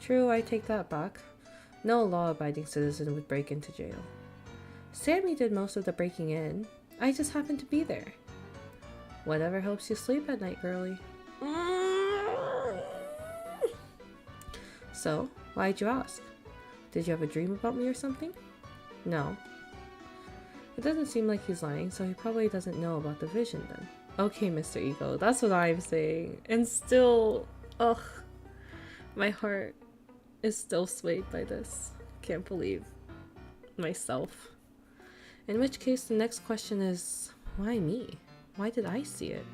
True, I take that back. No law-abiding citizen would break into jail. Sammy did most of the breaking in. I just happened to be there. Whatever helps you sleep at night, girlie. So, why'd you ask? Did you have a dream about me or something? No. It doesn't seem like he's lying, so he probably doesn't know about the vision then. Okay, Mr. Ego, that's what I'm saying. And still, ugh, my heart is still swayed by this. Can't believe myself. In which case, the next question is, why me? Why did I see it?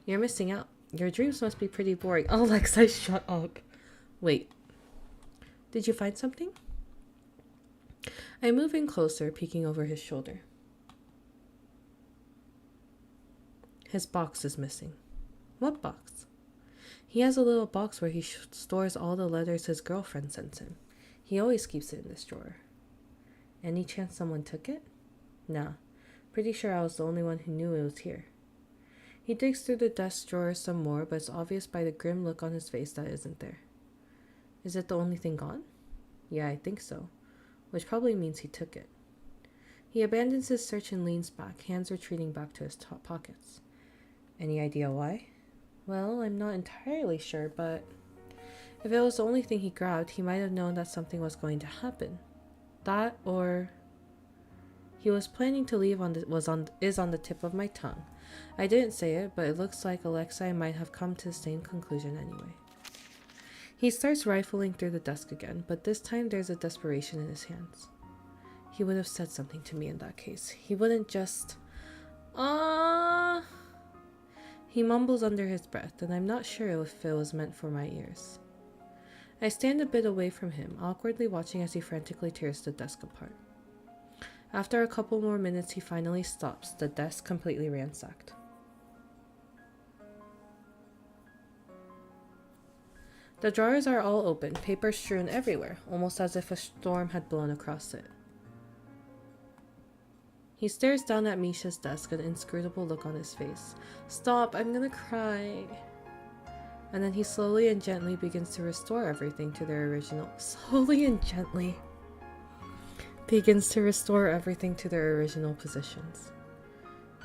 You're missing out. Your dreams must be pretty boring. Oh, Lexi, shut up. Wait. Did you find something? I move in closer, peeking over his shoulder. His box is missing. What box? He has a little box where he stores all the letters his girlfriend sends him. He always keeps it in this drawer. Any chance someone took it? Nah. Pretty sure I was the only one who knew it was here. He digs through the desk drawer some more, but it's obvious by the grim look on his face that isn't there. Is it the only thing gone? Yeah, I think so. Which probably means he took it. He abandons his search and leans back, hands retreating back to his top pockets. Any idea why? Well, I'm not entirely sure, but if it was the only thing he grabbed, he might have known that something was going to happen. That, or he was planning to leave is on the tip of my tongue. I didn't say it, but it looks like Alexei might have come to the same conclusion anyway. He starts rifling through the desk again, but this time there's a desperation in his hands. He would have said something to me in that case. He wouldn't just... He mumbles under his breath, and I'm not sure if it was meant for my ears. I stand a bit away from him, awkwardly watching as he frantically tears the desk apart. After a couple more minutes, he finally stops, the desk completely ransacked. The drawers are all open, paper strewn everywhere, almost as if a storm had blown across it. He stares down at Misha's desk, an inscrutable look on his face. Stop, I'm gonna cry. And then he slowly and gently begins to restore everything to their original. Slowly and gently begins to restore everything to their original positions.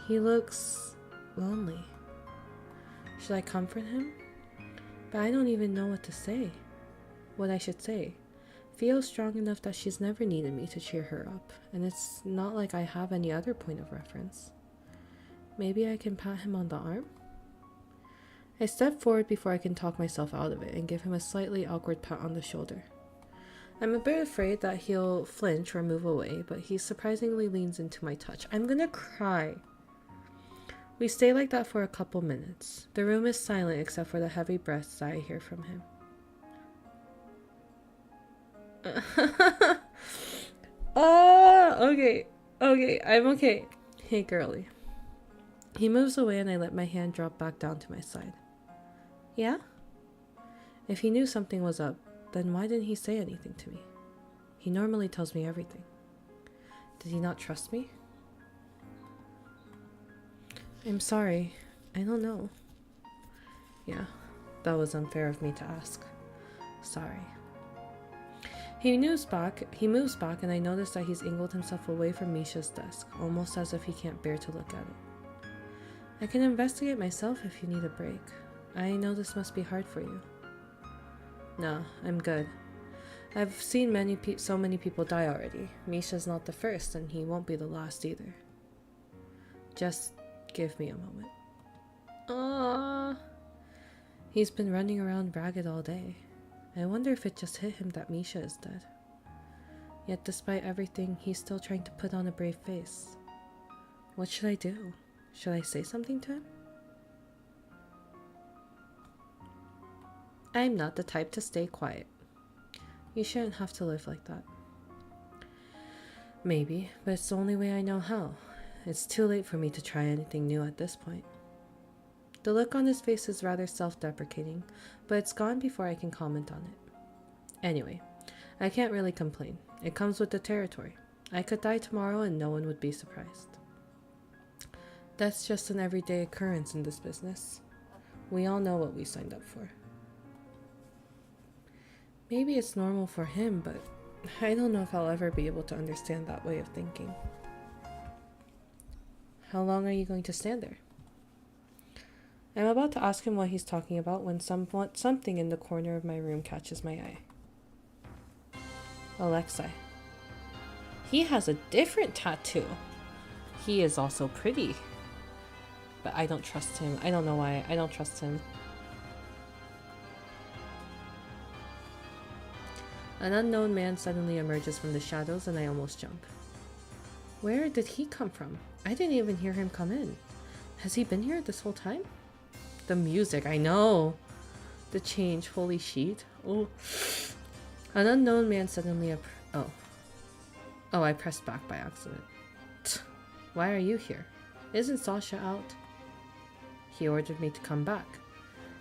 He looks lonely. Should I comfort him? But I don't even know what to say. What I should say. Feels strong enough that she's never needed me to cheer her up, and it's not like I have any other point of reference. Maybe I can pat him on the arm? I step forward before I can talk myself out of it and give him a slightly awkward pat on the shoulder. I'm a bit afraid that he'll flinch or move away, but he surprisingly leans into my touch. I'm gonna cry. We stay like that for a couple minutes. The room is silent except for the heavy breaths that I hear from him. Okay, I'm okay. Hey, girly. He moves away and I let my hand drop back down to my side. Yeah? If he knew something was up, then why didn't he say anything to me? He normally tells me everything. Did he not trust me? I'm sorry. I don't know. Yeah, that was unfair of me to ask. Sorry. He moves back and I notice that he's angled himself away from Misha's desk, almost as if he can't bear to look at it. I can investigate myself if you need a break. I know this must be hard for you. No, I'm good. I've seen so many people die already. Misha's not the first, and he won't be the last either. Just give me a moment. He's been running around ragged all day. I wonder if it just hit him that Misha is dead. Yet despite everything, he's still trying to put on a brave face. What should I do? Should I say something to him? I'm not the type to stay quiet. You shouldn't have to live like that. Maybe, but it's the only way I know how. It's too late for me to try anything new at this point. The look on his face is rather self-deprecating, but it's gone before I can comment on it. Anyway, I can't really complain. It comes with the territory. I could die tomorrow and no one would be surprised. That's just an everyday occurrence in this business. We all know what we signed up for. Maybe it's normal for him, but I don't know if I'll ever be able to understand that way of thinking. How long are you going to stand there? I'm about to ask him what he's talking about when something in the corner of my room catches my eye. Alexei. He has a different tattoo. He is also pretty. But I don't trust him. I don't know why. I don't trust him. An unknown man suddenly emerges from the shadows and I almost jump. Where did he come from? I didn't even hear him come in. Has he been here this whole time? The music, I know. The change, holy shit. Oh. An unknown man suddenly Oh, I pressed back by accident. Why are you here? Isn't Sasha out? He ordered me to come back.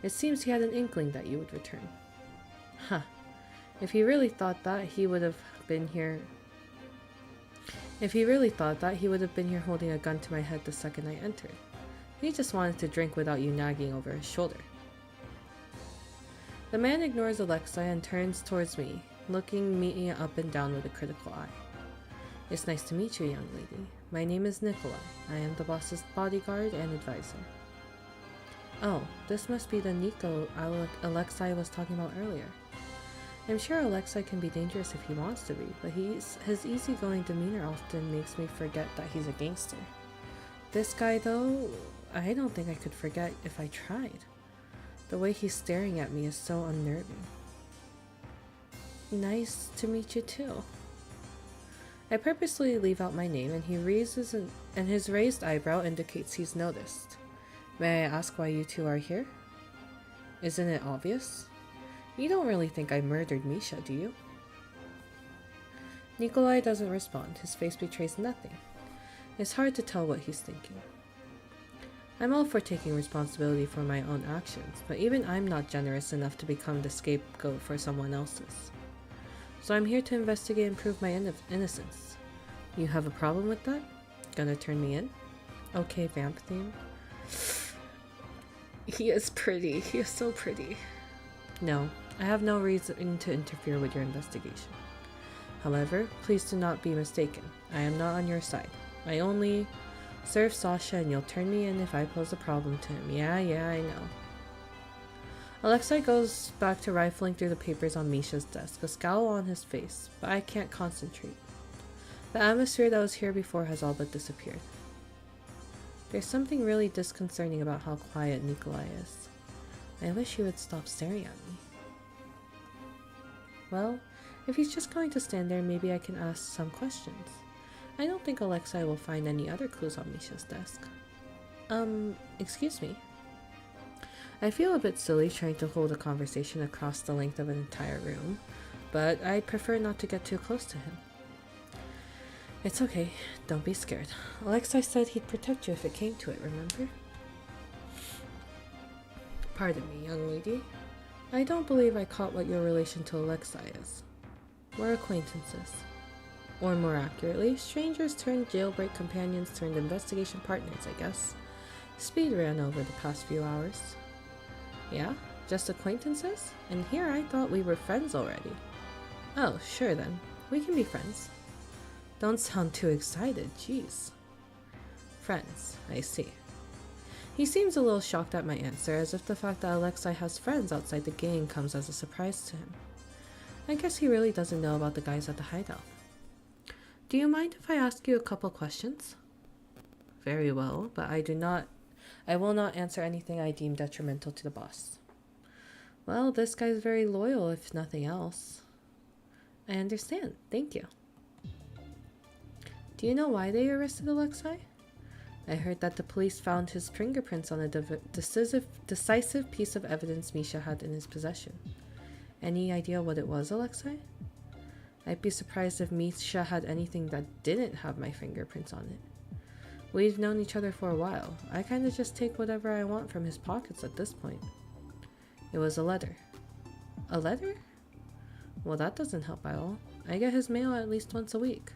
It seems he had an inkling that you would return. Huh. If he really thought that, he would have been here. If he really thought that, he would have been here holding a gun to my head the second I entered. He just wanted to drink without you nagging over his shoulder. The man ignores Alexei and turns towards me, looking me up and down with a critical eye. It's nice to meet you, young lady. My name is Nikolai. I am the boss's bodyguard and advisor. Oh, this must be the Nico Alexei was talking about earlier. I'm sure Alexei can be dangerous if he wants to be, but his easygoing demeanor often makes me forget that he's a gangster. This guy, though, I don't think I could forget if I tried. The way he's staring at me is so unnerving. Nice to meet you too. I purposely leave out my name and his raised eyebrow indicates he's noticed. May I ask why you two are here? Isn't it obvious? You don't really think I murdered Misha, do you? Nikolai doesn't respond. His face betrays nothing. It's hard to tell what he's thinking. I'm all for taking responsibility for my own actions, but even I'm not generous enough to become the scapegoat for someone else's. So I'm here to investigate and prove my innocence. You have a problem with that? Gonna turn me in? Okay, vamp theme. He is pretty. He is so pretty. No, I have no reason to interfere with your investigation. However, please do not be mistaken. I am not on your side. I only serve Sasha and you'll turn me in if I pose a problem to him. Yeah, I know. Alexei goes back to rifling through the papers on Misha's desk, a scowl on his face, but I can't concentrate. The atmosphere that was here before has all but disappeared. There's something really disconcerting about how quiet Nikolai is. I wish he would stop staring at me. Well, if he's just going to stand there, maybe I can ask some questions. I don't think Alexei will find any other clues on Misha's desk. Excuse me. I feel a bit silly trying to hold a conversation across the length of an entire room, but I prefer not to get too close to him. It's okay, don't be scared. Alexei said he'd protect you if it came to it, remember? Pardon me, young lady. I don't believe I caught what your relation to Alexei is. We're acquaintances. Or more accurately, strangers turned jailbreak companions turned investigation partners, I guess. Speed ran over the past few hours. Yeah? Just acquaintances? And here I thought we were friends already. Oh, sure then. We can be friends. Don't sound too excited, jeez. Friends, I see. He seems a little shocked at my answer, as if the fact that Alexei has friends outside the gang comes as a surprise to him. I guess he really doesn't know about the guys at the hideout. Do you mind if I ask you a couple questions? Very well, but I will not answer anything I deem detrimental to the boss. Well, this guy's very loyal, if nothing else. I understand, thank you. Do you know why they arrested Alexei? I heard that the police found his fingerprints on a decisive piece of evidence Misha had in his possession. Any idea what it was, Alexei? I'd be surprised if Misha had anything that didn't have my fingerprints on it. We've known each other for a while. I kinda just take whatever I want from his pockets at this point. It was a letter. A letter? Well, that doesn't help at all. I get his mail at least once a week.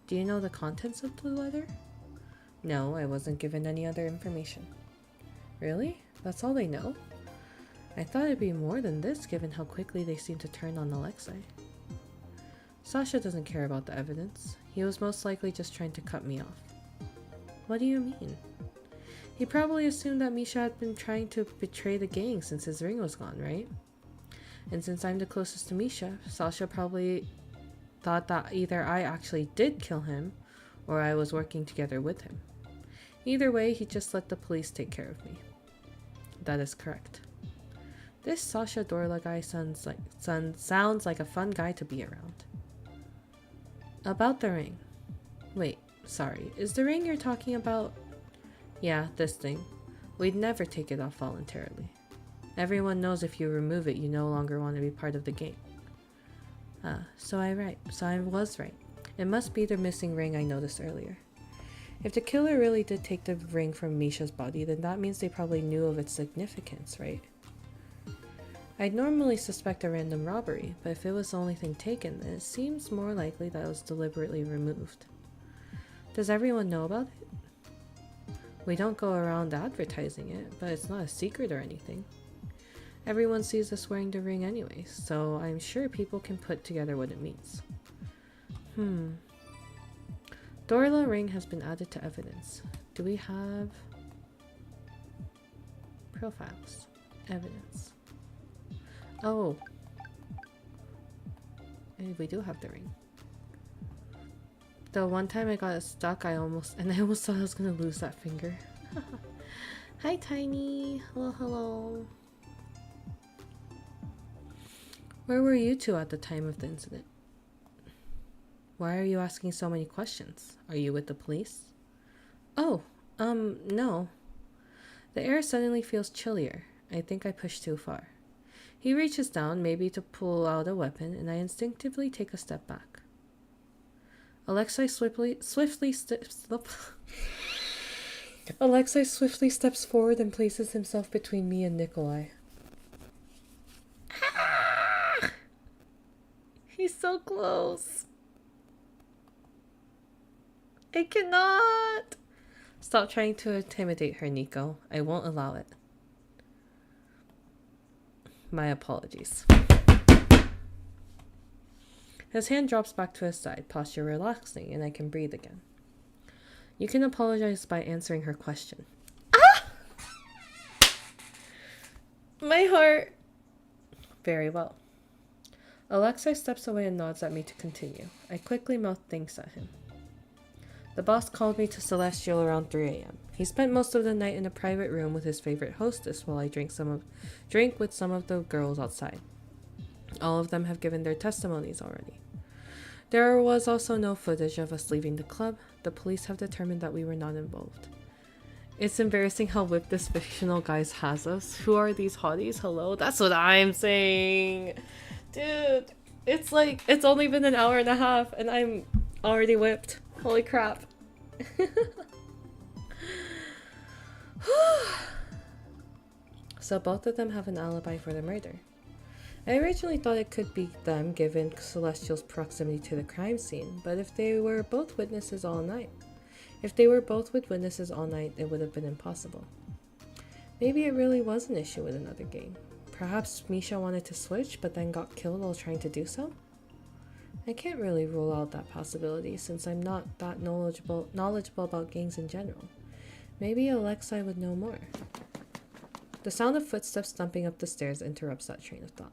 Do you know the contents of the letter? No, I wasn't given any other information. Really? That's all they know? I thought it'd be more than this, given how quickly they seem to turn on Alexei. Sasha doesn't care about the evidence. He was most likely just trying to cut me off. What do you mean? He probably assumed that Misha had been trying to betray the gang since his ring was gone, right? And since I'm the closest to Misha, Sasha probably thought that either I actually did kill him or I was working together with him. Either way, he just let the police take care of me. That is correct. This Sasha Dorla guy sounds like a fun guy to be around. About the ring. Wait, sorry, is the ring you're talking about? Yeah, this thing. We'd never take it off voluntarily. Everyone knows if you remove it, you no longer want to be part of the gang. So I was right. It must be the missing ring I noticed earlier. If the killer really did take the ring from Misha's body, then that means they probably knew of its significance, right? I'd normally suspect a random robbery, but if it was the only thing taken, then it seems more likely that it was deliberately removed. Does everyone know about it? We don't go around advertising it, but it's not a secret or anything. Everyone sees us wearing the ring anyway, so I'm sure people can put together what it means. Dorla ring has been added to evidence. Do we have profiles? Evidence. Oh. We do have the ring. The one time I got stuck, I almost thought I was gonna lose that finger. Hi, Tiny. Hello. Where were you two at the time of the incident? Why are you asking so many questions? Are you with the police? Oh, no. The air suddenly feels chillier. I think I pushed too far. He reaches down, maybe to pull out a weapon, and I instinctively take a step back. Alexei swiftly steps forward and places himself between me and Nikolai. He's so close. I cannot. Stop trying to intimidate her, Nico. I won't allow it. My apologies. His hand drops back to his side, posture relaxing, and I can breathe again. You can apologize by answering her question. Ah! My heart. Very well. Alexei steps away and nods at me to continue. I quickly mouth thanks at him. The boss called me to Celestial around 3 a.m. He spent most of the night in a private room with his favorite hostess while I drank with some of the girls outside. All of them have given their testimonies already. There was also no footage of us leaving the club. The police have determined that we were not involved. It's embarrassing how whipped this fictional guy has us. Who are these hotties? Hello? That's what I'm saying. Dude, it's like, it's only been an hour and a half and I'm already whipped. Holy crap. So both of them have an alibi for the murder. I originally thought it could be them given Celestial's proximity to the crime scene, but if they were both witnesses all night, it would have been impossible. Maybe it really was an issue with another gang. Perhaps Misha wanted to switch, but then got killed while trying to do so? I can't really rule out that possibility since I'm not that knowledgeable about gangs in general. Maybe Alexei would know more. The sound of footsteps thumping up the stairs interrupts that train of thought.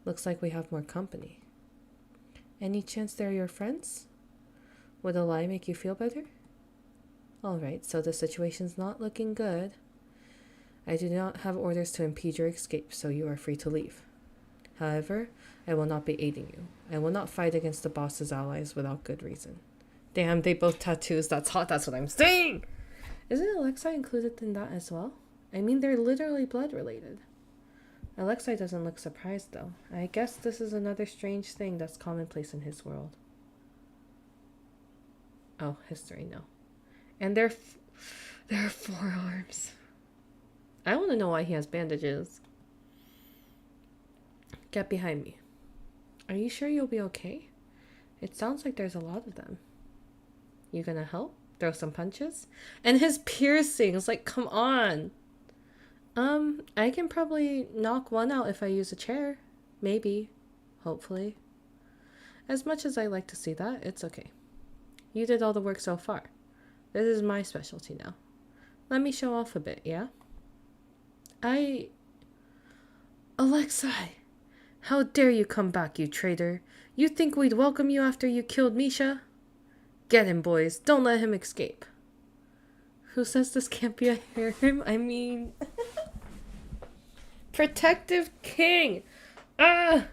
Looks like we have more company. Any chance they're your friends? Would a lie make you feel better? Alright, so the situation's not looking good. I do not have orders to impede your escape, so you are free to leave. However, I will not be aiding you. I will not fight against the boss's allies without good reason. Damn, they both tattoos. That's hot, that's what I'm saying! Isn't Alexei included in that as well? I mean, they're literally blood related. Alexei doesn't look surprised though. I guess this is another strange thing that's commonplace in his world. Oh, history, no. And their forearms. I want to know why he has bandages. Get behind me. Are you sure you'll be okay? It sounds like there's a lot of them. You gonna help? Throw some punches? And his piercings, like, come on. I can probably knock one out if I use a chair. Maybe. Hopefully. As much as I like to see that, it's okay. You did all the work so far. This is my specialty now. Let me show off a bit, yeah? Alexei! How dare you come back, you traitor! You think we'd welcome you after you killed Misha? Get him, boys. Don't let him escape. Who says this can't be a harem? I mean... Protective king! Ah!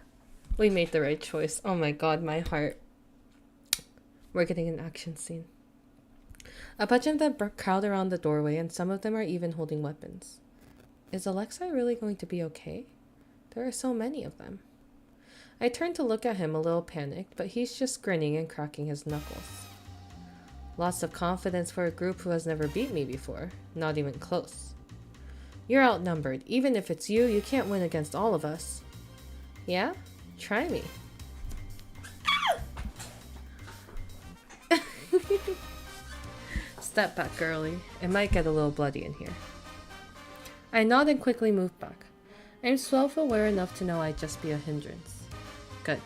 We made the right choice. Oh my god, my heart. We're getting an action scene. A bunch of them crowd around the doorway, and some of them are even holding weapons. Is Alexei really going to be okay? There are so many of them. I turn to look at him, a little panicked, but he's just grinning and cracking his knuckles. Lots of confidence for a group who has never beat me before. Not even close. You're outnumbered. Even if it's you, you can't win against all of us. Yeah? Try me. Step back, girlie. It might get a little bloody in here. I nod and quickly move back. I'm self-aware enough to know I'd just be a hindrance. Good.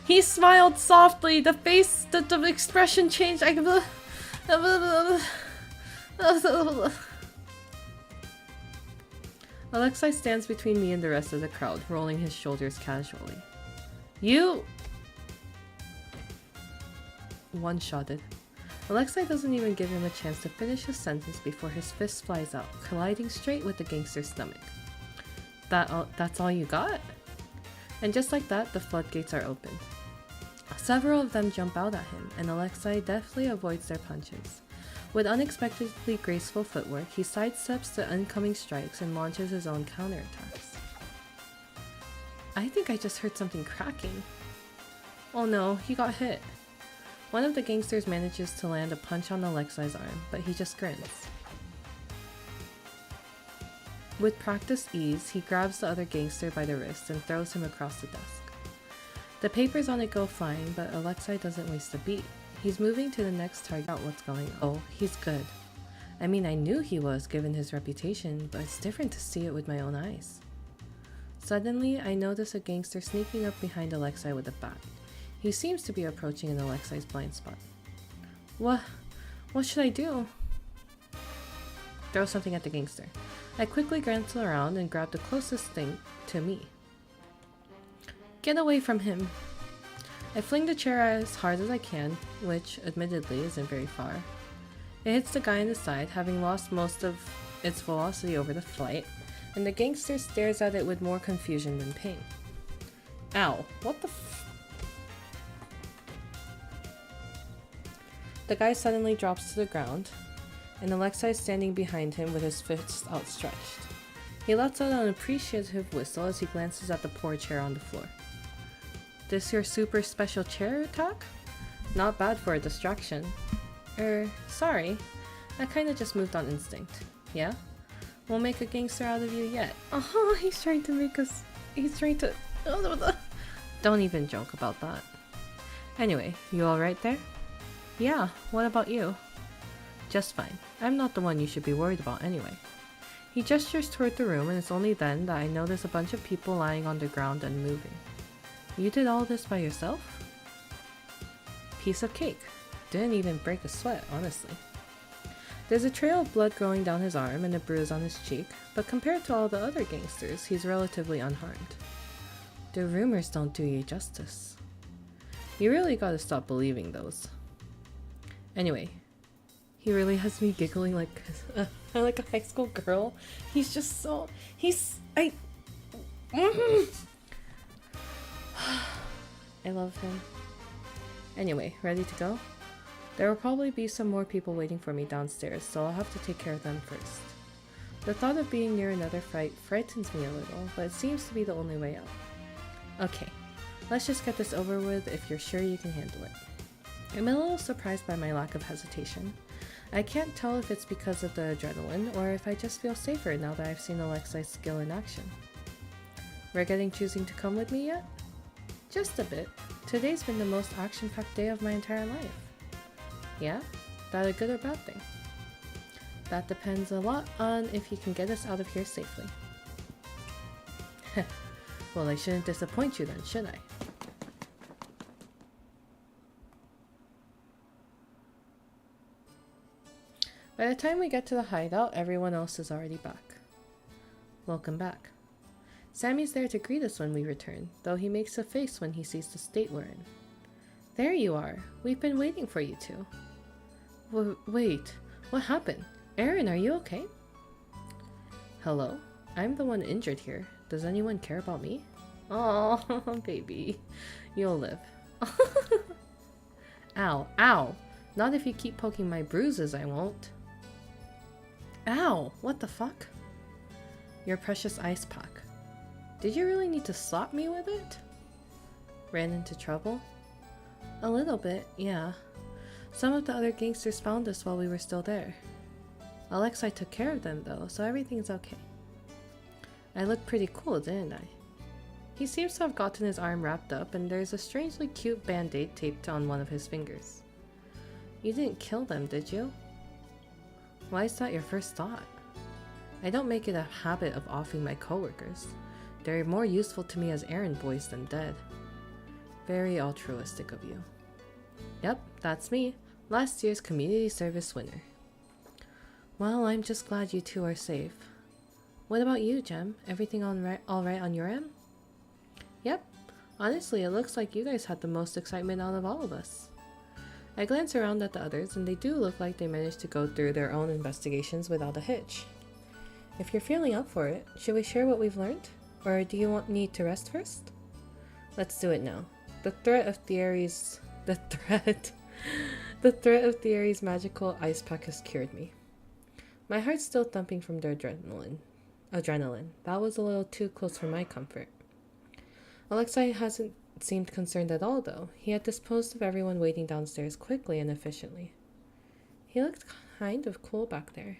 He smiled softly. The face, the expression changed. Alexei stands between me and the rest of the crowd, rolling his shoulders casually. You... One-shotted. Alexei doesn't even give him a chance to finish his sentence before his fist flies out, colliding straight with the gangster's stomach. That's all you got? And just like that, the floodgates are opened. Several of them jump out at him, and Alexei deftly avoids their punches. With unexpectedly graceful footwork, he sidesteps the incoming strikes and launches his own counterattacks. I think I just heard something cracking. Oh no, he got hit. One of the gangsters manages to land a punch on Alexei's arm, but he just grins. With practiced ease, he grabs the other gangster by the wrist and throws him across the desk. The papers on it go flying, but Alexei doesn't waste a beat. He's moving to the next target out what's going on. Oh, he's good. I mean, I knew he was, given his reputation, but it's different to see it with my own eyes. Suddenly, I notice a gangster sneaking up behind Alexei with a bat. He seems to be approaching in Alexei's blind spot. What should I do? Throw something at the gangster. I quickly glance around and grab the closest thing to me. Get away from him! I fling the chair as hard as I can, which, admittedly, isn't very far. It hits the guy in the side, having lost most of its velocity over the flight, and the gangster stares at it with more confusion than pain. Ow, what the The guy suddenly drops to the ground, and Alexei is standing behind him with his fists outstretched. He lets out an appreciative whistle as he glances at the poor chair on the floor. This your super special chair attack? Not bad for a distraction. Sorry. I kinda just moved on instinct. Yeah? We'll make a gangster out of you yet. Oh, he's trying to... Don't even joke about that. Anyway, you alright there? Yeah, what about you? Just fine. I'm not the one you should be worried about anyway. He gestures toward the room, and it's only then that I notice a bunch of people lying on the ground and moving. You did all this by yourself? Piece of cake. Didn't even break a sweat, honestly. There's a trail of blood going down his arm and a bruise on his cheek, but compared to all the other gangsters, he's relatively unharmed. The rumors don't do you justice. You really gotta stop believing those. Anyway, he really has me giggling like a high school girl. He's just so... I love him. Anyway, ready to go? There will probably be some more people waiting for me downstairs, so I'll have to take care of them first. The thought of being near another fight frightens me a little, but it seems to be the only way out. Okay, let's just get this over with if you're sure you can handle it. I'm a little surprised by my lack of hesitation. I can't tell if it's because of the adrenaline, or if I just feel safer now that I've seen Alexei's skill in action. Regretting choosing to come with me yet? Just a bit. Today's been the most action-packed day of my entire life. Yeah? That a good or bad thing? That depends a lot on if you can get us out of here safely. Well, I shouldn't disappoint you then, should I? By the time we get to the hideout, everyone else is already back. Welcome back. Sammy's there to greet us when we return, though he makes a face when he sees the state we're in. There you are. We've been waiting for you two. Wait, what happened? Arin, are you okay? Hello? I'm the one injured here. Does anyone care about me? Oh, baby. You'll live. Ow, ow. Not if you keep poking my bruises, I won't. Ow, what the fuck? Your precious ice pack. Did you really need to slap me with it? Ran into trouble? A little bit, yeah. Some of the other gangsters found us while we were still there. Alexei took care of them though, so everything's okay. I looked pretty cool, didn't I? He seems to have gotten his arm wrapped up, and there's a strangely cute band-aid taped on one of his fingers. You didn't kill them, did you? Why is that your first thought? I don't make it a habit of offing my coworkers. They're more useful to me as errand boys than dead. Very altruistic of you. Yep, that's me. Last year's community service winner. Well, I'm just glad you two are safe. What about you, Jem? Everything all right on your end? Yep. Honestly, it looks like you guys had the most excitement out of all of us. I glance around at the others, and they do look like they managed to go through their own investigations without a hitch. If you're feeling up for it, should we share what we've learned? Or do you need to rest first? Let's do it now. The threat of the Ares magical ice pack has cured me. My heart's still thumping from the adrenaline. That was a little too close for my comfort. Alexei hasn't seemed concerned at all, though. He had disposed of everyone waiting downstairs quickly and efficiently. He looked kind of cool back there.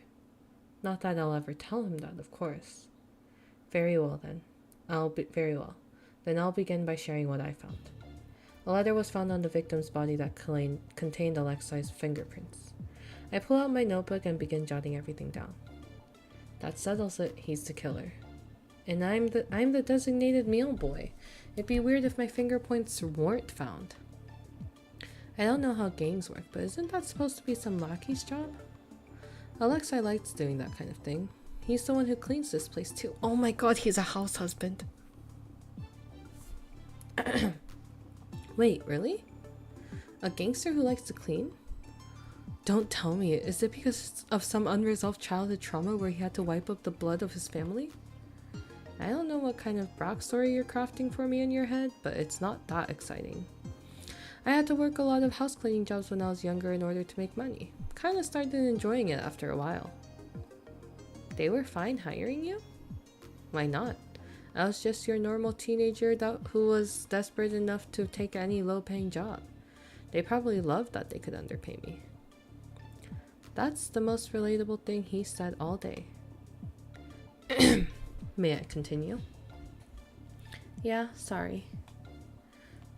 Not that I'll ever tell him that, of course. Very well, then. Very well. Then I'll begin by sharing what I found. A letter was found on the victim's body that contained Alexei's fingerprints. I pull out my notebook and begin jotting everything down. That settles it. He's the killer. And I'm the designated meal boy. It'd be weird if my fingerprints weren't found. I don't know how gangs work, but isn't that supposed to be some lackey's job? Alexei likes doing that kind of thing. He's the one who cleans this place too. Oh my god, he's a house husband. Wait, really? A gangster who likes to clean? Don't tell me. Is it because of some unresolved childhood trauma where he had to wipe up the blood of his family? I don't know what kind of backstory you're crafting for me in your head, but it's not that exciting. I had to work a lot of house cleaning jobs when I was younger in order to make money. Kinda started enjoying it after a while. They were fine hiring you? Why not? I was just your normal teenager who was desperate enough to take any low-paying job. They probably loved that they could underpay me. That's the most relatable thing he said all day. May I continue? Yeah, sorry.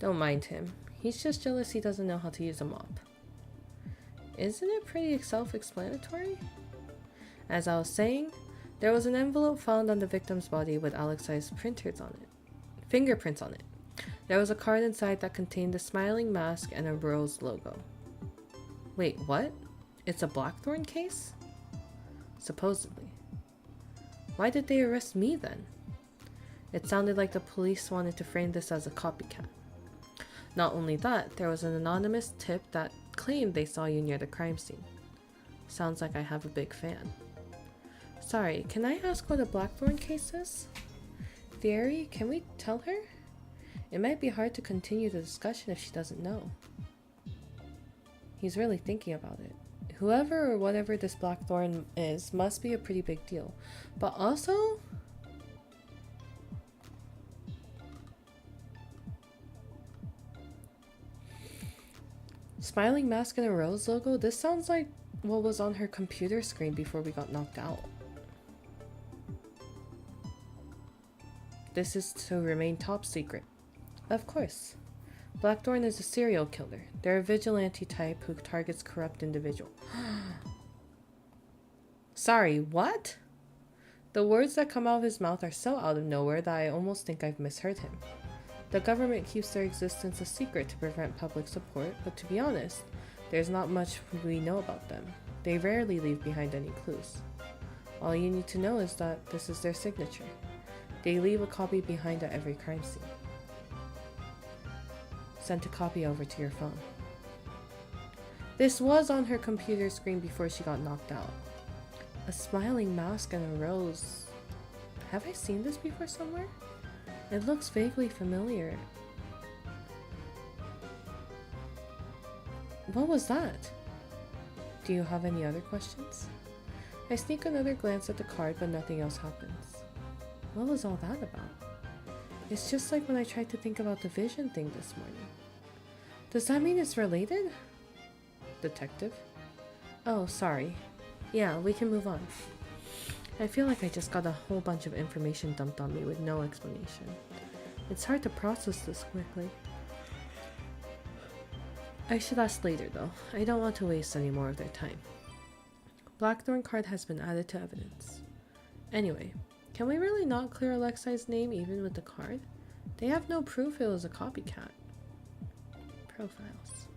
Don't mind him. He's just jealous he doesn't know how to use a mop. Isn't it pretty self-explanatory? As I was saying, there was an envelope found on the victim's body with Alexei's fingerprints on it. There was a card inside that contained a smiling mask and a rose logo. Wait, what? It's a Blackthorn case? Supposedly. Why did they arrest me then? It sounded like the police wanted to frame this as a copycat. Not only that, there was an anonymous tip that claimed they saw you near the crime scene. Sounds like I have a big fan. Sorry, can I ask what a Blackthorn case is? Theory, can we tell her? It might be hard to continue the discussion if she doesn't know. He's really thinking about it. Whoever or whatever this Blackthorn is must be a pretty big deal. But also... Smiling mask and a rose logo? This sounds like what was on her computer screen before we got knocked out. This is to remain top secret. Of course. Blackthorn is a serial killer. They're a vigilante type who targets corrupt individuals. Sorry, what? The words that come out of his mouth are so out of nowhere that I almost think I've misheard him. The government keeps their existence a secret to prevent public support, but to be honest, there's not much we know about them. They rarely leave behind any clues. All you need to know is that this is their signature. They leave a copy behind at every crime scene. Sent a copy over to your phone. This was on her computer screen before she got knocked out. A smiling mask and a rose. Have I seen this before somewhere? It looks vaguely familiar. What was that? Do you have any other questions? I sneak another glance at the card, but nothing else happens. What was all that about? It's just like when I tried to think about the vision thing this morning. Does that mean it's related? Detective? Oh, sorry. Yeah, we can move on. I feel like I just got a whole bunch of information dumped on me with no explanation. It's hard to process this quickly. I should ask later though. I don't want to waste any more of their time. Blackthorn card has been added to evidence. Anyway, can we really not clear Alexei's name even with the card? They have no proof it was a copycat. Profiles.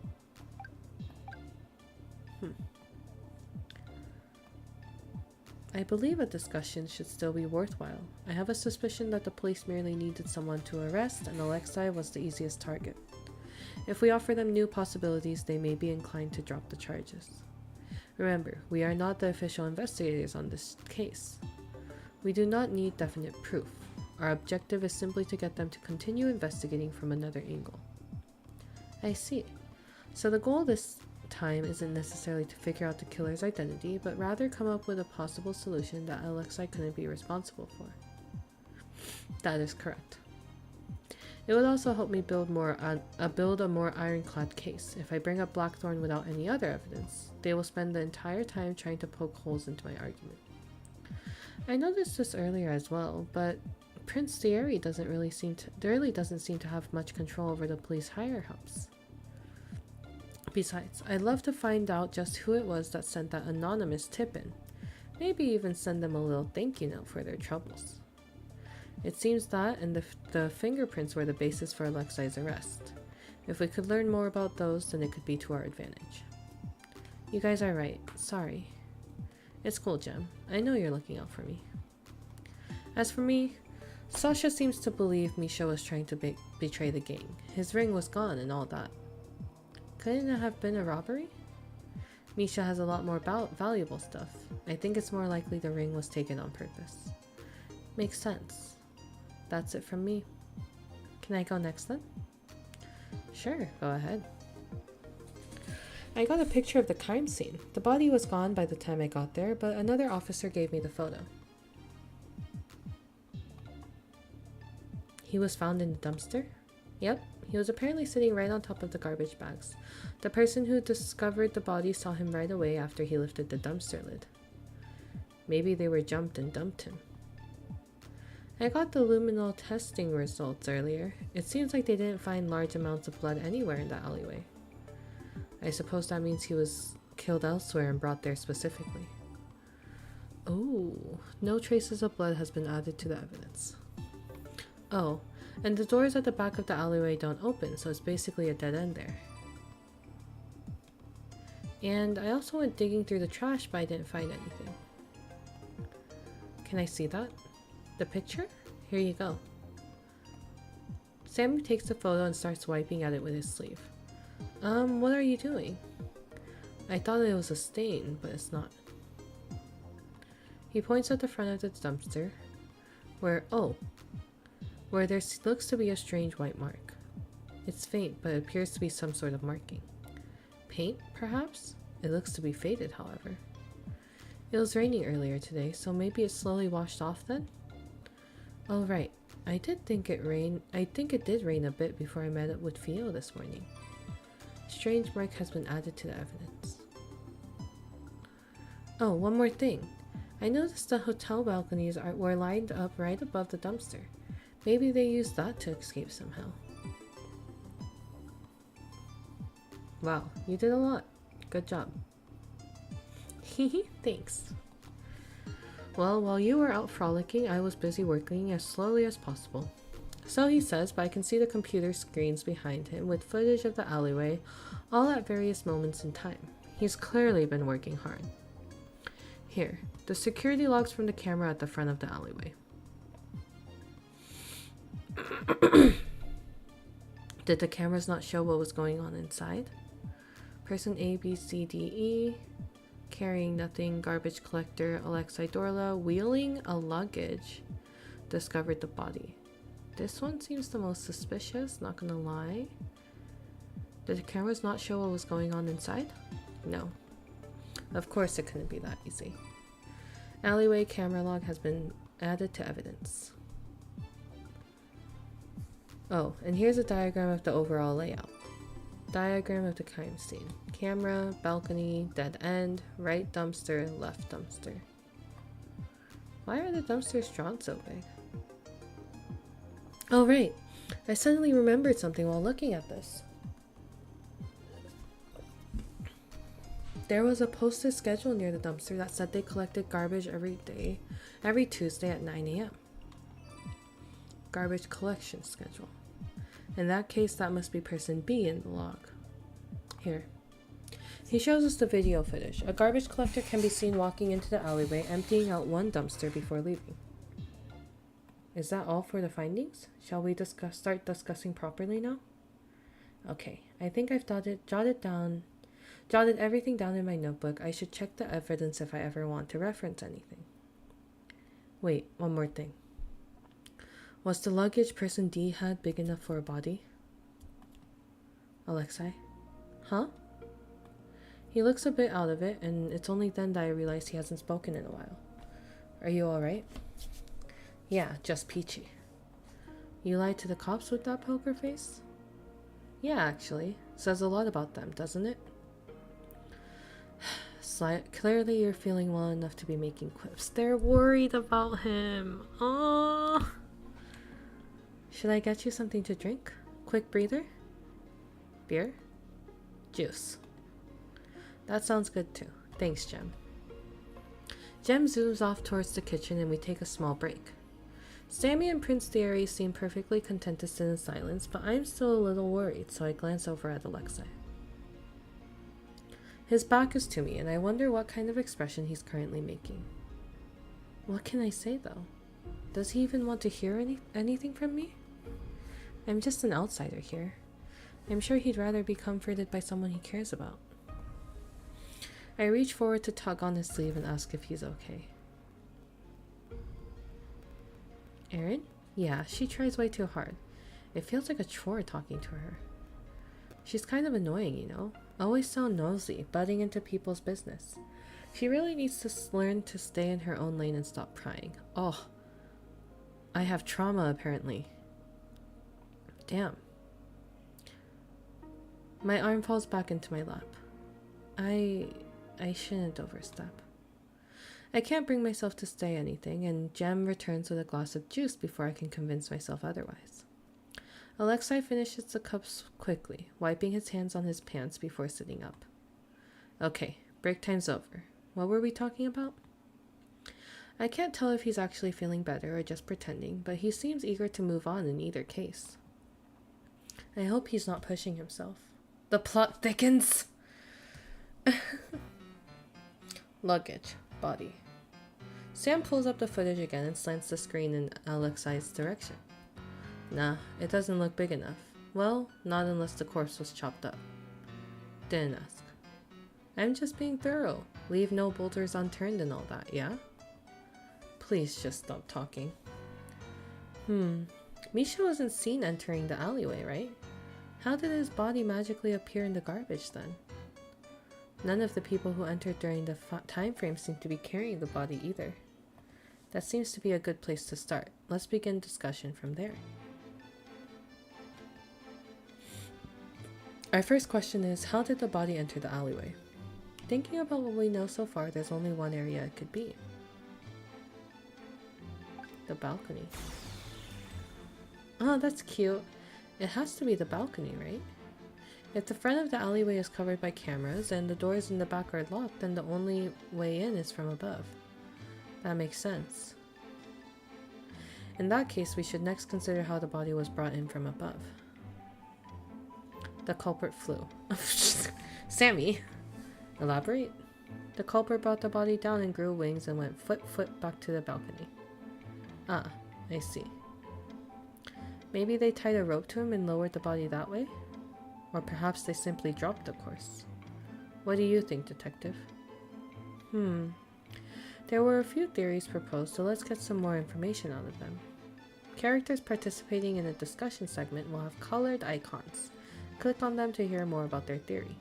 I believe a discussion should still be worthwhile. I have a suspicion that the police merely needed someone to arrest, and Alexei was the easiest target. If we offer them new possibilities, they may be inclined to drop the charges. Remember, we are not the official investigators on this case. We do not need definite proof. Our objective is simply to get them to continue investigating from another angle. I see. So the goal this time isn't necessarily to figure out the killer's identity, but rather come up with a possible solution that Alexei couldn't be responsible for. That is correct. It would also help me build a more ironclad case. If I bring up Blackthorn without any other evidence, they will spend the entire time trying to poke holes into my argument. I noticed this earlier as well, but Prince Thierry doesn't really seem to have much control over the police higher ups. Besides, I'd love to find out just who it was that sent that anonymous tip in. Maybe even send them a little thank you note for their troubles. It seems that and the fingerprints were the basis for Alexei's arrest. If we could learn more about those, then it could be to our advantage. You guys are right. Sorry. It's cool, Jem. I know you're looking out for me. As for me, Sasha seems to believe Misha was trying to betray the gang. His ring was gone and all that. Couldn't it have been a robbery? Misha has a lot more valuable stuff. I think it's more likely the ring was taken on purpose. Makes sense. That's it from me. Can I go next then? Sure, go ahead. I got a picture of the crime scene. The body was gone by the time I got there, but another officer gave me the photo. He was found in the dumpster? Yep, he was apparently sitting right on top of the garbage bags. The person who discovered the body saw him right away after he lifted the dumpster lid. Maybe they were jumped and dumped him. I got the luminol testing results earlier. It seems like they didn't find large amounts of blood anywhere in the alleyway. I suppose that means he was killed elsewhere and brought there specifically. Oh, no traces of blood has been added to the evidence. Oh, and the doors at the back of the alleyway don't open, so it's basically a dead end there. And I also went digging through the trash, but I didn't find anything. Can I see that? The picture? Here you go. Sam takes the photo and starts wiping at it with his sleeve. What are you doing? I thought it was a stain, but it's not. He points at the front of the dumpster, where there looks to be a strange white mark. It's faint, but it appears to be some sort of marking. Paint, perhaps? It looks to be faded, however. It was raining earlier today, so maybe it slowly washed off then? Oh right, I think it did rain a bit before I met up with Theo this morning. Strange mark has been added to the evidence. Oh, one more thing. I noticed the hotel balconies were lined up right above the dumpster. Maybe they used that to escape somehow. Wow, you did a lot. Good job. Hehe, thanks. Well, while you were out frolicking, I was busy working as slowly as possible. So he says, but I can see the computer screens behind him with footage of the alleyway, all at various moments in time. He's clearly been working hard. Here, the security logs from the camera at the front of the alleyway. Did the cameras not show what was going on inside? Person A, B, C, D, E, carrying nothing, garbage collector, Alexei Dorla, wheeling a luggage, discovered the body. This one seems the most suspicious, not gonna lie. Did the cameras not show what was going on inside? No. Of course it couldn't be that easy. Alleyway camera log has been added to evidence. Oh, and here's a diagram of the overall layout. Diagram of the crime scene. Camera, balcony, dead end, right dumpster, left dumpster. Why are the dumpsters drawn so big? Oh right, I suddenly remembered something while looking at this. There was a posted schedule near the dumpster that said they collected garbage every Tuesday at 9 a.m. Garbage collection schedule. In that case, that must be person B in the log. Here. He shows us the video footage. A garbage collector can be seen walking into the alleyway, emptying out one dumpster before leaving. Is that all for the findings? Shall we start discussing properly now? Okay, I think I've jotted everything down in my notebook. I should check the evidence if I ever want to reference anything. Wait, one more thing. Was the luggage person D had big enough for a body? Alexei? Huh? He looks a bit out of it, and it's only then that I realize he hasn't spoken in a while. Are you alright? Yeah, just peachy. You lied to the cops with that poker face? Yeah, actually. Says a lot about them, doesn't it? Clearly you're feeling well enough to be making quips. They're worried about him. Oh. Should I get you something to drink? Quick breather? Beer? Juice. That sounds good too. Thanks, Jem. Jem zooms off towards the kitchen and we take a small break. Sammy and Prince Thierry seem perfectly content to sit in silence, but I'm still a little worried, so I glance over at Alexei. His back is to me, and I wonder what kind of expression he's currently making. What can I say, though? Does he even want to hear anything from me? I'm just an outsider here. I'm sure he'd rather be comforted by someone he cares about. I reach forward to tug on his sleeve and ask if he's okay. Arin? Yeah, she tries way too hard. It feels like a chore talking to her. She's kind of annoying, you know? Always so nosy, butting into people's business. She really needs to learn to stay in her own lane and stop prying. Oh, I have trauma apparently. Damn. My arm falls back into my lap. I shouldn't overstep. I can't bring myself to say anything, and Jem returns with a glass of juice before I can convince myself otherwise. Alexei finishes the cups quickly, wiping his hands on his pants before sitting up. Okay, break time's over. What were we talking about? I can't tell if he's actually feeling better or just pretending, but he seems eager to move on in either case. I hope he's not pushing himself. The plot thickens! Luggage. Body. Sam pulls up the footage again and slants the screen in Alexei's direction. Nah, it doesn't look big enough. Well, not unless the corpse was chopped up. Didn't ask. I'm just being thorough. Leave no boulders unturned and all that, yeah? Please just stop talking. Misha wasn't seen entering the alleyway, right? How did his body magically appear in the garbage then? None of the people who entered during the time frame seem to be carrying the body either. That seems to be a good place to start. Let's begin discussion from there. Our first question is, how did the body enter the alleyway? Thinking about what we know so far, there's only one area it could be. The balcony. Oh, that's cute. It has to be the balcony, right? If the front of the alleyway is covered by cameras and the doors in the back are locked, then the only way in is from above. That makes sense. In that case, we should next consider how the body was brought in from above. The culprit flew. Sammy! Elaborate. The culprit brought the body down and grew wings and went foot back to the balcony. Ah, I see. Maybe they tied a rope to him and lowered the body that way? Or perhaps they simply dropped the course. What do you think, detective? There were a few theories proposed, so let's get some more information out of them. Characters participating in a discussion segment will have colored icons. Click on them to hear more about their theory.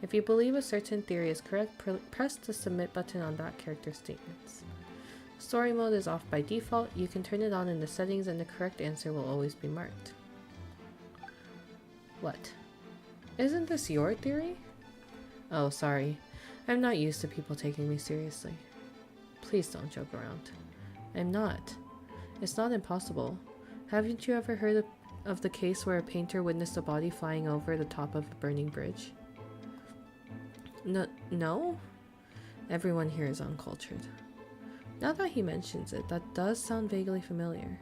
If you believe a certain theory is correct, press the submit button on that character's statements. Story mode is off by default. You can turn it on in the settings and the correct answer will always be marked. What? Isn't this your theory? Oh, sorry. I'm not used to people taking me seriously. Please don't joke around. I'm not. It's not impossible. Haven't you ever heard of the case where a painter witnessed a body flying over the top of a burning bridge? No? Everyone here is uncultured. Now that he mentions it, that does sound vaguely familiar.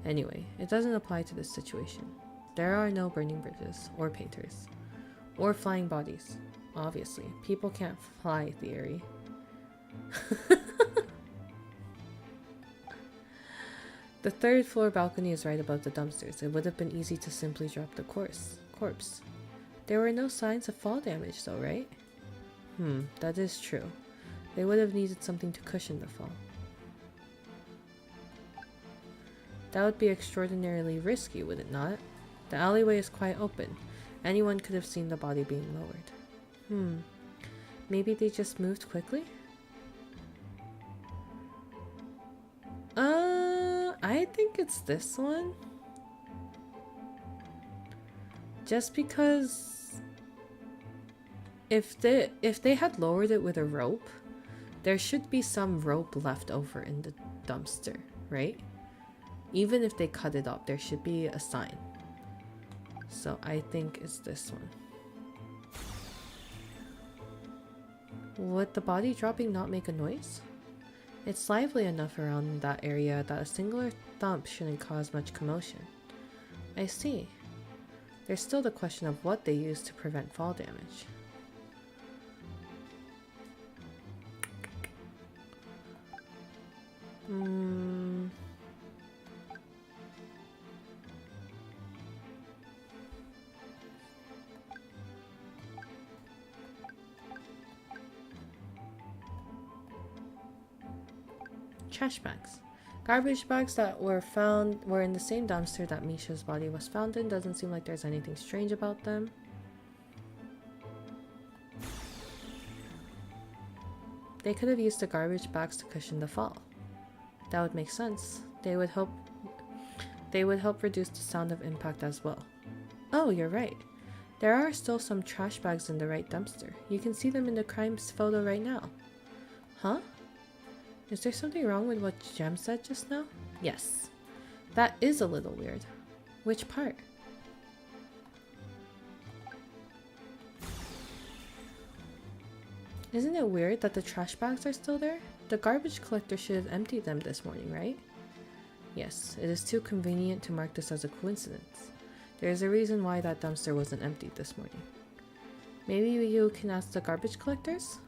Anyway, it doesn't apply to this situation. There are no burning bridges, or painters, or flying bodies. Obviously, people can't fly theory. The third floor balcony is right above the dumpsters. It would have been easy to simply drop the corpse. There were no signs of fall damage though, right? That is true. They would have needed something to cushion the fall. That would be extraordinarily risky, would it not? The alleyway is quite open. Anyone could have seen the body being lowered. Maybe they just moved quickly? I think it's this one. Just because if they had lowered it with a rope, there should be some rope left over in the dumpster, right? Even if they cut it up, there should be a sign. So I think it's this one. Would the body dropping not make a noise? It's lively enough around that area that a singular thump shouldn't cause much commotion. I see. There's still the question of what they use to prevent fall damage. Trash bags. Garbage bags that were in the same dumpster that Misha's body was found in. Doesn't seem like there's anything strange about them. They could have used the garbage bags to cushion the fall. That would make sense. They would help reduce the sound of impact as well. Oh, you're right. There are still some trash bags in the right dumpster. You can see them in the crimes photo right now. Huh? Is there something wrong with what Jem said just now? Yes. That is a little weird. Which part? Isn't it weird that the trash bags are still there? The garbage collector should have emptied them this morning, right? Yes, it is too convenient to mark this as a coincidence. There is a reason why that dumpster wasn't emptied this morning. Maybe you can ask the garbage collectors?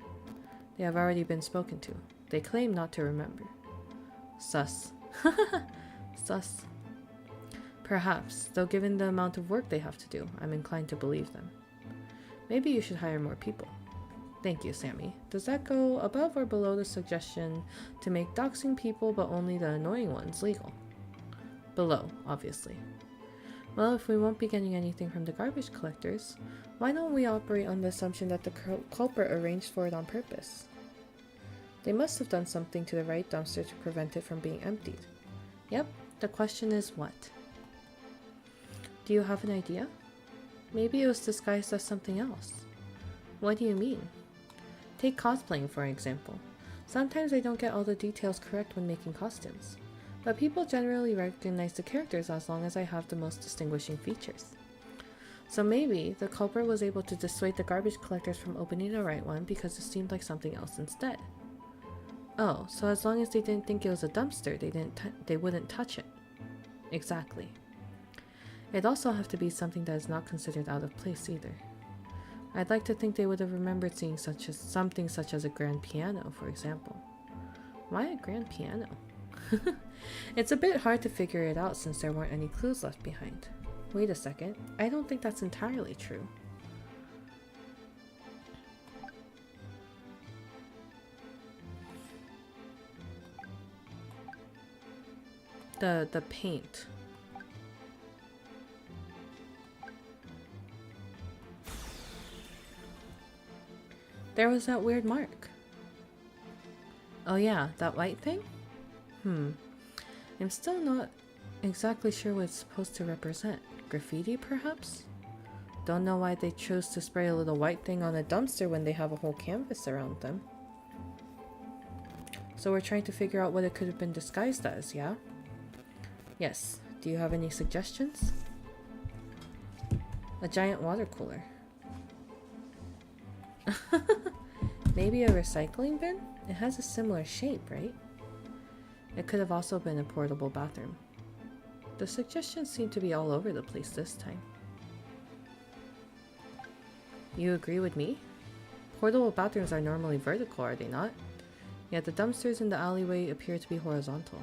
They have already been spoken to. They claim not to remember. Sus. Sus. Perhaps, though given the amount of work they have to do, I'm inclined to believe them. Maybe you should hire more people. Thank you, Sammy. Does that go above or below the suggestion to make doxing people but only the annoying ones legal? Below, obviously. Well, if we won't be getting anything from the garbage collectors, why don't we operate on the assumption that the culprit arranged for it on purpose? They must have done something to the right dumpster to prevent it from being emptied. Yep, the question is what? Do you have an idea? Maybe it was disguised as something else. What do you mean? Take cosplaying for example. Sometimes I don't get all the details correct when making costumes, but people generally recognize the characters as long as I have the most distinguishing features. So maybe the culprit was able to dissuade the garbage collectors from opening the right one because it seemed like something else instead. Oh, so as long as they didn't think it was a dumpster, they wouldn't touch it. Exactly. It'd also have to be something that is not considered out of place either. I'd like to think they would have remembered seeing something such as a grand piano, for example. Why a grand piano? It's a bit hard to figure it out since there weren't any clues left behind. Wait a second, I don't think that's entirely true. The paint. There was that weird mark. Oh yeah, that white thing? I'm still not exactly sure what it's supposed to represent. Graffiti, perhaps? Don't know why they chose to spray a little white thing on a dumpster when they have a whole canvas around them. So we're trying to figure out what it could have been disguised as, yeah? Yes. Do you have any suggestions? A giant water cooler. Maybe a recycling bin? It has a similar shape, right? It could have also been a portable bathroom. The suggestions seem to be all over the place this time. You agree with me? Portable bathrooms are normally vertical, are they not? Yet the dumpsters in the alleyway appear to be horizontal.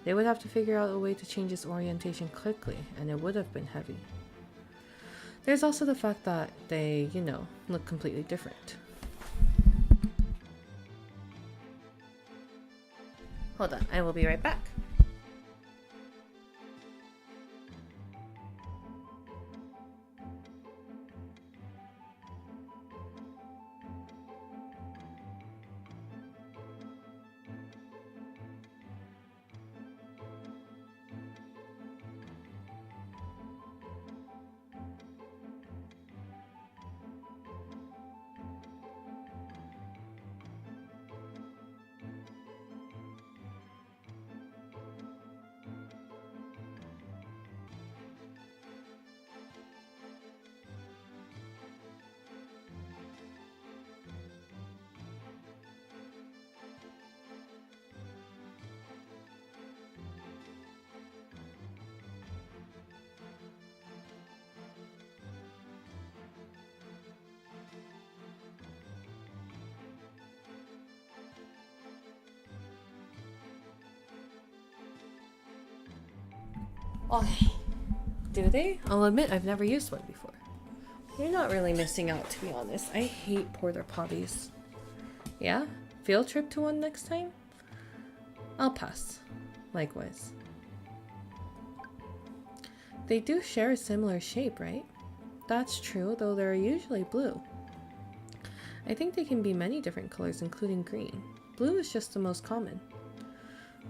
They would have to figure out a way to change its orientation quickly, and it would have been heavy. There's also the fact that they, look completely different. Hold on, I will be right back. Okay. Do they? I'll admit I've never used one before. You're not really missing out, to be honest. I hate porta potties. Yeah? Field trip to one next time? I'll pass. Likewise. They do share a similar shape, right? That's true, though they're usually blue. I think they can be many different colors, including green. Blue is just the most common.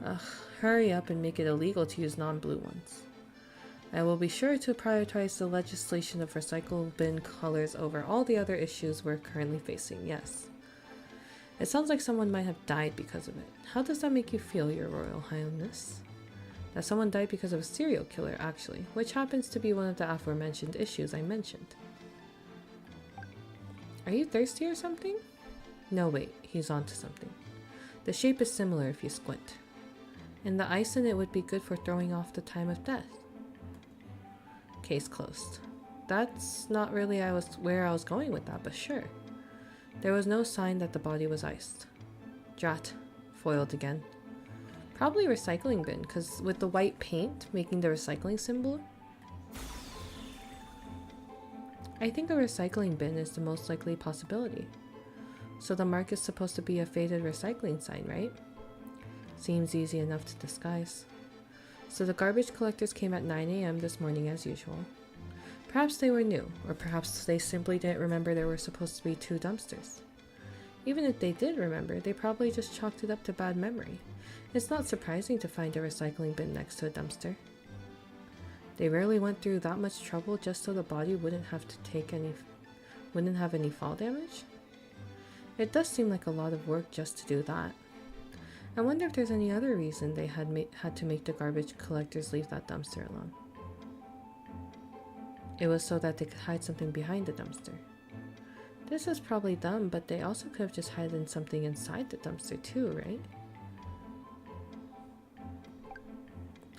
Ugh, hurry up and make it illegal to use non-blue ones. I will be sure to prioritize the legislation of recycle bin colors over all the other issues we're currently facing, yes. It sounds like someone might have died because of it. How does that make you feel, Your Royal Highness? That someone died because of a serial killer, actually, which happens to be one of the aforementioned issues I mentioned. Are you thirsty or something? No, wait, he's onto something. The shape is similar if you squint. And the ice in it would be good for throwing off the time of death. Case closed. That's not really where I was going with that, but sure. There was no sign that the body was iced. Drat. Foiled again. Probably recycling bin, because with the white paint making the recycling symbol. I think a recycling bin is the most likely possibility. So the mark is supposed to be a faded recycling sign, right? Seems easy enough to disguise. So the garbage collectors came at 9 a.m. this morning as usual. Perhaps they were new, or perhaps they simply didn't remember there were supposed to be 2 dumpsters. Even if they did remember, they probably just chalked it up to bad memory. It's not surprising to find a recycling bin next to a dumpster. They rarely went through that much trouble just so the body wouldn't have any fall damage. It does seem like a lot of work just to do that. I wonder if there's any other reason they had to make the garbage collectors leave that dumpster alone. It was so that they could hide something behind the dumpster. This is probably dumb, but they also could have just hidden something inside the dumpster too, right?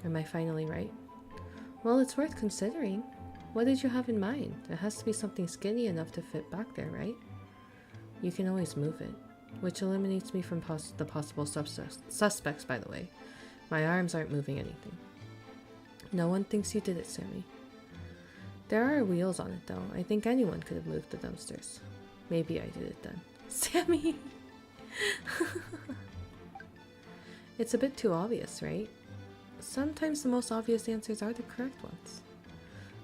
Am I finally right? Well, it's worth considering. What did you have in mind? It has to be something skinny enough to fit back there, right? You can always move it. Which eliminates me from the possible suspects, by the way. My arms aren't moving anything. No one thinks you did it, Sammy. There are wheels on it, though. I think anyone could have moved the dumpsters. Maybe I did it then. Sammy! It's a bit too obvious, right? Sometimes the most obvious answers are the correct ones.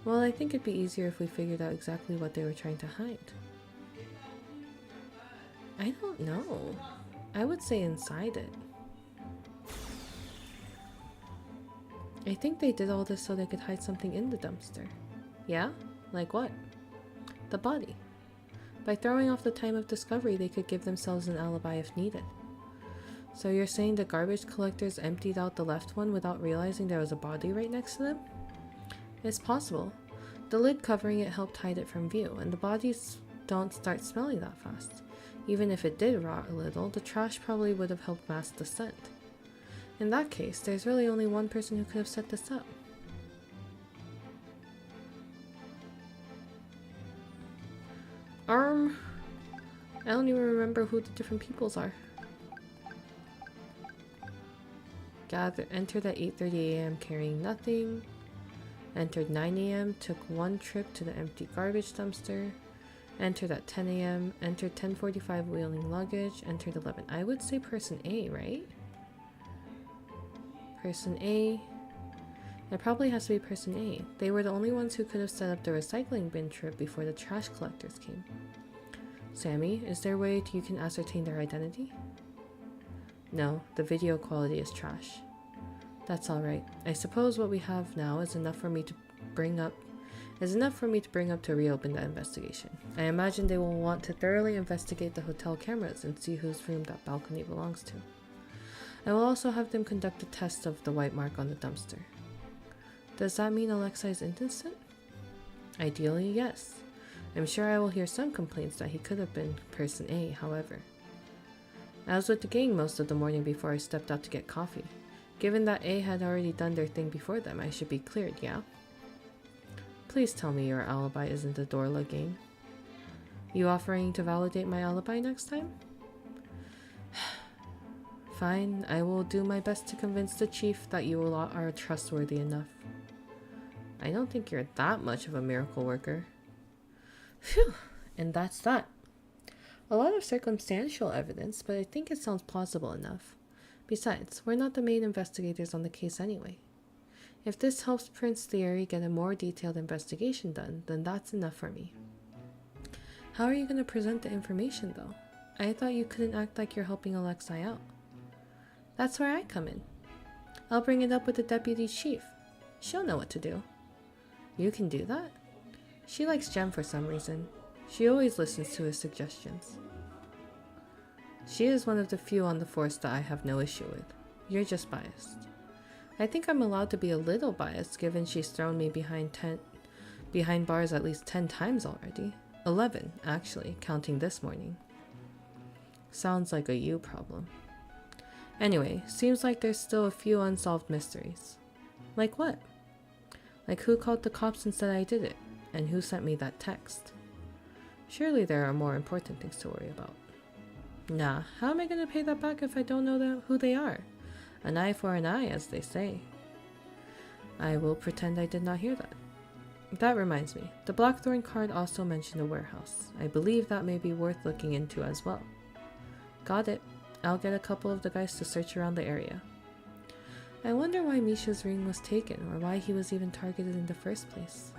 Well, I think it'd be easier if we figured out exactly what they were trying to hide. I don't know. I would say inside it. I think they did all this so they could hide something in the dumpster. Yeah? Like what? The body. By throwing off the time of discovery, they could give themselves an alibi if needed. So you're saying the garbage collectors emptied out the left one without realizing there was a body right next to them? It's possible. The lid covering it helped hide it from view, and the bodies don't start smelling that fast. Even if it did rot a little, the trash probably would have helped mask the scent. In that case, there's really only one person who could have set this up. I don't even remember who the different peoples are. Entered at 8:30 a.m. carrying nothing. Entered 9 a.m. took 1 trip to the empty garbage dumpster. Entered at 10 a.m. Entered 10:45 wheeling luggage. Entered 11. I would say person A, right? Person A. It probably has to be person A. They were the only ones who could have set up the recycling bin trip before the trash collectors came. Sammy, is there a way you can ascertain their identity? No, the video quality is trash. That's alright. I suppose what we have now is enough for me to bring up to reopen the investigation. I imagine they will want to thoroughly investigate the hotel cameras and see whose room that balcony belongs to. I will also have them conduct a test of the white mark on the dumpster. Does that mean Alexa is innocent? Ideally, yes. I'm sure I will hear some complaints that he could have been person A, however. I was with the gang most of the morning before I stepped out to get coffee. Given that A had already done their thing before them, I should be cleared, yeah? Please tell me your alibi isn't the Dorla gang. You offering to validate my alibi next time? Fine, I will do my best to convince the chief that you are trustworthy enough. I don't think you're that much of a miracle worker. Phew, and that's that. A lot of circumstantial evidence, but I think it sounds plausible enough. Besides, we're not the main investigators on the case anyway. If this helps Prince Theory get a more detailed investigation done, then that's enough for me. How are you going to present the information, though? I thought you couldn't act like you're helping Alexei out. That's where I come in. I'll bring it up with the deputy chief. She'll know what to do. You can do that? She likes Jem for some reason. She always listens to his suggestions. She is one of the few on the force that I have no issue with. You're just biased. I think I'm allowed to be a little biased given she's thrown me behind bars at least 10 times already. 11, actually, counting this morning. Sounds like a you problem. Anyway, seems like there's still a few unsolved mysteries. Like what? Like who called the cops and said I did it? And who sent me that text? Surely there are more important things to worry about. Nah, how am I gonna pay that back if I don't know who they are? An eye for an eye, as they say. I will pretend I did not hear that. That reminds me, the Blackthorn card also mentioned a warehouse. I believe that may be worth looking into as well. Got it. I'll get a couple of the guys to search around the area. I wonder why Misha's ring was taken, or why he was even targeted in the first place.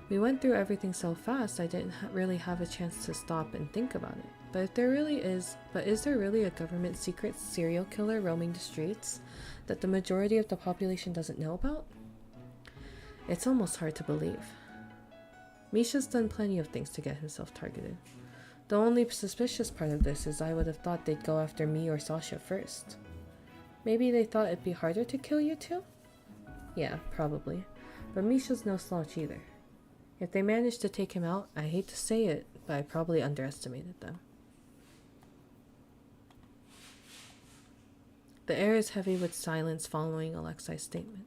We went through everything so fast I didn't really have a chance to stop and think about it. But is there really a government secret serial killer roaming the streets that the majority of the population doesn't know about? It's almost hard to believe. Misha's done plenty of things to get himself targeted. The only suspicious part of this is I would have thought they'd go after me or Sasha first. Maybe they thought it'd be harder to kill you two? Yeah, probably. But Misha's no slouch either. If they managed to take him out, I hate to say it, but I probably underestimated them. The air is heavy with silence following Alexei's statement.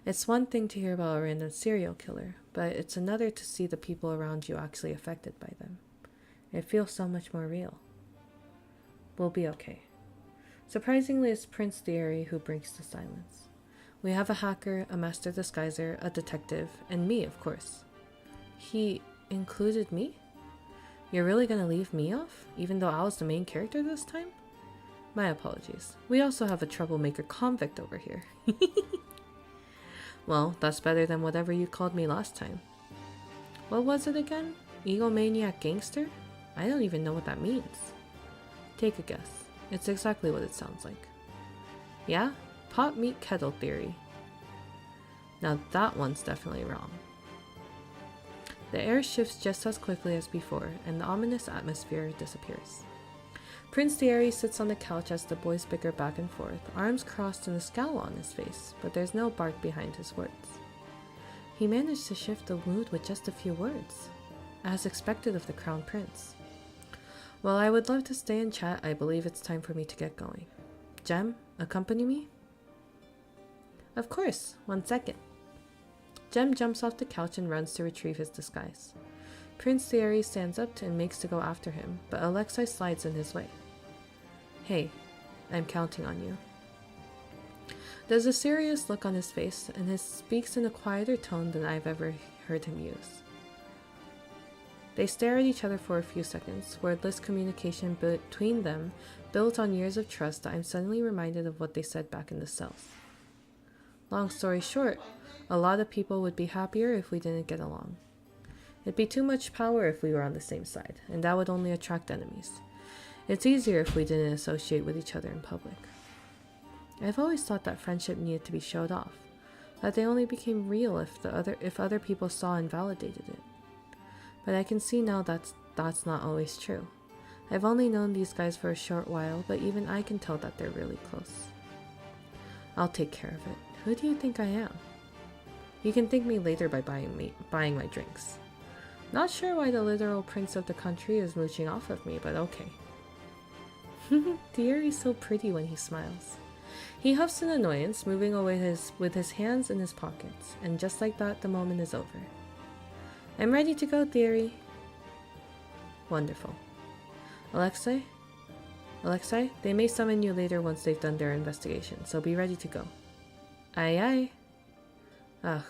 It's one thing to hear about a random serial killer, but it's another to see the people around you actually affected by them. It feels so much more real. We'll be okay. Surprisingly, it's Prince Theory who breaks the silence. We have a hacker, a master disguiser, a detective, and me, of course. He included me? You're really gonna leave me off, even though I was the main character this time? My apologies. We also have a troublemaker convict over here. Well, that's better than whatever you called me last time. What was it again? Egomaniac gangster? I don't even know what that means. Take a guess. It's exactly what it sounds like. Yeah? Pot meat kettle theory. Now that one's definitely wrong. The air shifts just as quickly as before, and the ominous atmosphere disappears. Prince Theory sits on the couch as the boys bicker back and forth, arms crossed and a scowl on his face, but there's no bark behind his words. He managed to shift the mood with just a few words, as expected of the Crown Prince. While I would love to stay and chat, I believe it's time for me to get going. Jem, accompany me? Of course, 1 second. Jem jumps off the couch and runs to retrieve his disguise. Prince Theory stands up and makes to go after him, but Alexei slides in his way. Hey, I'm counting on you. There's a serious look on his face, and he speaks in a quieter tone than I've ever heard him use. They stare at each other for a few seconds, wordless communication between them built on years of trust that I'm suddenly reminded of what they said back in the cells. Long story short, a lot of people would be happier if we didn't get along. It'd be too much power if we were on the same side, and that would only attract enemies. It's easier if we didn't associate with each other in public. I've always thought that friendship needed to be showed off, that they only became real if other people saw and validated it. But I can see now that's not always true. I've only known these guys for a short while, but even I can tell that they're really close. I'll take care of it. Who do you think I am? You can thank me later by buying my drinks. Not sure why the literal prince of the country is mooching off of me, but okay. Theory's so pretty when he smiles. He huffs in annoyance, moving away with his hands in his pockets, and just like that, the moment is over. I'm ready to go, Theory. Wonderful. Alexei, they may summon you later once they've done their investigation, so be ready to go. Aye aye. Ugh,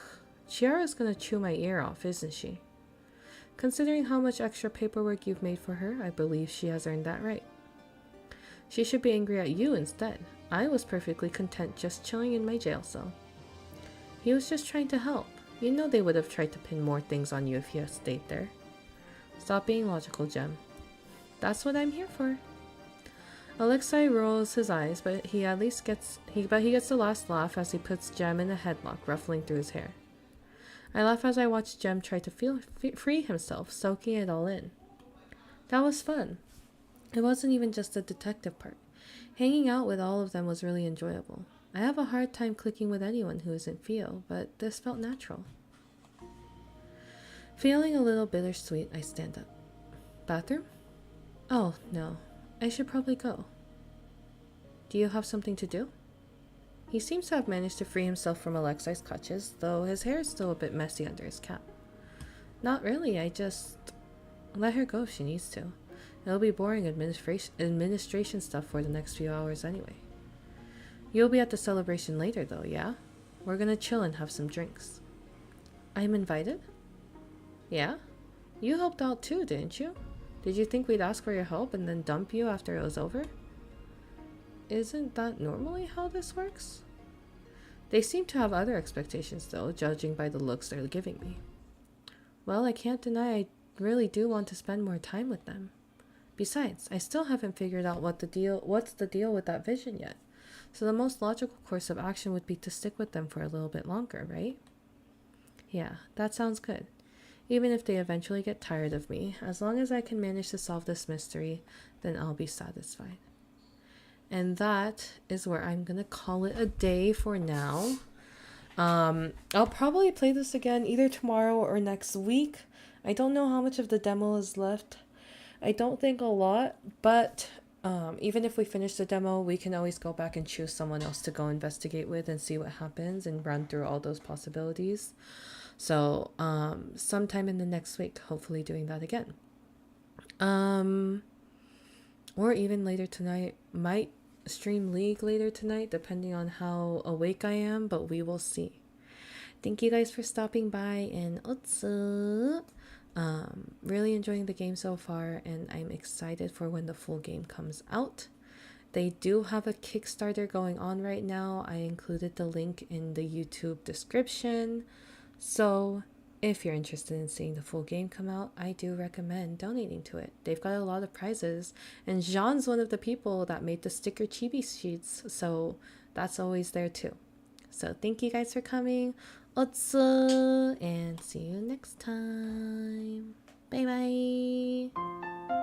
Chiara's gonna chew my ear off, isn't she? Considering how much extra paperwork you've made for her, I believe she has earned that right. She should be angry at you instead. I was perfectly content just chilling in my jail cell. He was just trying to help. You know they would have tried to pin more things on you if you had stayed there. Stop being logical, Jem. That's what I'm here for. Alexei rolls his eyes, but he gets the last laugh as he puts Jem in a headlock, ruffling through his hair. I laugh as I watch Jem try to free himself, soaking it all in. That was fun. It wasn't even just the detective part. Hanging out with all of them was really enjoyable. I have a hard time clicking with anyone who isn't Theo, but this felt natural. Feeling a little bittersweet, I stand up. Bathroom? Oh, no. I should probably go. Do you have something to do? He seems to have managed to free himself from Alexei's clutches, though his hair is still a bit messy under his cap. Not really, I just... let her go if she needs to. It'll be boring administration stuff for the next few hours anyway. You'll be at the celebration later though, yeah? We're gonna chill and have some drinks. I'm invited? Yeah? You helped out too, didn't you? Did you think we'd ask for your help and then dump you after it was over? Isn't that normally how this works? They seem to have other expectations though, judging by the looks they're giving me. Well, I can't deny I really do want to spend more time with them. Besides, I still haven't figured out what's the deal with that vision yet. So the most logical course of action would be to stick with them for a little bit longer, right? Yeah, that sounds good. Even if they eventually get tired of me, as long as I can manage to solve this mystery, then I'll be satisfied. And that is where I'm gonna call it a day for now. I'll probably play this again either tomorrow or next week. I don't know how much of the demo is left. I don't think a lot, but even if we finish the demo, we can always go back and choose someone else to go investigate with and see what happens and run through all those possibilities. So sometime in the next week, hopefully doing that again. Or even later tonight. Might stream League later tonight, depending on how awake I am, but we will see. Thank you guys for stopping by, and otsu. Really enjoying the game so far, and I'm excited for when the full game comes out. They do have a Kickstarter going on right now. I included the link in the YouTube description. So if you're interested in seeing the full game come out, I do recommend donating to it. They've got a lot of prizes, and Jean's one of the people that made the sticker chibi sheets, so that's always there too. So thank you guys for coming. Otsu, and see you next time. Bye bye.